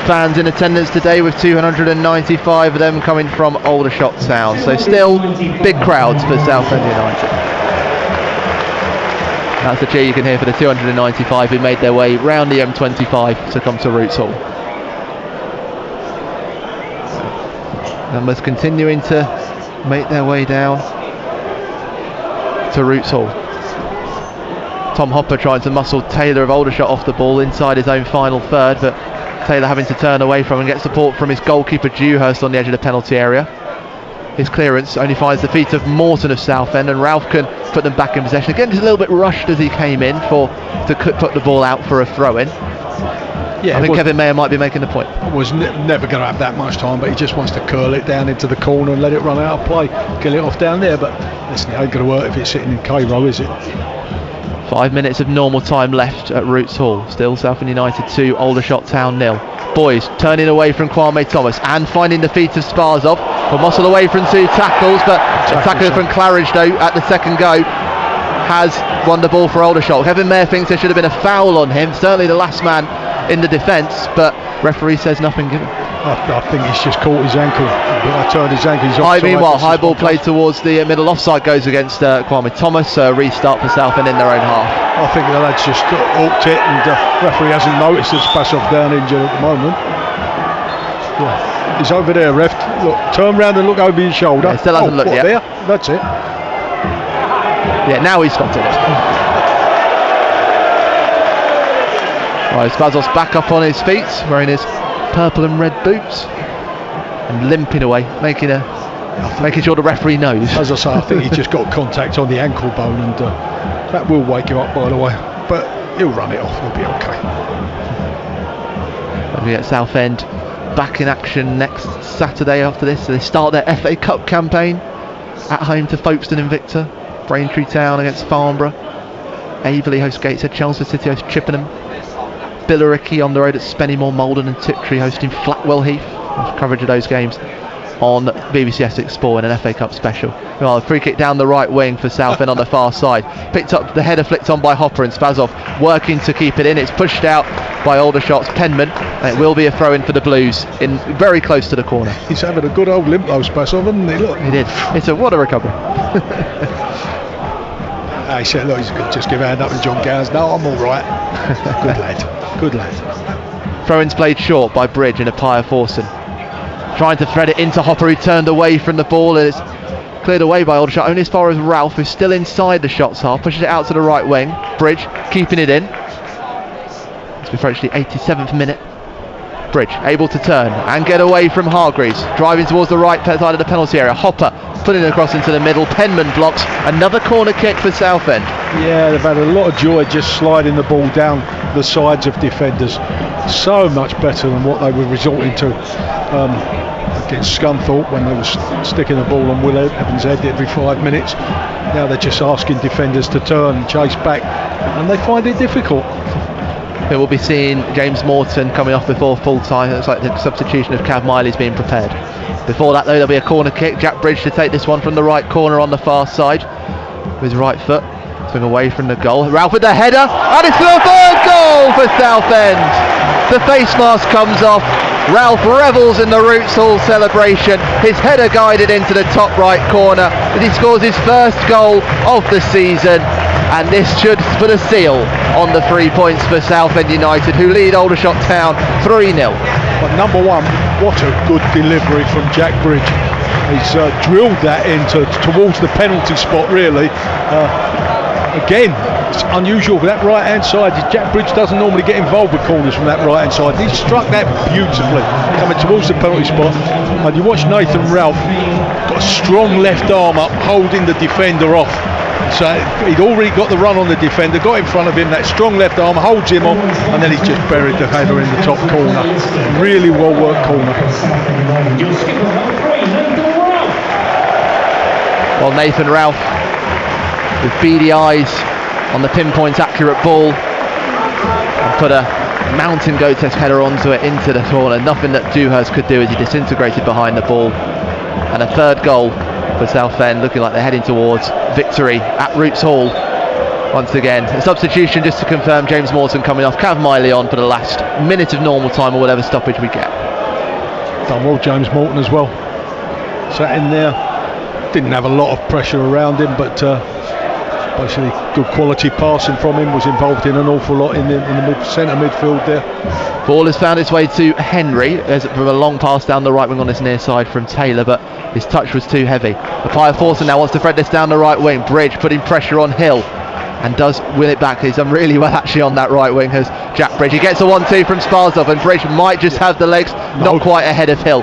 fans in attendance today, with 295 of them coming from Aldershot Town. So still big crowds for Southend United. That's the cheer you can hear for the 295 who made their way round the M25 to come to Roots Hall. Numbers continuing to make their way down to Roots Hall. Tom Hopper trying to muscle Taylor of Aldershot off the ball inside his own final third, but Taylor having to turn away from and get support from his goalkeeper Dewhurst on the edge of the penalty area. His clearance only finds the feet of Morton of Southend, and Ralph can put them back in possession. Again, just a little bit rushed as he came in to put the ball out for a throw-in. Yeah, I think Kevin Mayer might be making the point. Was never going to have that much time, but he just wants to curl it down into the corner and let it run out of play, get it off down there. But listen, it ain't going to work if it's sitting in K-Row, is it? 5 minutes of normal time left at Roots Hall. Still Southend United 2, Aldershot Town 0. Boys turning away from Kwame Thomas and finding the feet of Sparzov. But Mossel away from 2 tackles, but a tackle from Claridge though at the second go has won the ball for Aldershot. Kevin Mayer thinks there should have been a foul on him, certainly the last man in the defence, but referee says nothing given. I think he's just caught his ankle. I turned his ankle. Meanwhile, high ball played towards the middle, offside goes against Kwame Thomas. Restart for Southend in their own half. I think the lad's just hooked it, and the referee hasn't noticed that Spassov down injured at the moment. Yeah. He's over there, ref. Look, turn round and look over his shoulder. Yeah, still hasn't looked yet. There? That's it. Yeah, now he's spotted it. Right, Spassov's back up on his feet, wearing his purple and red boots, and limping away, making sure the referee knows. As I say, I think he just got contact on the ankle bone, and that will wake him up, by the way. But he'll run it off. He'll be okay. We get Southend back in action next Saturday after this. So they start their FA Cup campaign at home to Folkestone Invicta. Braintree Town against Farnborough. Averley host Gateshead. Chelmsford City host Chippenham. Billericay on the road at Spennymoor, Malden and Tiptree hosting Flatwell Heath. Coverage of those games on BBC Essex Sport in an FA Cup special. Well, a free kick down the right wing for Southend on the far side. Picked up, the header flicked on by Hopper, and Spassov working to keep it in. It's pushed out by Aldershot's Penman, and it will be a throw in for the Blues, in very close to the corner. He's having a good old limp though, Spassov, hasn't he? Look. He did. What a recovery. I said, look, he's just give a hand up to John Gowers. No, I'm all right. Good lad. Good lad. Throw-ins played short by Bridge and Appiah Forson. Trying to thread it into Hopper, who turned away from the ball, and it's cleared away by Aldershot, only as far as Ralph, who's still inside the shots half, pushes it out to the right wing. Bridge keeping it in. It's approaching the 87th minute. Bridge able to turn and get away from Hargreaves, driving towards the right side of the penalty area. Hopper putting it across into the middle. Penman blocks. Another corner kick for Southend. Yeah, they've had a lot of joy just sliding the ball down the sides of defenders. So much better than what they were resorting to against Scunthorpe when they were sticking the ball on Will Evans' head every 5 minutes. Now they're just asking defenders to turn and chase back, and they find it difficult. We will be seeing James Morton coming off before full time. It looks like the substitution of Cav Miley's being prepared. Before that though, there'll be a corner kick. Jack Bridge to take this one from the right corner on the far side with his right foot. Swing away from the goal. Ralph with the header, and it's the third goal for Southend. The face mask comes off. Ralph revels in the Roots Hall celebration. His header guided into the top right corner as he scores his first goal of the season, and this should put a seal on the 3 points for Southend United, who lead Aldershot Town 3-0. But number one, what a good delivery from Jack Bridge. He's drilled that towards the penalty spot, really. Again, it's unusual for that right hand side. Jack Bridge doesn't normally get involved with corners from that right hand side. He struck that beautifully, coming towards the penalty spot. And you watch Nathan Ralph, got a strong left arm up, holding the defender off. So he'd already got the run on the defender, got in front of him, that strong left arm holds him on, and then he's just buried the header in the top corner. Really well worked corner. Well, Nathan Ralph with beady eyes on the pinpoint accurate ball, and put a mountain goat-esque header onto it into the corner. Nothing that Dewhurst could do as he disintegrated behind the ball. And a third goal for Southend, looking like they're heading towards victory at Roots Hall once again. A substitution just to confirm, James Morton coming off, Cav Miley on for the last minute of normal time or whatever stoppage we get. Done well, James Morton as well. Sat in there, didn't have a lot of pressure around him, but basically good quality passing from him, was involved in an awful lot in the centre midfield there. Ball has found its way to Henry from a long pass down the right wing on this near side from Taylor, but his touch was too heavy. Appiah Forson now wants to thread this down the right wing. Bridge putting pressure on Hill and does win it back. He's done really well actually on that right wing, has Jack Bridge. He gets a 1-2 from Sparzov, and Bridge might just have the legs, not quite ahead of Hill.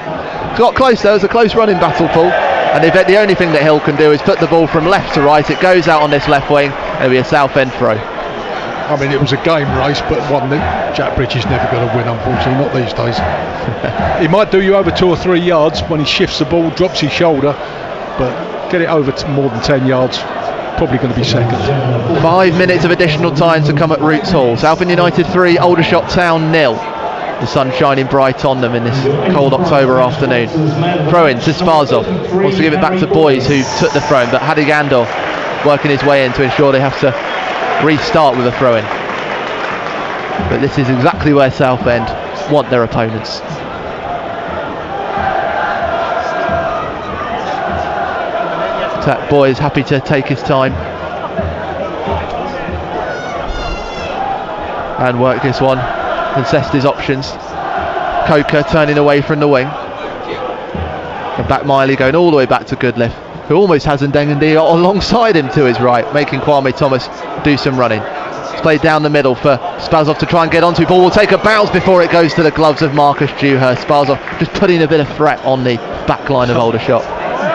Got close though, it was a close running battle, Paul. And the only thing that Hill can do is put the ball from left to right. It goes out on this left wing, and it'll be a Southend throw. I mean, it was a game race, but one that Jack Bridge is never going to win, unfortunately, not these days. He might do you over 2 or 3 yards when he shifts the ball, drops his shoulder, but get it over to more than 10 yards, probably going to be second. 5 minutes of additional time to come at Roots Hall. Southend United 3, Aldershot Town 0. The sun shining bright on them in this cold October afternoon. Throw in to Sparzov. Wants to give it back to Boys, who took the throw in, but Hadi Gandor working his way in to ensure they have to restart with a throw in. But this is exactly where Southend want their opponents. Boys happy to take his time and work this one. Assessed his options. Coker turning away from the wing. And back Miley going all the way back to Goodliff, who almost has Ndengendi alongside him to his right, making Kwame Thomas do some running. It's played down the middle for Sparzov to try and get onto. Ball will take a bounce before it goes to the gloves of Marcus Dewhurst. Sparzov just putting a bit of threat on the back line of Aldershot.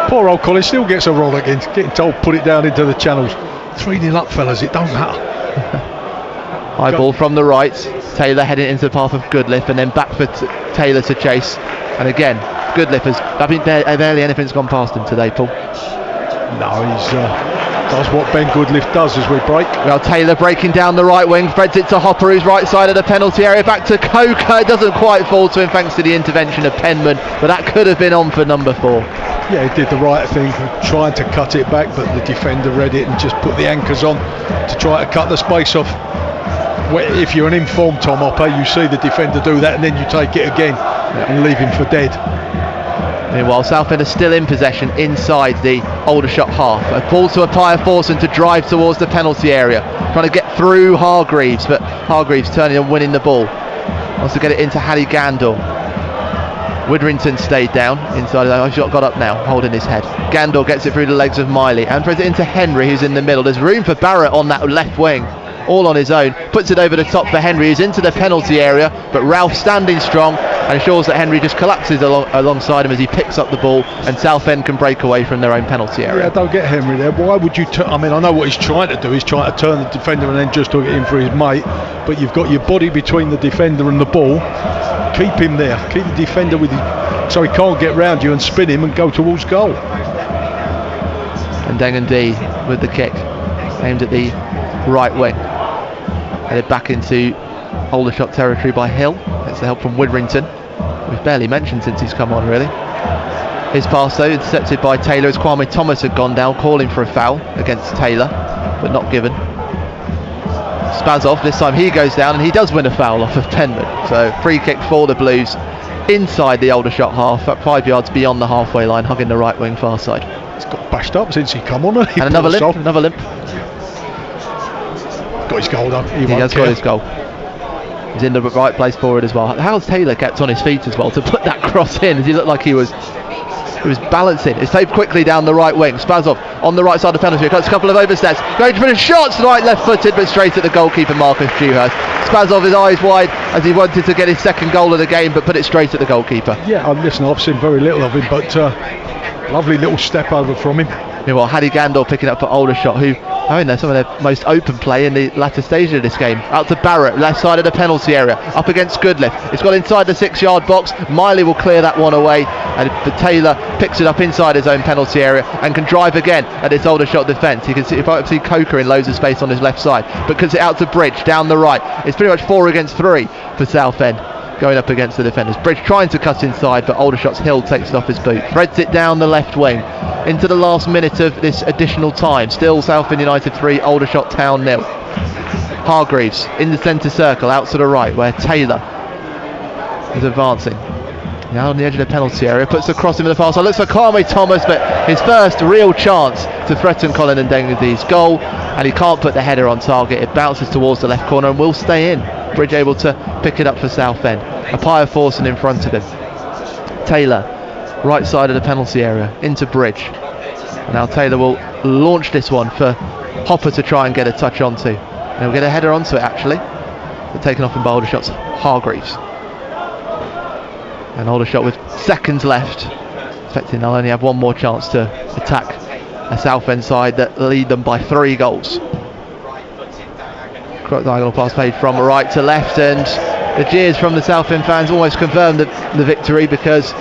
Poor old Colin still gets a roll again, getting told put it down into the channels. 3-0 up, fellas, it don't matter. High ball from the right. Taylor heading into the path of Goodliff, and then back for Taylor to chase. And again, Goodliff has, I think barely anything's gone past him today, Paul. No, he's does what Ben Goodliff does as we break. Well, Taylor breaking down the right wing, threads it to Hopper, who's right side of the penalty area, back to Coker. It doesn't quite fall to him thanks to the intervention of Penman, but that could have been on for number 4. Yeah, he did the right thing, trying to cut it back, but the defender read it and just put the anchors on to try to cut the space off. If you're an informed Tom Hopper, you see the defender do that and then you take it again and leave him for dead. Meanwhile, Southend are still in possession inside the Aldershot half. A ball to Appiah Forson to drive towards the penalty area, trying to get through Hargreaves, but Hargreaves turning and winning the ball. Wants to get it into Hadi Gandor. Widrington stayed down inside. Aldershot got up now, holding his head. Gandor gets it through the legs of Miley and throws it into Henry, who's in the middle. There's room for Barrett on that left wing, all on his own. Puts it over the top for Henry, who's into the penalty area, but Ralph standing strong and ensures that Henry just collapses alongside him as he picks up the ball, and Southend can break away from their own penalty area. Yeah, don't get Henry there. Why would you I mean, I know what he's trying to do. He's trying to turn the defender and then just hook it in for his mate, but you've got your body between the defender and the ball. Keep him there. Keep the defender with his, so he can't get round you and spin him and go towards goal. And Ndengendi with the kick, aimed at the right wing. Headed back into Aldershot territory by Hill. Gets the help from Widrington. We've barely mentioned since he's come on, really. His pass, though, intercepted by Taylor as Kwame Thomas had gone down, calling for a foul against Taylor, but not given. Sparzov, this time he goes down and he does win a foul off of Penman. So free kick for the Blues inside the Aldershot half, at 5 yards beyond the halfway line, hugging the right wing far side. He's got bashed up since he come on. And another limp. Got his goal though. He has got his goal. He's in the right place for it as well. How's Taylor kept on his feet as well to put that cross in, as he looked like he was balancing. It's taped quickly down the right wing. Sparzov on the right side of the penalty. Cuts a couple of oversteps. Going for the shots, right left-footed, but straight at the goalkeeper Marcus Dewhurst. Sparzov, his eyes wide as he wanted to get his second goal of the game, but put it straight at the goalkeeper. Yeah, listen, I've seen very little of him, but lovely little step over from him. Meanwhile, Hadi Gandor picking up for Aldershot, who I mean, they're some of their most open play in the latter stage of this game. Out to Barrett, left side of the penalty area, up against Goodliff. It's got inside the 6-yard box. Miley will clear that one away, and Taylor picks it up inside his own penalty area and can drive again at its Aldershot defence. You can see Coker in loads of space on his left side, but cuts it out to Bridge down the right. It's pretty much 4 against 3 for Southend, going up against the defenders. Bridge trying to cut inside, but Aldershot's Hill takes it off his boot. Threads it down the left wing into the last minute of this additional time. Still Southend United 3, Aldershot Town 0. Hargreaves in the centre circle, out to the right, where Taylor is advancing. Now on the edge of the penalty area, puts the cross into the far side. Looks for Kwame Thomas, but his first real chance to threaten Colin Ndengendi's goal, and he can't put the header on target. It bounces towards the left corner and will stay in. Bridge able to pick it up for Southend. Appiah Forson in front of him. Taylor, right side of the penalty area, into Bridge. And now Taylor will launch this one for Hopper to try and get a touch onto. And he'll get a header onto it, actually. But taken off by Aldershot's Hargreaves. And Aldershot with seconds left expecting they'll only have one more chance to attack a Southend side that lead them by 3 goals. Diagonal pass played from right to left, and the jeers from the Southend fans almost confirmed the victory, because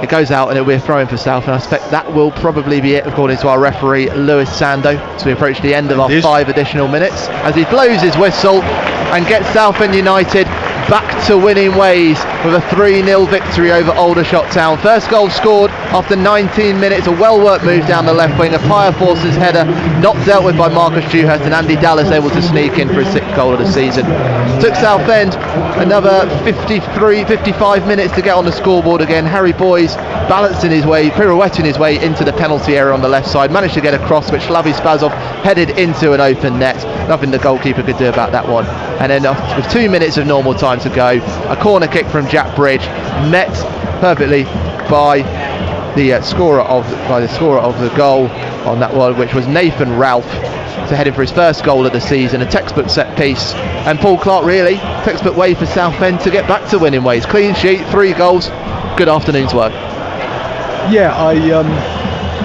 it goes out and it'll be a throw-in for Southend. I suspect that will probably be it, according to our referee Lewis Sando, as we approach the end of our 5 additional minutes, as he blows his whistle and gets Southend United back to winning ways with a 3-0 victory over Aldershot Town. First goal scored after 19 minutes, a well-worked move down the left wing, a Pyre Force's header not dealt with by Marcus Dewhurst, and Andy Dallas able to sneak in for his 6th goal of the season. Took Southend another 55 minutes to get on the scoreboard again. Harry Boyes balancing his way, pirouetting his way into the penalty area on the left side, managed to get a cross which Slavi Spazov headed into an open net. Nothing the goalkeeper could do about that one. And then with 2 minutes of normal time to go, a corner kick from Jack Bridge, met perfectly by the scorer of the goal on that one, which was Nathan Ralph, to head in for his first goal of the season. A textbook set piece, and Paul Clark really textbook way for Southend to get back to winning ways. Clean sheet, 3 goals, good afternoon's work. Yeah,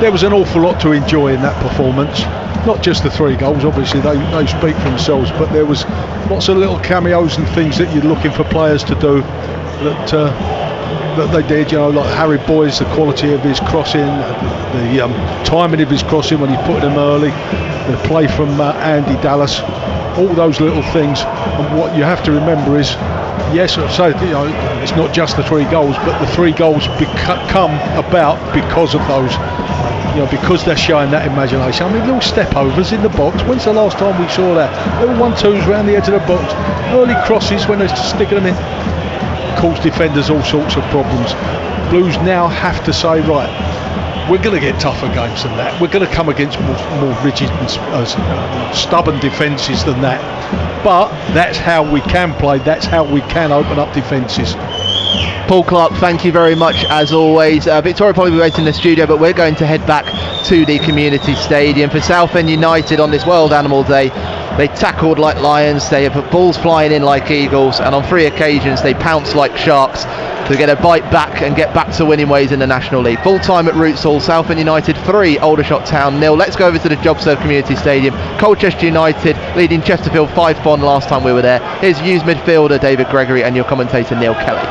there was an awful lot to enjoy in that performance. Not just the 3 goals, obviously they speak for themselves, but there was lots of little cameos and things that you're looking for players to do that they did. You know, like Harry Boyes, the quality of his crossing, the timing of his crossing when he put them early, the play from Andy Dallas, all those little things. And what you have to remember is, yes, so you know, it's not just the 3 goals, but the 3 goals come about because of those. You know, because they're showing that imagination. I mean, little step overs in the box. When's the last time we saw that? Little 1-2s around the edge of the box, early crosses when they're sticking them in. Cause defenders all sorts of problems. Blues now have to say, right, we're going to get tougher games than that. We're going to come against more rigid and stubborn defences than that. But that's how we can play. That's how we can open up defences. Paul Clark, thank you very much as always. Victoria will probably be waiting in the studio, but we're going to head back to the community stadium for Southend United on this World Animal Day. They tackled like lions, they have put balls flying in like eagles, and on 3 occasions they pounced like sharks to get a bite back and get back to winning ways in the National League. Full time at Roots Hall, Southend United 3, Aldershot Town 0. Let's go over to the JobServe Community Stadium. Colchester United leading Chesterfield 5-1 last time we were there. Here's used midfielder David Gregory and your commentator Neil Kelly.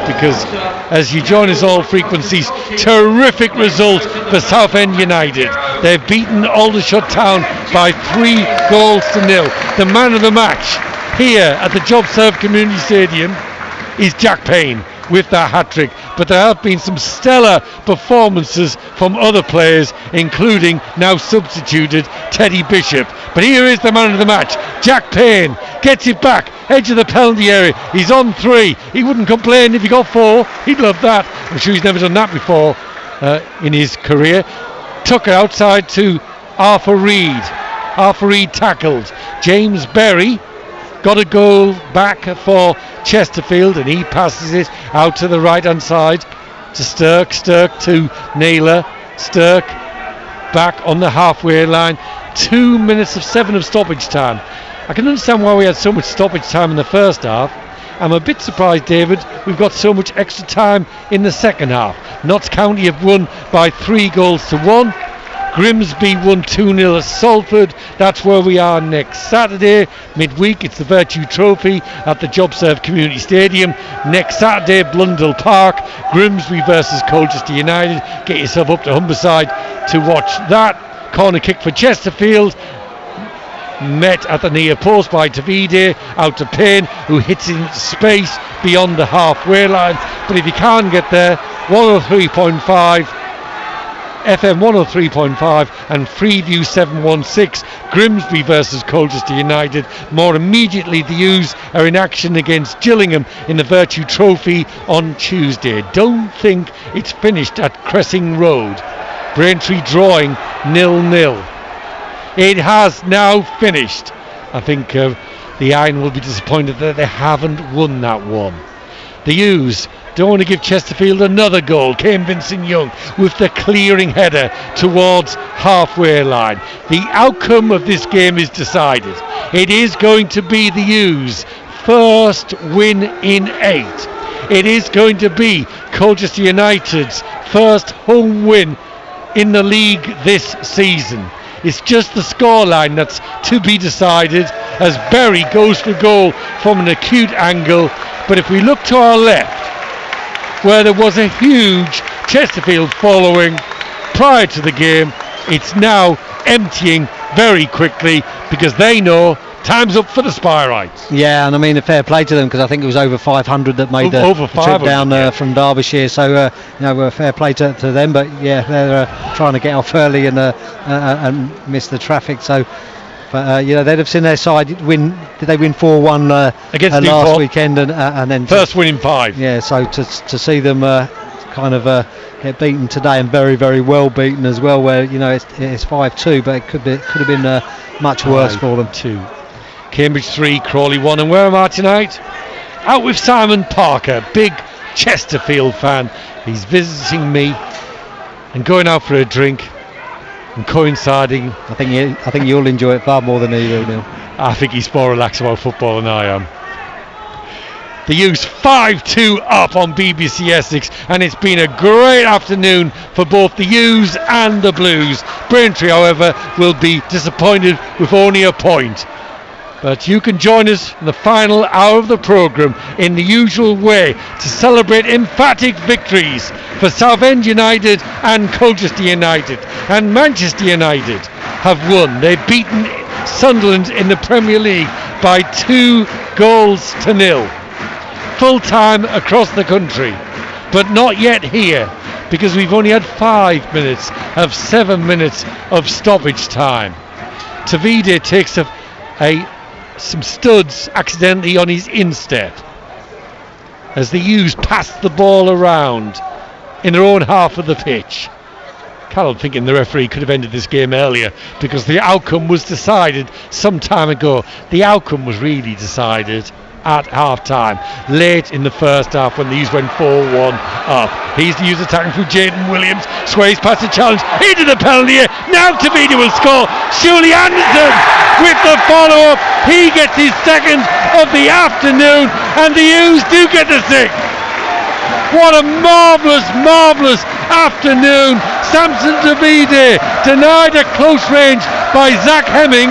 Because as you join us all frequencies, terrific result for Southend United. They've beaten Aldershot Town by 3 goals to 0. The man of the match here at the JobServe Community Stadium is Jack Payne with that hat-trick, but there have been some stellar performances from other players, including now substituted Teddy Bishop. But here is the man of the match, Jack Payne, gets it back, edge of the penalty area, he's on 3, he wouldn't complain if he got 4, he'd love that. I'm sure he's never done that before in his career. Took it outside to Arthur Reed. Arthur Reed tackled. James Berry got a goal back for Chesterfield, and he passes it out to the right hand side to Stirk to Naylor. Stirk back on the halfway line. 2 minutes of 7 of stoppage time. I can understand why we had so much stoppage time in the first half. I'm a bit surprised, David, we've got so much extra time in the second half. Notts County have won by 3 goals to 1. Grimsby won 2-0 at Salford. That's where we are next Saturday, midweek. It's the Virtue Trophy at the JobServe Community Stadium. Next Saturday, Blundell Park, Grimsby versus Colchester United. Get yourself up to Humberside to watch that. Corner kick for Chesterfield. Met at the near post by Tavide, out to Payne, who hits in space beyond the halfway line. But if you can't get there, 103.5 FM 103.5 and Freeview 716, Grimsby versus Colchester United. More immediately, the U's are in action against Gillingham in the Virtue Trophy on Tuesday. Don't think it's finished at Cressing Road. Braintree drawing 0-0. It has now finished. I think the Iron will be disappointed that they haven't won that one. The U's don't want to give Chesterfield another goal. Kane Vincent Young with the clearing header towards halfway line. The outcome of this game is decided. It is going to be the U's first win in 8. it is going to be Colchester United's first home win in the league this season. It's just the scoreline that's to be decided as Berry goes for goal from an acute angle. But if we look to our left, where there was a huge Chesterfield following prior to the game, it's now emptying very quickly because they know time's up for the Spyrites. Yeah, and I mean, a fair play to them, because I think it was over 500 that made the trip down from Derbyshire. So, fair play to them. But yeah, they're trying to get off early and miss the traffic. So, but they'd have seen their side win. Did they win 4-1 against last weekend? And then first win in 5. Yeah, so to see them get beaten today, and very, very well beaten as well. Where it's 5-2, but it could have been much worse for them. 2. Cambridge 3, Crawley 1. And where am I tonight? Out with Simon Parker, big Chesterfield fan. He's visiting me and going out for a drink and coinciding. I think you'll enjoy it far more than he will, Neil. I think he's more relaxed about football than I am. The Utes 5-2 up on BBC Essex, and it's been a great afternoon for both the Utes and the Blues. Braintree, however, will be disappointed with only a point. But you can join us in the final hour of the programme in the usual way to celebrate emphatic victories for Southend United and Colchester United. And Manchester United have won. They've beaten Sunderland in the Premier League by 2-0. Full time across the country, but not yet here, because we've only had 5 minutes of 7 minutes of stoppage time. Tavide takes some studs accidentally on his instep as the Utes pass the ball around in their own half of the pitch. Carol thinking the referee could have ended this game earlier, because the outcome was decided some time ago. The outcome was really decided at half time, late in the first half, when the Utes went 4-1 up. He's the Utes attacking through Jaden Williams, sways past the challenge into the penalty area. Now Tavide will score. Shuley Anderson with the follow-up. He gets his second of the afternoon, and the Utes do get the 6th. What a marvellous afternoon. Samson Tavide denied at close range by Zach Hemming,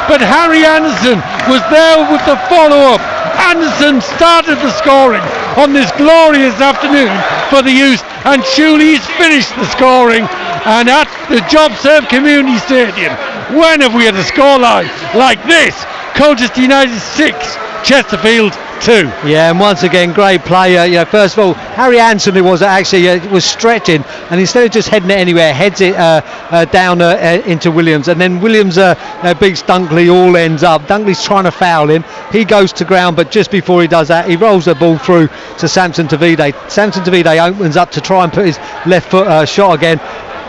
but Harry Anderson was there with the follow-up. Anderson started the scoring on this glorious afternoon for the Utes, and Shuley's finished the scoring. And at the JobServe Community Stadium, when have we had a scoreline like this? Colchester United 6, Chesterfield 2. Yeah, and once again, great play. First of all, Harry Anderson, was stretching, and instead of just heading it anywhere, heads it down into Williams, and then Williams beats Dunkley, all ends up. Dunkley's trying to foul him. He goes to ground, but just before he does that, he rolls the ball through to Samson Tavide. Samson Tavide opens up to try and put his left foot shot again.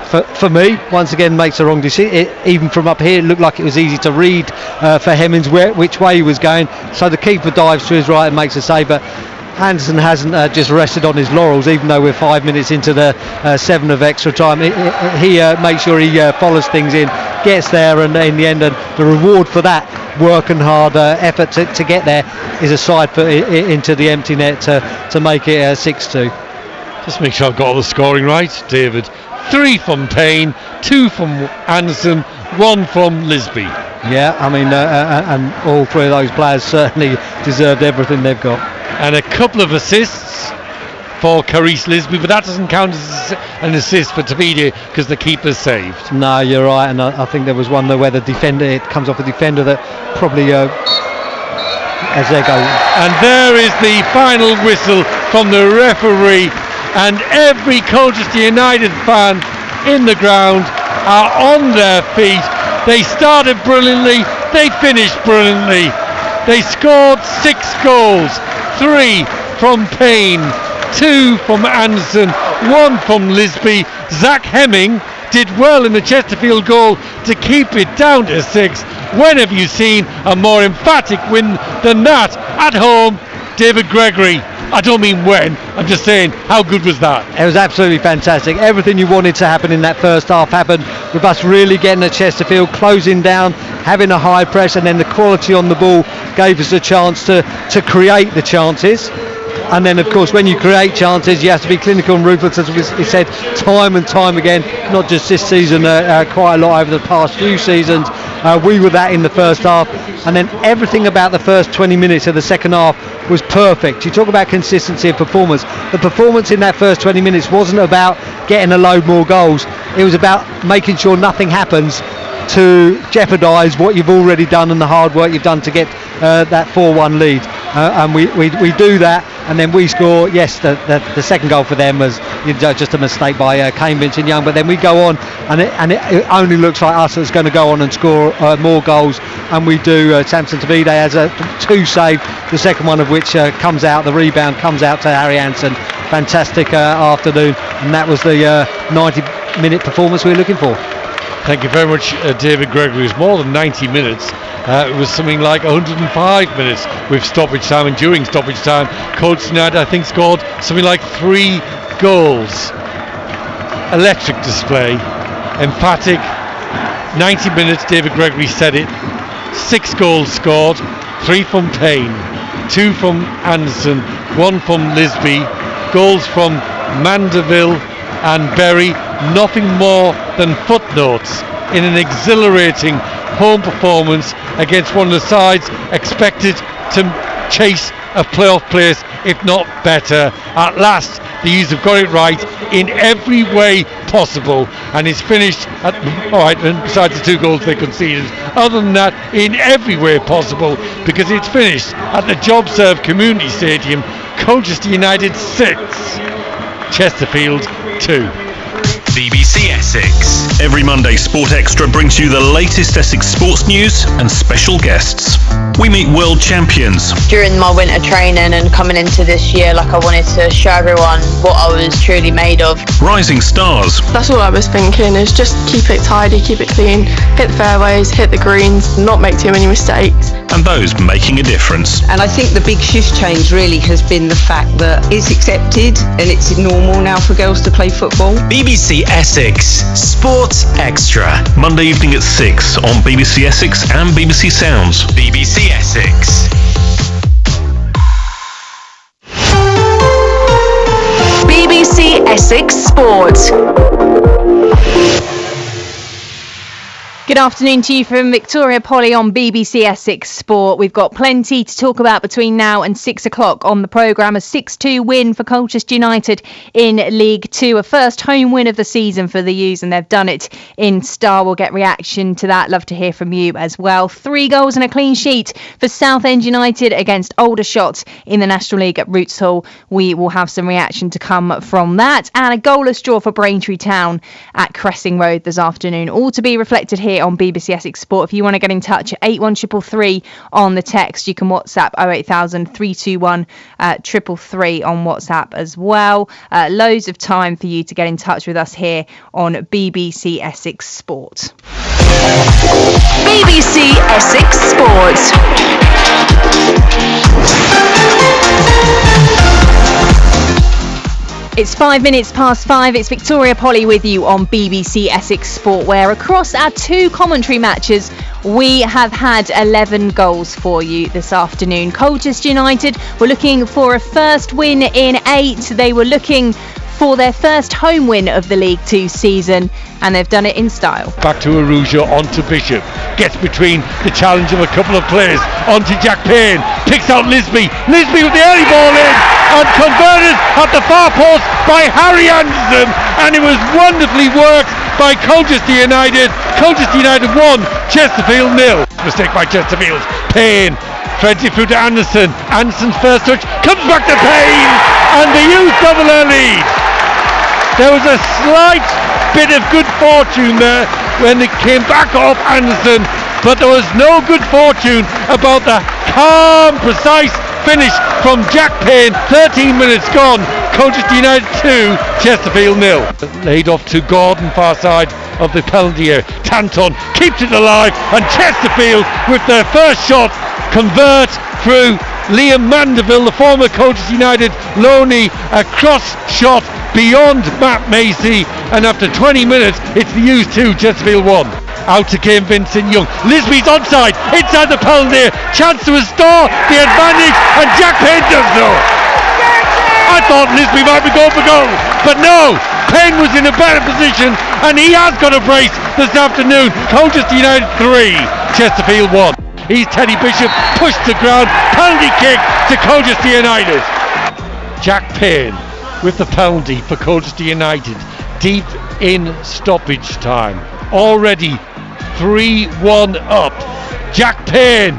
For me, once again, makes the wrong decision. Even from up here, it looked like it was easy to read for Hemmings which way he was going. So the keeper dives to his right and makes a save. But Anderson hasn't just rested on his laurels, even though we're 5 minutes into the 7 of extra time. He makes sure he follows things in, gets there, and in the end, the reward for that work and hard effort to get there is a side foot into the empty net to make it 6-2. Just make sure I've got all the scoring right, David. 3 from Payne, 2 from Anderson, 1 from Lisby. Yeah, I mean, and all 3 of those players certainly deserved everything they've got. And a couple of assists for Carice Lisby, but that doesn't count as an assist for Tavide because the keeper's saved. No, you're right, and I think there was one there where the defender, it comes off a defender that probably as they go. And there is the final whistle from the referee. And every Colchester United fan in the ground are on their feet. They started brilliantly, they finished brilliantly. They scored 6 goals, 3 from Payne, 2 from Anderson, 1 from Lisby. Zach Hemming did well in the Chesterfield goal to keep it down to 6. When have you seen a more emphatic win than that? At home, David Gregory. I don't mean when, I'm just saying, how good was that? It was absolutely fantastic. Everything you wanted to happen in that first half happened, with us really getting at Chesterfield, closing down, having a high press, and then the quality on the ball gave us a chance to create the chances. And then, of course, when you create chances, you have to be clinical and ruthless, as we said time and time again, not just this season, quite a lot over the past few seasons. We were that in the first half, and then everything about the first 20 minutes of the second half was perfect. You talk about consistency of performance. The performance in that first 20 minutes wasn't about getting a load more goals. It was about making sure nothing happens to jeopardise what you've already done and the hard work you've done to get that 4-1 lead. And we do that, and then we score. Yes, the second goal for them was just a mistake by Kane Vincent-Young, but then we go on, and it only looks like us that's going to go on and score more goals, and we do. Samson Tavide has two saved, the second one of which comes out, the rebound comes out to Harry Hansen. Fantastic afternoon, and that was the 90-minute performance we were looking for. Thank you very much, David Gregory. It was more than 90 minutes. It was something like 105 minutes with stoppage time, and during stoppage time, Colchester United, I think, scored something like 3 goals. Electric display, emphatic. 90 minutes, David Gregory said it. 6 goals scored, 3 from Payne, 2 from Anderson, 1 from Lisby, goals from Mandeville and Berry. Nothing more than footnotes in an exhilarating home performance against one of the sides expected to chase a playoff place, if not better. At last, the U's have got it right in every way possible, and it's finished at, all right, and besides the 2 goals they conceded, other than that, in every way possible, because it's finished at the JobServe Community Stadium. Colchester United 6, Chesterfield 2. BBC Essex. Every Monday, Sport Extra brings you the latest Essex sports news and special guests. We meet world champions. During my winter training and coming into this year, I wanted to show everyone what I was truly made of. Rising stars. That's all I was thinking, is just keep it tidy, keep it clean, hit the fairways, hit the greens, not make too many mistakes. And those making a difference. And I think the big shift change really has been the fact that it's accepted and it's normal now for girls to play football. BBC Essex Sports Extra. Monday evening at 6 on BBC Essex and BBC Sounds. BBC Essex. BBC Essex Sport. Good afternoon to you from Victoria Polly on BBC Essex Sport. We've got plenty to talk about between now and 6 o'clock on the programme. A 6-2 win for Colchester United in League 2. A first home win of the season for the U's, and they've done it in style. We'll get reaction to that. Love to hear from you as well. 3 goals and a clean sheet for Southend United against Aldershot in the National League at Roots Hall. We will have some reaction to come from that. And a goalless draw for Braintree Town at Cressing Road this afternoon. All to be reflected here on BBC Essex Sport. If you want to get in touch, 81333 on the text. You can WhatsApp 08000 321 333 on WhatsApp as well. Loads of time for you to get in touch with us here on BBC Essex Sport. BBC Essex Sport. It's 5 minutes past 5. It's Victoria Polly with you on BBC Essex Sport, where across our 2 commentary matches, we have had 11 goals for you this afternoon. Colchester United were looking for a first win in 8. They were looking for their first home win of the League 2 season, and they've done it in style. Back to Arujo, onto Bishop, gets between the challenge of a couple of players, onto Jack Payne, picks out Lisby with the early ball in, and converted at the far post by Harry Anderson, and it was wonderfully worked by Colchester United. Colchester United 1, Chesterfield 0. Mistake by Chesterfield. Payne threads it through to Anderson. Anderson's first touch comes back to Payne, and the U's double their lead. There was a slight bit of good fortune there when it came back off Anderson, but there was no good fortune about the calm, precise finish from Jack Payne. 13 minutes gone. Colchester United 2, Chesterfield 0. Laid off to Gordon, far side of the penalty area. Tanton keeps it alive, and Chesterfield with their first shot convert through Liam Mandeville, the former Colchester United loanee. A cross shot beyond Matt Macy, and after 20 minutes it's the U's 2, Chesterfield 1. Out again Vincent-Young. Lisby's onside, inside the penalty area. Chance to restore the advantage, and Jack Payne does so. thought Lisby might be going for goal, but no, Penn was in a better position and he has got a brace this afternoon. Colchester United 3, Chesterfield 1. He's Teddy Bishop, pushed to ground, penalty kick to Colchester United. Jack Payne with the penalty for Colchester United, deep in stoppage time. Already 3-1 up. Jack Payne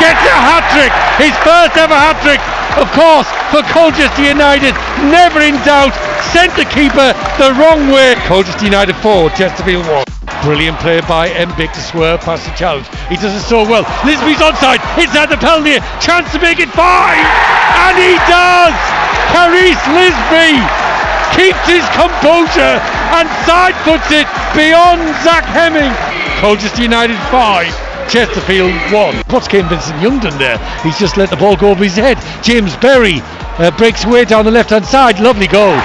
gets a hat-trick, his first ever hat-trick, of course, for Colchester United. Never in doubt, sent the keeper the wrong way. Colchester United 4, Chesterfield 1. Brilliant play by Mbick to swerve past the challenge. He does it so well. Lisby's onside, inside the penalty, chance to make it 5, and he does! Carice Lisby keeps his composure and side puts it beyond Zach Hemming. Colchester United 5, Chesterfield 1. What's came Vincent Youngdon there? He's just let the ball go over his head. James Berry breaks away down the left hand side. Lovely goal.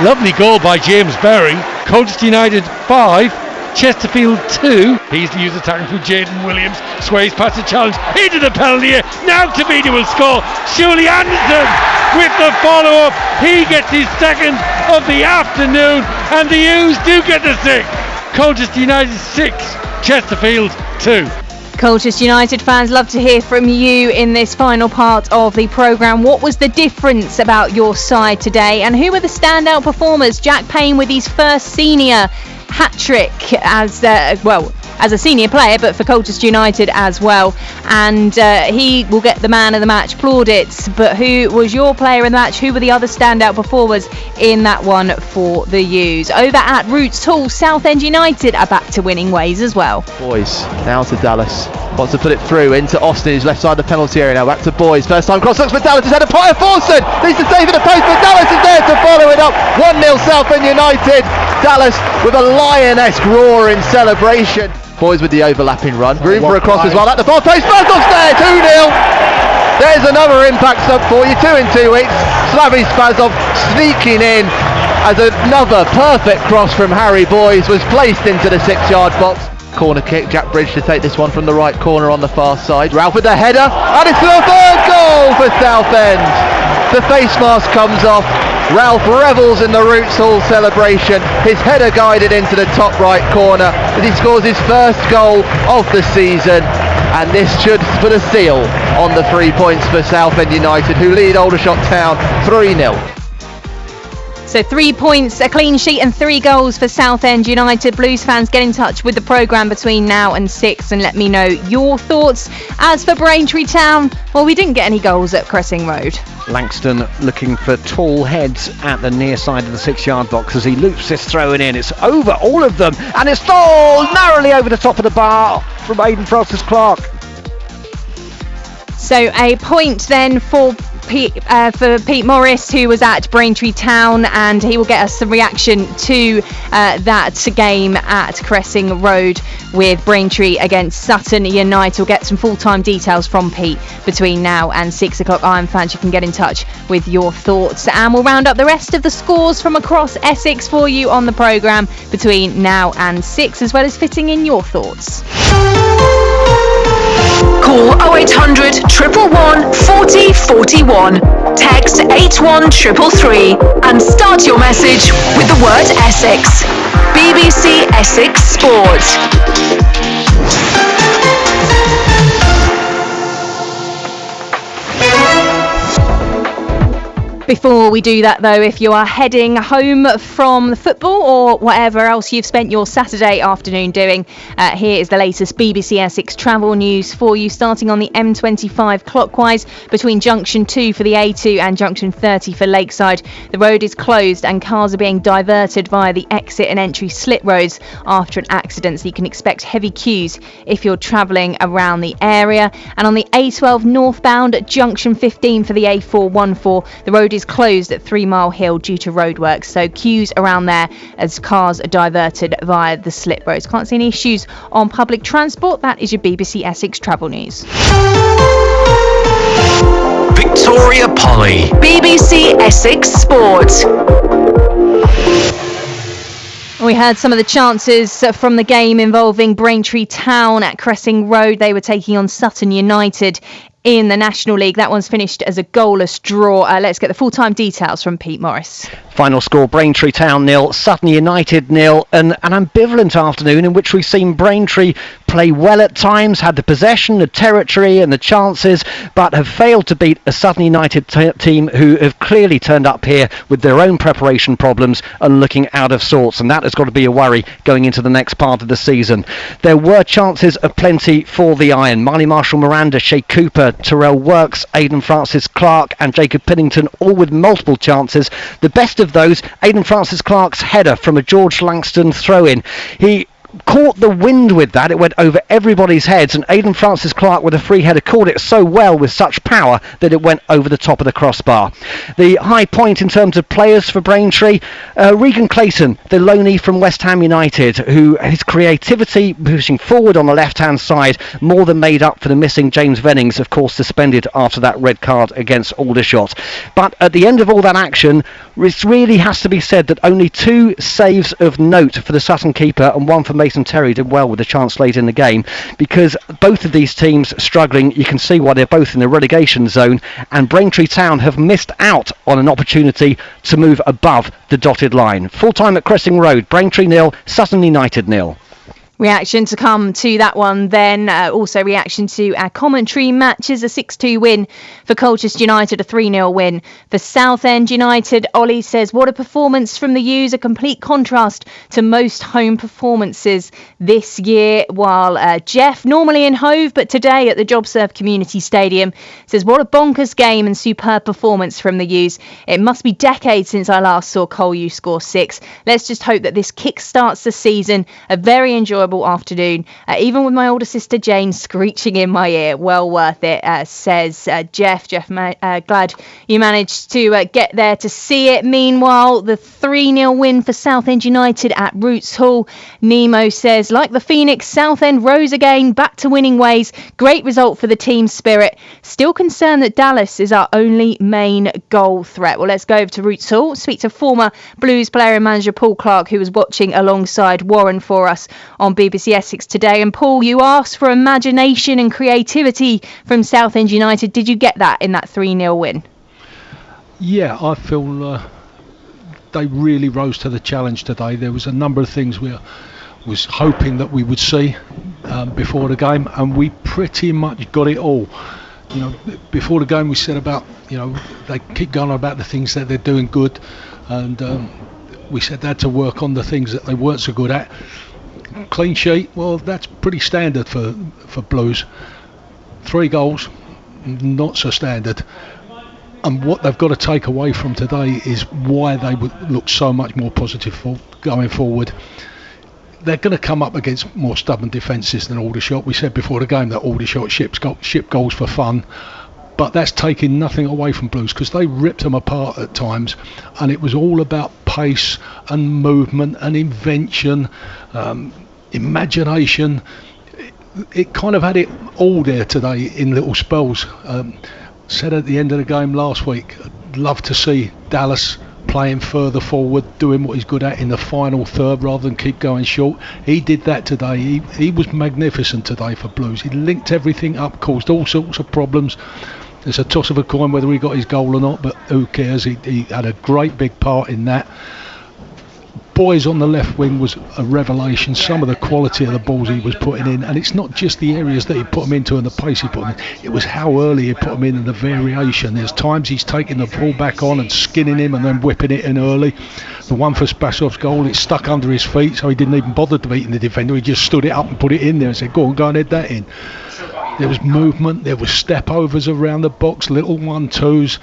Lovely goal by James Berry. Colchester United 5, Chesterfield 2. He's the user attacking through Jaden Williams. Sways past the challenge into the penalty area. Now Tavita will score. Shuley Anderson with the follow-up. He gets his second of the afternoon, and the U's do get the 6th. Colchester United 6, Chesterfield 2. Colchester United fans, love to hear from you in this final part of the programme. What was the difference about your side today, and who were the standout performers? Jack Payne with his first senior hat-trick as a senior player, but for Colchester United as well, and he will get the man of the match plaudits. But who was your player in the match? Who were the other standout performers in that one for the U's? Over at Roots Hall, Southend United are back to winning ways as well. Boys now to Dallas, wants to put it through into Austin, who's left side of the penalty area now. Back to Boys, first time cross, looks for Dallas, he's had a Potter Forson, needs to save it at post, but Dallas is there to follow it up. 1-0 Southend United. Dallas with a lion-esque roar in celebration. Boys with the overlapping run, room for a cross as well at the far post. Spazov's there, 2-0. There's another impact sub for you, 2 in 2 weeks. Slavy Spazov sneaking in as another perfect cross from Harry Boys was placed into the 6-yard box. Corner kick, Jack Bridge to take this one from the right corner on the far side. Ralph with the header, and it's the 3rd goal for Southend. The face mask comes off. Ralph revels in the Roots Hall celebration. His header guided into the top right corner as he scores his first goal of the season, and this should put a seal on the 3 points for Southend United, who lead Aldershot Town 3-0. So 3 points, a clean sheet and 3 goals for Southend United. Blues fans, get in touch with the programme between now and 6 and let me know your thoughts. As for Braintree Town, well, we didn't get any goals at Cressing Road. Langston looking for tall heads at the near side of the 6-yard box as he loops this throw in. It's over all of them, and it's all narrowly over the top of the bar from Aidan Francis-Clark. So a point then for Pete Morris, who was at Braintree Town, and he will get us some reaction to that game at Cressing Road with Braintree against Sutton United. We'll get some full-time details from Pete between now and 6 o'clock. Iron fans, you can get in touch with your thoughts, and we'll round up the rest of the scores from across Essex for you on the programme between now and 6, as well as fitting in your thoughts. Call 0800 111 40 41. Text 81333 and start your message with the word Essex. BBC Essex Sport. Before we do that though, if you are heading home from the football or whatever else you've spent your Saturday afternoon doing, here is the latest BBC Essex travel news for you, starting on the M25 clockwise between Junction 2 for the A2 and Junction 30 for Lakeside. The road is closed and cars are being diverted via the exit and entry slit roads after an accident, so you can expect heavy queues if you're travelling around the area. And on the A12 northbound at Junction 15 for the A414, the road is closed at 3 Mile Hill due to roadworks, so queues around there as cars are diverted via the slit roads. Can't see any issues on public transport. That is your BBC Essex travel news. Victoria Polly. BBC Essex Sport. We heard some of the chances from the game involving Braintree Town at Cressing Road. They were taking on Sutton United in the National League. That one's finished as a goalless draw. Let's get the full-time details from Pete Morris. Final score, Braintree Town 0, Sutton United 0, and an ambivalent afternoon in which we've seen Braintree play well at times, had the possession, the territory and the chances, but have failed to beat a Sutton United team who have clearly turned up here with their own preparation problems and looking out of sorts, and that has got to be a worry going into the next part of the season. There were chances of plenty for the Iron. Marley Marshall Miranda, Shay Cooper, Terrell Works, Aidan Francis Clark and Jacob Pennington, all with multiple chances. The best of those, Aidan Francis Clark's header from a George Langston throw-in. He caught the wind with that. It went over everybody's heads, and Aidan Francis Clark with a free header caught it so well with such power that it went over the top of the crossbar. The high point in terms of players for Braintree, Regan Clayton, the loanee from West Ham United, who his creativity pushing forward on the left hand side more than made up for the missing James Vennings, of course suspended after that red card against Aldershot. But at the end of all that action, it really has to be said that only 2 saves of note for the Sutton keeper and 1 for Mason Terry did well with a chance late in the game, because both of these teams struggling. You can see why they're both in the relegation zone, and Braintree Town have missed out on an opportunity to move above the dotted line. Full time at Cressing Road, Braintree 0, Sutton United 0. Reaction to come to that one then. Also reaction to our commentary matches. A 6-2 win for Colchester United, a 3-0 win for Southend United. Ollie says, what a performance from the U's, a complete contrast to most home performances this year. While Jeff, normally in Hove but today at the JobServe Community Stadium, says, what a bonkers game and superb performance from the U's. It must be decades since I last saw Col U score 6. Let's just hope that this kick-starts the season. A very enjoyable afternoon, even with my older sister Jane screeching in my ear. Well worth it, says Jeff. Glad you managed to get there to see it. Meanwhile, the 3-0 win for Southend United at Roots Hall. Nemo says, like the Phoenix, Southend rose again, back to winning ways. Great result for the team spirit. Still concerned that Dallas is our only main goal threat. Well, let's go over to Roots Hall, speak to former Blues player and manager Paul Clark, who was watching alongside Warren for us on BBC Essex today. And Paul, you asked for imagination and creativity from Southend United. Did you get that in that 3-0 win? Yeah, I feel they really rose to the challenge today. There was a number of things we was hoping that we would see before the game, and we pretty much got it all. You know, before the game we said about, you know, they keep going on about the things that they're doing good, and we said they had to work on the things that they weren't so good at. Clean sheet, well, that's pretty standard for Blues. 3 goals, not so standard. And what they've got to take away from today is why they would look so much more positive for going forward. They're going to come up against more stubborn defences than Aldershot. We said before the game that Aldershot ship goals for fun, but that's taking nothing away from Blues, because they ripped them apart at times, and it was all about pace and movement and invention, imagination. It kind of had it all there today in little spells. Said at the end of the game last week, I'd love to see Dallas playing further forward, doing what he's good at in the final third rather than keep going short. He did that today. He was magnificent today for Blues. He linked everything up, caused all sorts of problems. There's a toss of a coin whether he got his goal or not, but who cares? He had a great big part in that. Boys on the left wing was a revelation. Some of the quality of the balls he was putting in, and it's not just the areas that he put them into and the pace he put them in, it was how early he put them in and the variation. There's times he's taking the ball back on and skinning him and then whipping it in early. The one for Spasov's goal, it stuck under his feet, so he didn't even bother beating the defender. He just stood it up and put it in there and said, go and head that in. There was movement, there was step overs around the box, little 1-2s,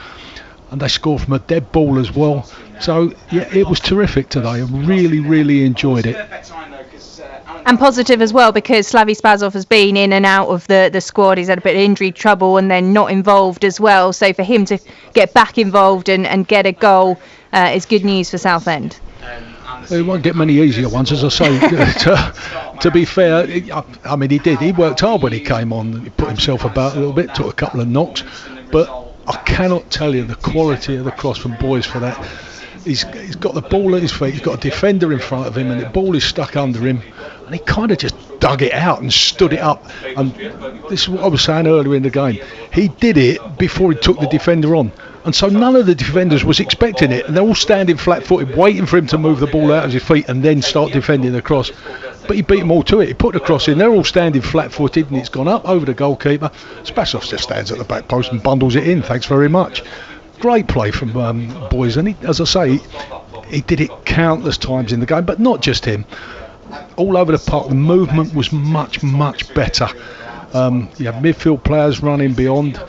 and they scored from a dead ball as well. So yeah, it was terrific today. I really enjoyed it. And positive as well, because Slavi Spazov has been in and out of the squad. He's had a bit of injury trouble and then not involved as well. So for him to get back involved and get a goal is good news for Southend. He won't get many easier ones, as I say. To be fair, I mean, he did. He worked hard when he came on. He put himself about a little bit, took a couple of knocks. But I cannot tell you the quality of the cross from Boys for that. He's got the ball at his feet, he's got a defender in front of him, and the ball is stuck under him, and he kind of just dug it out and stood it up. And this is what I was saying earlier in the game. he did it before he took the defender on. And so none of the defenders was expecting it, and they're all standing flat-footed, waiting for him to move the ball out of his feet and then start defending the cross. But he beat them all to it. He put the cross in. They're all standing flat-footed, and it's gone up over the goalkeeper. Spasov just stands at the back post and bundles it in. Thanks very much. Great play from boys, and he, as I say, he did it countless times in the game, but not just him. All over the park, the movement was much, much better. You have midfield players running beyond.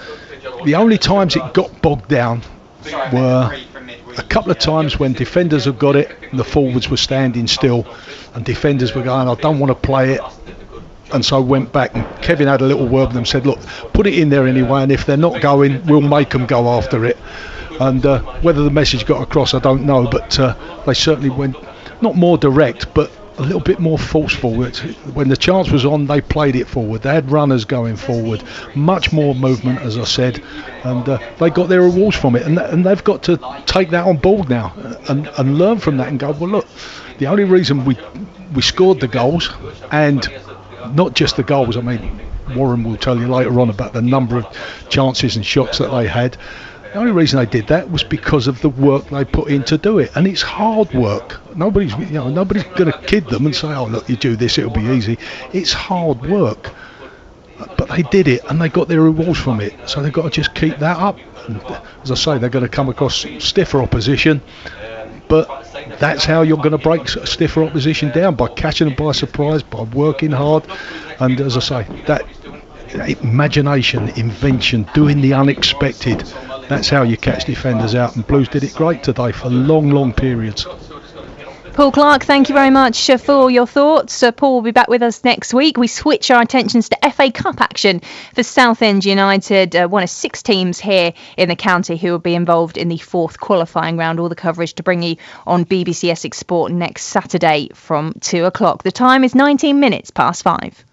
The only times it got bogged down were a couple of times when defenders have got it and the forwards were standing still, and defenders were going, I don't want to play it, and so went back, and Kevin had a little word with them, said, look, put it in there anyway, and if they're not going, we'll make them go after it. And whether the message got across, I don't know, but they certainly went not more direct, but a little bit more forceful. When the chance was on, they played it forward. They had runners going forward, much more movement, as I said, and they got their rewards from it, and they've got to take that on board now and learn from that and go, well, look, the only reason we scored the goals, and not just the goals, I mean, Warren will tell you later on about the number of chances and shots that they had. The only reason they did that was because of the work they put in to do it, and it's hard work. Nobody's going to kid them and say, "Oh, look, you do this, it'll be easy." It's hard work, but they did it, and they got their rewards from it. So they've got to just keep that up. And as I say, they're going to come across stiffer opposition, but that's how you're going to break stiffer opposition down, by catching them by surprise, by working hard, and as I say, that imagination, invention, doing the unexpected. That's how you catch defenders out, and Blues did it great today for long periods. Paul Clark, thank you very much for your thoughts. Paul will be back with us next week. We switch our attentions to FA Cup action for Southend United, one of 6 teams here in the county who will be involved in the 4th qualifying round. All the coverage to bring you on BBC Essex Sport next Saturday from 2 o'clock. The time is 19 minutes past 5.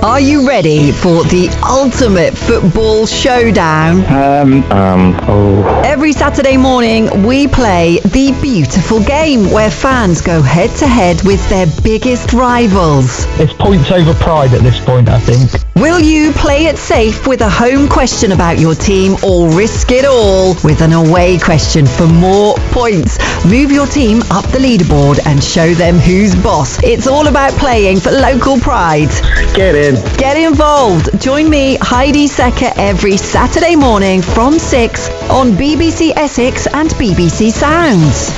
Are you ready for the ultimate football showdown? Every Saturday morning we play the beautiful game where fans go head to head with their biggest rivals. It's points over pride at this point, I think. Will you play it safe with a home question about your team, or risk it all with an away question for more points? Move your team up the leaderboard and show them who's boss. It's all about playing for local pride. Get in. Get involved. Join me, Heidi Secker, every Saturday morning from 6 on BBC Essex and BBC Sounds.